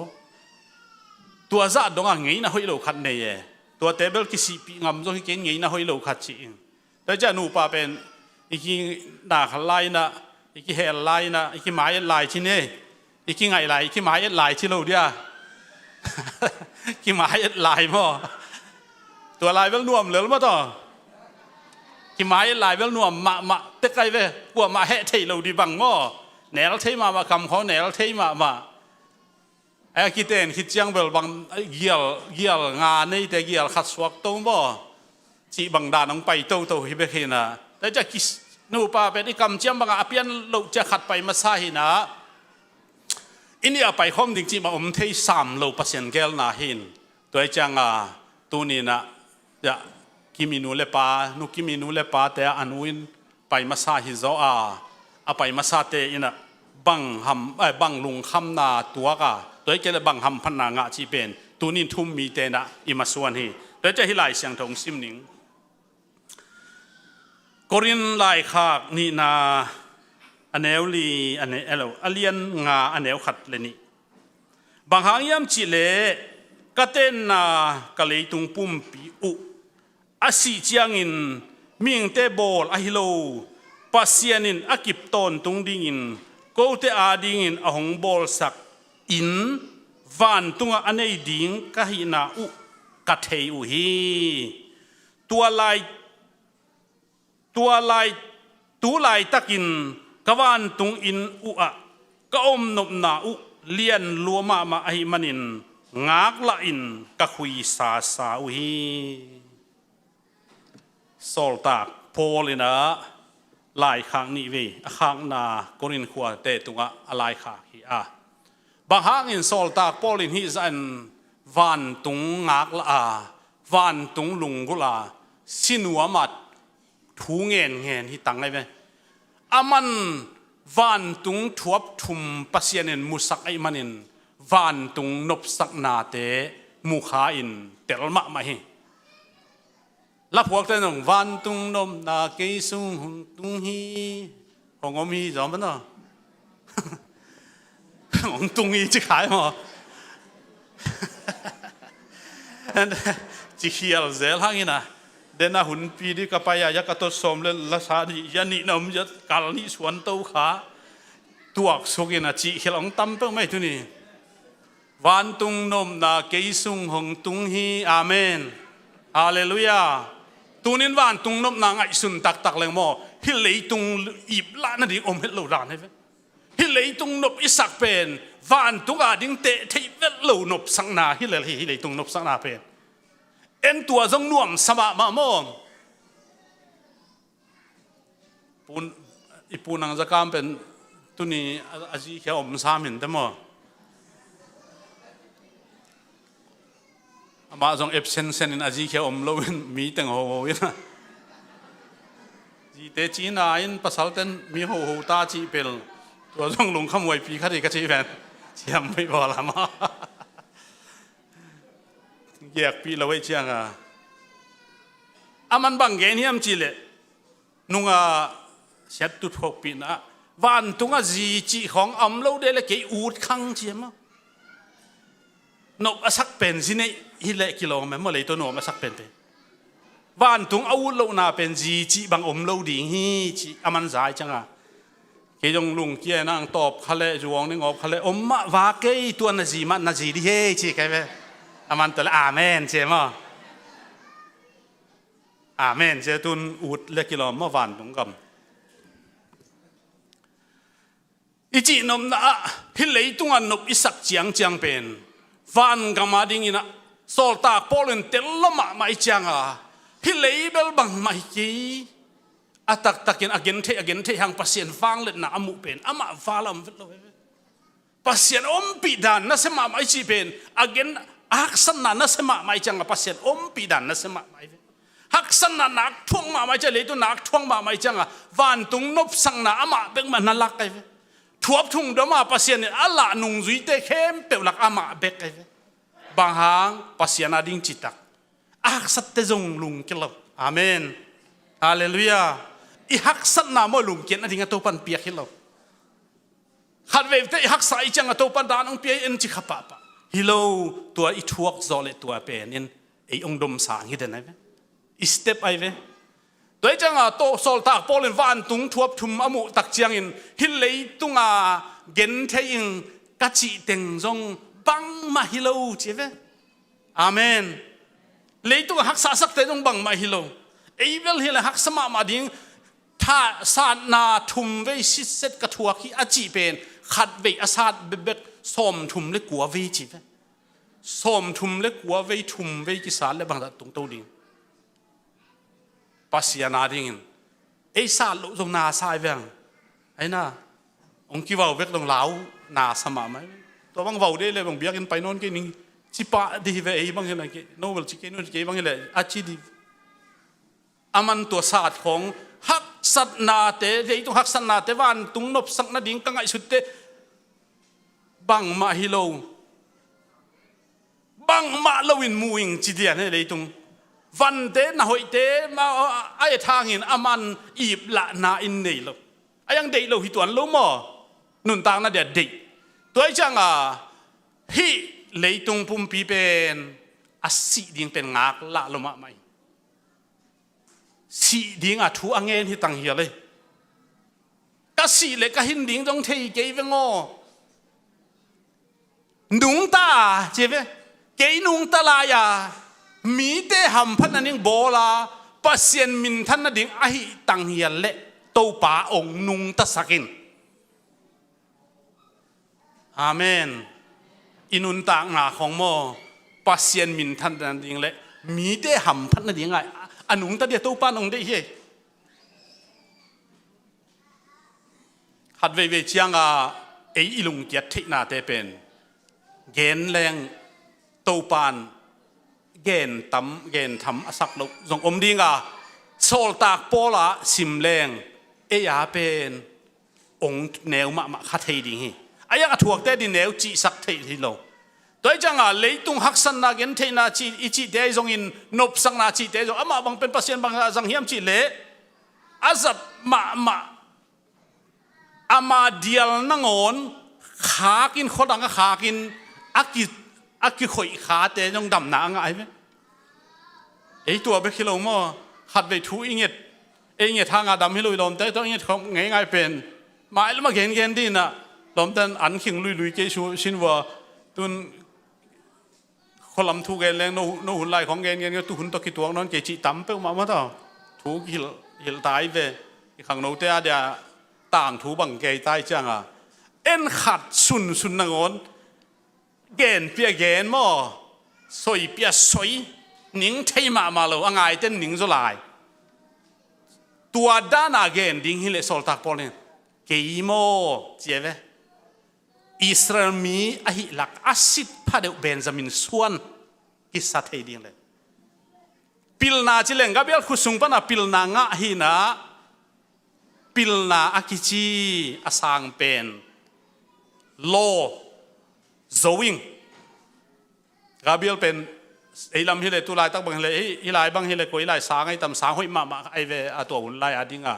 ตัวจะดงงี้น่ะห้อยโลขัดเนี่ยตัวเทเบิลกิสิปีงำจงให้เก่งงี้น่ะห้อยโลขัดจีแต่จะนูปาเป็นอีกหน้าขัดลายน่ะอีกเฮลลายน่ะอีกหมายลายที่นี่อีกไงลายอีกหมายลายที่เราเดียอีกหมายลายมั้งตัวลายเวลนวมเหลือมั้งต่ออีกหมายลายเวลนวมมาเตะไกลเว้ยกลัวมาเฮเทเราดีบังมั้งแหนเราเทมาคำเขาแหนเราเทมาไอ้คิดเองคิดจังเบลบางเกี่ยวงานนี่แต่เกี่ยวขัดสวกตัวบ่จีบังดาน้องไปโตฮิเบคินะแต่จะคิดนูปาเป็นอีกคำเชื่อมบางอาเปียนเราจะขัดไปมาซาหินะอินเดียไปห้องจริงๆมาอมเทสามเราเปอร์เซ็นต์แก้วนาหินตัวจังตัวนี้นะจะกิมินูเลปานุกิมินูเลปาแต่อันวินไปมาซาฮิโซไปมาซาเตอินะบังลุงคำนาตัวกะตัวเกลบังหำพนางะที่เป็นตัวนี้ทุ่มมีเตนะอิมาส่วนฮีตัวจะฮิไลเสียงทงซิมนิงกอรินไลขากนี่นาอันเอลลีอันเอลอเลียนงาอันเอลขัดเลนี่บางหางยามจิเลกเตนนากะเลยตุงปุ่มปีอุอาศิเจียงินมิงเตบอลอะฮิโลปัสเซียนินอากิปตอนตุงดิงินโกเตอาดิงินอะหงบอลสักอินวันตุงอันเอดิงกะหินาอุกะเทอุฮีตัวลายตักินกวันตุงอินอุอะก็อมนบนาอุเลียนลัวมาไอมันินงากละอินกะคุยซาอุฮีโซลตากโพลินะลายข้างนี้เวข้างนากรินขวเตตุงะลายข้างฮีบางหางอินโซลตากโพลินฮีจันวันตุงงากละวันตุงลุงกุลาสินัวมัดทูเงินที่ตั้งไงไหมอามันวันตุงทวบทุมปัสยานินมุสักไอมันินวันตุงนบสักนาเตมุขาอินเตลมะมาเฮแล้วพวกเจ้าหนุ่มวันตุงนบนาเกซุงตุงฮีของอมีจอมปะเนาะของตุงฮีจะขายมั้ง จีเขียลเซลหางอินะเดน่าหุ่นปีดีกับไปอยากกระตุ้นสมเลยละสาดียันนี่น้ำจะกาลนี่สวนเต้าขาตัวสุกินะจีเขียลองตั้มเพิ่งไม่ทุนี่วันตุงนมนาเกยซุงหงตุงฮีอาเมนฮาเลลูยาตุนินวันตุงนมนางไอสุนตักเลยมอฮิเลตุงอีบละนั่นดิอมเฮลโลรานเห็นฮิเลตุงนบอิสักเป็นวันตุงอาดิงเตะที่เวลโลนบสังนาฮิเลตุงนบสังนาเป็นเอ็นตัวจงน่วมสมามาโมปูนอีปูนังจะกามเป็นตุนีอาจีเขียวอมสามินแต่มอมาจงเอฟเซนเซนอาจีเขียวอมโลวินมีแต่งโหวินะจีเตจีน่าอินภาษาเต้นมีโหตาจีเปลตัวจงลงขโมยปีขัดอีกจีแฟนเชียมไม่พอละมาแยกปีละไว้เชียงมันบางแกนี่มจีเลนุงเช็ดตุดหกปีนะวันตุงจีจีของโลเดลเกยอูดขังเชียมนกสักเป็นสิเนี่ยฮิเลกิโลเมตรเมื่อไรตัวนกสักเป็นไปวันตุงเอาโลนาเป็นจีบางโลดิ่งฮีจีมันใจจังเกยงลุงเกียนั่งตอบทะเลจวงนี่งบทะเลมาว่าเกยตัวนาจีดีเฮจีใครไปมันตัวละอาเมนเชื่อมั้ยอาเมนเจ้าตุนอุดเลกิโลเมื่อวันตุงกำอีจีนมนะฮิเลตุงนบอิสักเจียงเป็นวันกำมาดิ่งนะโซลตาโปเลนเตลละมาไม่จังฮิเลเบลบังไม่กีตักินอเกนเทหังปัสเซียนฟังเล็ดนะอามุเป็นอามาฟาลามฟิลโลปัสเซียนปีดานนะเสมาไม่จีเป็นอเกนฮักสันนะเสมาไม่จังปัสเซียนปีดานนะเสมาไม่ฮักสันนะนักท่วงมาไม่จะเลยตัวนักท่วงมาไม่จังวันตุงนบสังนะอามาเป็นมันนั่นลักไอ้ทวบทุ่งดมาปัสเซียนอัลละนุงจุยเตเข้มเปลักอามาเบกไอ้บางหางปัสเซียนอดิ่งจิตักสัตเตจงลุงกิลอาเมนฮาเลลูยาอีฮักสันนามลุงเกียนอดิ่งตัวปันเปียกิลขัดเวฟเตฮักสายจังตัวปันดานองเปียเอ็นจิขปะฮิโลตัวอีทวกโซเลตัวเป็นอินไอองดมสางฮิเดนไอเวอีสเต็ปไอเวตัวจังโตโซลตากโปลินวันตุงทวบทุมอมุตักเจียงอินฮิเลตุงเกนเทอิงกัจจิเต็งจงบังมาฮิโลจีเวอาเมนเลยตุงฮักษาสักเตจงบังมาฮิโลไอเวลฮิเลฮักสมามาดิ่งถ้าสานาทุมเวสิเซตกระทัวขี้อจีเป็นขัดเวอาซาดเบกสมทุมเล็กกัวเวจีเวสมทุมเล็กกัวเวทุมเวกิสาเลบังตรงโตดิ่งปัสยานาดิ่งไอซาลุตรงนาซายเวงไอ้น่ะองค์กี่ว่าเวกตรงลาวนาสมาไหมตัวบางว่าได้เลยบางเบียกินไปโน่นกินนี่จิปะดีเวไอบางอย่างไรโนเวลจิกินโน่นกินบางอย่างไรอาชีดีมันตัวศาสตร์ของฮักสัตนาเตะเรื่องตุฮักสัตนาเตะวันตุงนบสักนาดิ่งกังไอสุดเตะบังมาฮิโลบังมาลวินมูอิงจีเดียนให้เลยตุงวันเตะน่าหอยเตะมาไอทางอินอามันอีบละนาอินเนยโลไอยังเด็กโลหิตวันโลมอนุนต่างน่าเดียเด็กตัวไอจังฮิเลยตุงปุ่มปีเป็นอาศิดิ่งเป็นงากละลมะไม่สีดิ่งทูอังเงินที่ตั้งเหียเลยก็สีเล็กก็หินดิ่งจงเทเกยเวงอนุงตาเจ็บเกยนุงตาลายามีเตหัมพันนั่งโบลาปัสเซียนมินทันนั่งไอตั้งเหียเละโตป่าองนุงตาสักินอาเมนอินุนต่างหน้าของโมปัสเซียนมินทันนั่งเละมีเตหัมพันนั่งไงอันนุ่งตาเดียตัวป้านองได้เฮหัดเวเจียงไอลุงเกียรตินาเตเป็นเกณฑ์แรงตัวปานเกณฑ์ทำสักลุกจงอมดิ่งโซลตากโปละสิมแรงเอียเป็นองแนวมาคัดให้ดิ่งไอ้ยังถูกแต่ดินแนวจีสักเทีโลตัวจังเลยตุงฮักสันนาเกนเทนาจีอิจิเดจงอินนบสังนาจีเดจงอามาบังเป็นปัสเซียนบังสังเฮียมจีเล่อาจับมาอามาเดียลนังอนขากินคนดังขากินอากิข่อยขาเตจงดำหนาไงไหม ไอ้ตัวเบคิโลมอขัดไปทูอิงเอ็ดเองเอ็ดทางอาดัมฮิลุยลมแต่ตัวอิงเอ็ดเขาง่ายๆเป็นมาแล้วมาเห็นดีนะลมแต่อันขิงลุยเกชูชินว่าตุนคนลำทูเกนแรงโนหุ่นไล่ของเกนตุหุ่นตะกี้ตัวนั้นเกจิตั้มเป้ามาต่อทูหิลตายไปขังโนเตียเดียต่างทูบังเกยตายจังอ่ะเอ็นขัดสุนนางอนเกนเปียเกนมอสวยเปียสวยนิ่งเที่ยมาเลยง่ายเต้นนิ่งจะลายตัวด้านอาเกนดิ้งฮิเลสอลตักพอลเนี่ยเกี่ยโมเจ้าเวอิสราเอลมีอหิลักอาศิษพระเดวเบนจามินส่วนกิสัตให้ดิ้งเลยพิลนาจิเลงกับเบลคุสุงปนะพิลนางะหินะพิลนาอากิจีอาสังเป็นโลโซวิงกับเบลเป็นไอ้ลำฮิเลตุลายตักบังฮิเลฮิลายบังฮิเลกุยลายสางไอ้ตำสางหอยมาไอ้เวอตัวหุ่นลายอดิ้งอ่ะ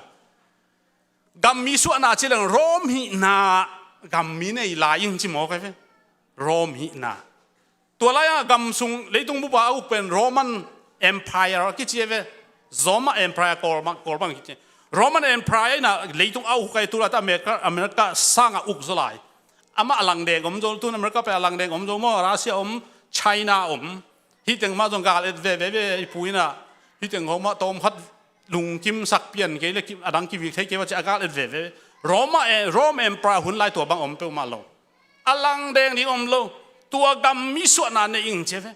กัมมีส่วนอาจิเลงโรมหินากัมมีเนี่ยลายยิงจิโมกันเว้โรมหินาตัวลายกัมซุงเลยตุงบุบะอุเป็นโรมันเอ็มพายร์กิจเว้โซมาเอ็มพายร์กอร์บังกิจโรมันเอ็มพายร์น่ะเลยตุงเอาใครตัวละอเมริกาสร้างอุกสลายอามาอลังเดงอมโจตุนอเมริกาไปอลังเดงอมโจมอรัสเซียไชน่าฮิตยังมาตรงกาลเวปุยน่ะฮิตยังเขามาตอมพัดลุงกิมสักเปลี่ยนเกลี่ยอดังกิวิกให้เกว่าจะอากาศเวโรมเอ็มพายร์หุ่นลายตัวบางเปมาลงอลังเดงที่ลงตัวกัมมีส่วนนั้นเองเจ้า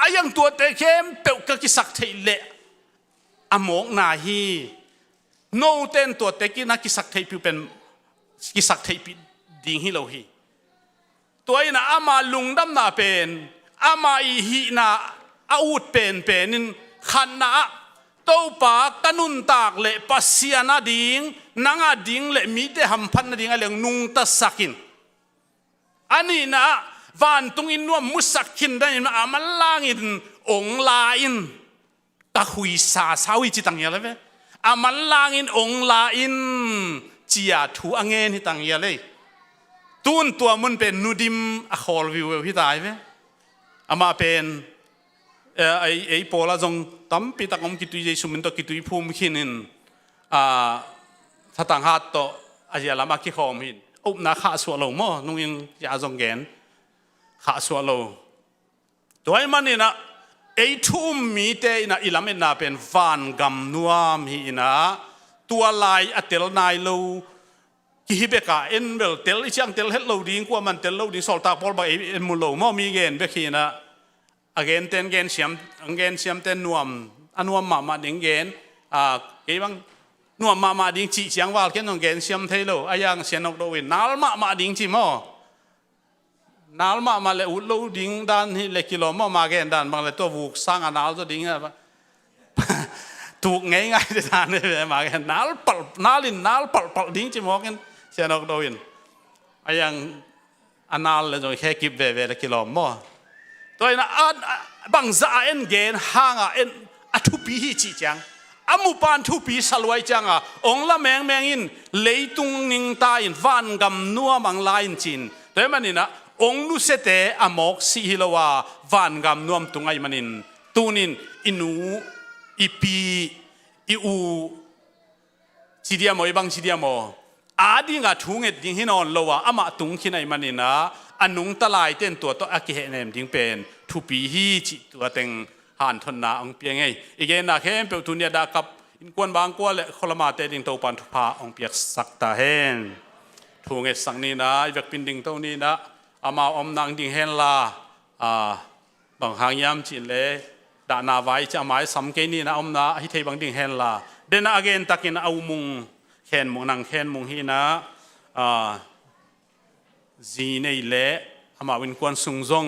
อายังตัวเตะเข้มเปกกิสักเทเลอมองนาฮีโนเต้นตัวเตกินักกิสักเทปิเป็นกิสักเทปิดิ่งฮิโลฮีตัวนี้นะอามาลุงดำนาเป็นอามาอีฮีนาอาวุธเป็นนินขันนาตัวปากตนุนตากเละปัสเซียนาดิ่งนางดิ่งเละมีแต่หำพันนาดิ่งอะไรนุงตะสักินอันนี้นะวันตรงอินว่ามุสักขินได้มาอามันล่างอินองลาอินตะหุยสาสาวิจิตังยาเลยเว้อามันล่างอินองลาอินจียถูอังเงินที่ตังยาเลยตุนตัวมันเป็นนูดิมอคอลวิวที่ตายเว้อามาเป็นไอ้โปลาจงตั้มปีตะกอมกิตุยเยซูมินตกิตุยภูมิขินินถ้าต่างหากโตอาจจะละมาคิขอมหินอุบนาข้าสวดลงมั่นุ่งยิงยาจงแกนข้าสวดลงตัวไอ้มันนี่นะไอ้ทุ่มมีเตนะอิลามินาเป็นฟันกำนัวมีนะตัวลายอัตเตลนายโลกิฮิเบกาเอ็นเบลเตลอีช่างเตลเฮลโลดิ้งกว่ามันเตลโลดิ้งสอลตาพอลบายเอ็นมุลโลมั่มีเกนเบคีนะเกนเต้นเกนเสียมเต้นนวมนวมมาดิ้งเกนเกี่ยงนวมมาดิ้งจีเสียงว่าเกนต้องเกนเสียมเทโลอายังเสียงนกโดวินนัลมาดิ้งจีมั่นัลมาเลยอุดโลดิ้งด้านที่เล็กกิโลมาเกนด้านบางเลยตัวบุกสร้างนัลตัวดิ้งอะถูกง่ายๆด้านนี้มาเกนนัลปัลดิ้งจีมั่กันเสียงนกโดวินอายังนัลเลยจะแค่กิบเวกิโลมาตัวนั้นบางจะเอ็นเกนห่างเอ็นทุบีฮิจิจังอามุปานทุบีสลวยจังองละแมงอินเลยตุงนิงตาอินฟันกำนัวมังลายจินแต่มันนี่นะองนุเสเตอมอกสิฮิลวาฟันกำนัวตุงไอมันนินตูนินอินูอีปีอีอูจีเดียโมอีบังจีเดียโมอาดิงาทุงเอ็ดดิงฮินอนลวาอามาตุงขินไอมันนี่นะอันนุงตะลายเต้นตัวตัวอากิเฮเนมดิ้งเป็นทุปีฮีจิตัวเต็งหันทนนาองเปียงไงอีกอย่างนักเข้มเปิลทุนยาดากับอินกวนบางกวนและคนละมาเตดิ้งตัวปันทุพาองเปียกสักตาเฮนทูเงสังนี้นะอีกปินดิ้งตัวนี้นะอามาอมนางดิ้งเฮนลาบางหางยามจิเลดานาไว้จะหมายสำเกนี่นะอมนะฮิเทบังดิ้งเฮนลาเดนอาเกนตักินเอามุงเข็นมุงนางเข็นมุงฮีนะจีในเละอามาวินควนสุงซง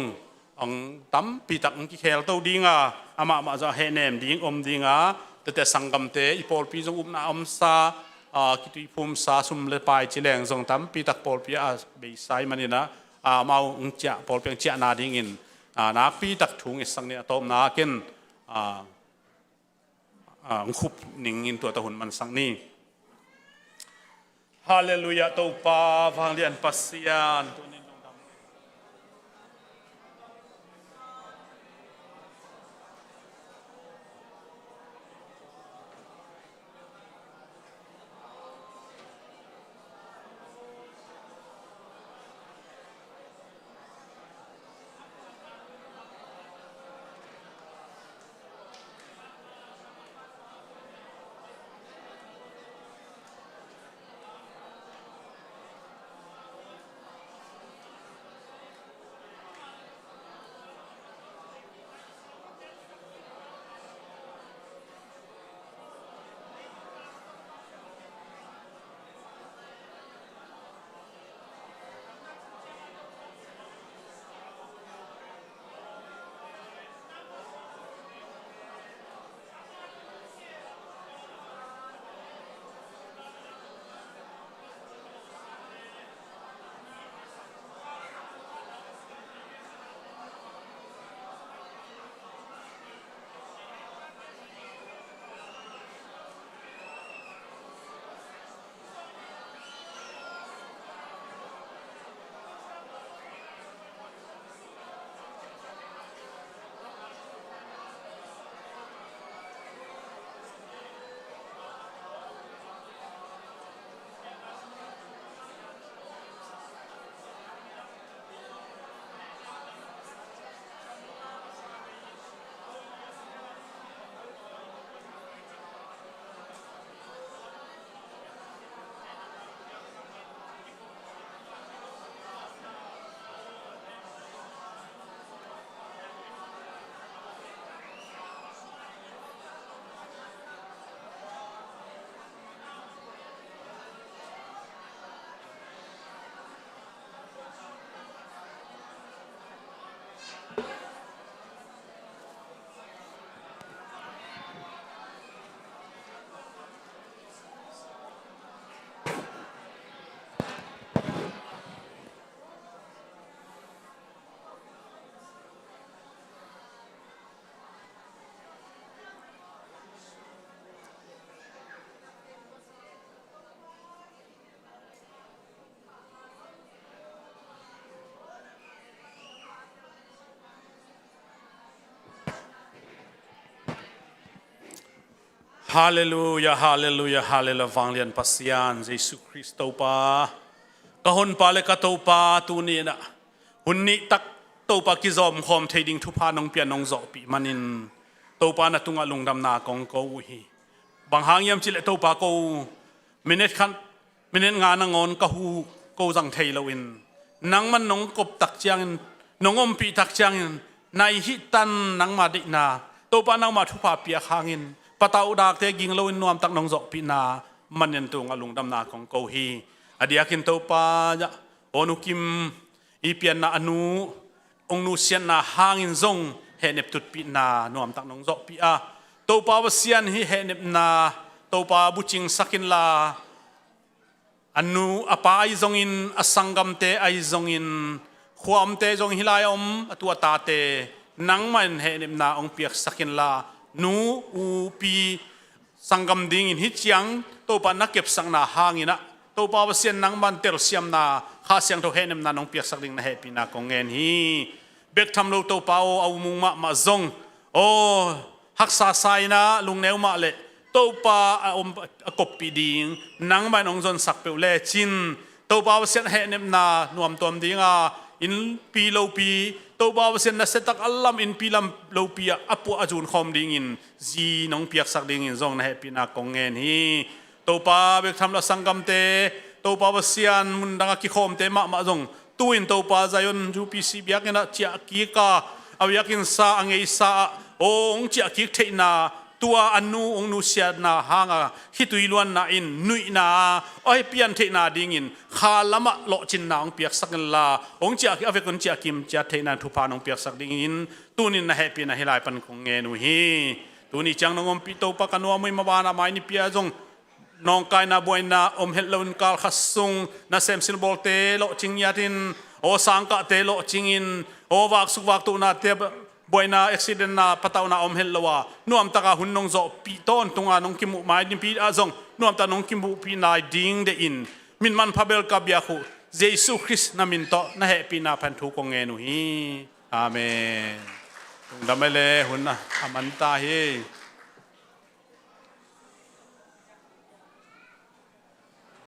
องตั้มปีตักองกิเคลตัวดิ้งอามาจะเฮเนมดิ้งดิ้งแต่สังกัมเตอีพอลปีจงนาซากิตุยภูมิซาสุมเลปายจิเลงซงตั้มปีตักพอลปีเบย์ไซมันนี่นะมาองเจ้าพอลเพียงเจ้านาดิ้งินนักปีตักถุงสังเนี่ยตอมนาเกินขุบนิ่งอินตัวตะหุ่นมันสังนี่ฮาเลลูยาตัวป้าฟังเรียนปัสยานตัวนี้ลงดำ Hallelujah, hallelujah, hallelujah, vanglian pasian, Jesus Christo pa. Kahon pale katopa tuni na. Hunni tak topa kizom khom thading thupa nong pian nong zo pi manin. Topa na tunga lungdam na kong ko uhi. Bang hangyam chile topa ko minute nga nangon kahu ko jang thailawin. Nang man nong kop tak chiang nong ompi tak chiang nai hitan nang ma dik na. Topa nang ma thupa pia hangin. Patau dak te ging lo in nuam tak nong zo pi na man yan tu ngalung dam na kong ko hi adiakin to pa ja onukim ipian na anu ong nu sian na hangin zong henep tut pi na nuam tak nong zo pi a to pa wasian hi henep na to pa buching sakin la anu apa ai zong in asangam te ai zong in khuam te zong hilai atua ta te nang man henep na ong piak sakin la nu upi sangam ding in hichiang to pa nakep sang na hangina to pa wasian nang man tel siam na kha siang to henem na nong piak sak ding na happy na kongen hi bek tham lo to pa o au mung ma zong o haksa sai na lung neu ma le to pa akop pi ding nang man ong zon sak pe le chin to pa wasian henem na nuam tom dinga in pi lo pi to ba wasian na setak alam in pilam lo pia apu ajun khom ding in zi nong piak sak ding in zong na happy na kongen hi to pa bek tham la sangam te to pa wasian mundanga ki khom te ma zong tuin to pa zayon ju pi si biak na chia ki ka awiakin sa angei sa ong chia ki the na tua anu ong nu sia na hanga hitui luan na in nui na oi pian the na ding in kha lama lo chin na ong piak sak la ong chia ki ave kon chia kim chia the na thu pa nong piak sak ding in tunin na happy na hilai pan kong nge nu hi tuni chang nong pi to pa kanwa moi mabana mai ni pia jong nong kai na boina hel lon kal khasung na sem sil bolte lo ching yatin o sangka te lo chingin o wak suk wak tu na te boina accident na pataw na hel lawa nuam taka hunnong zo pi ton tunga nong kimu mai din pi azong nuam ta nong kimu pi na ding de in min man phabel ka bia khu Jesus Christ na min to na happy na pan thu ko nge nu hi amen tung damele hunna amanta hi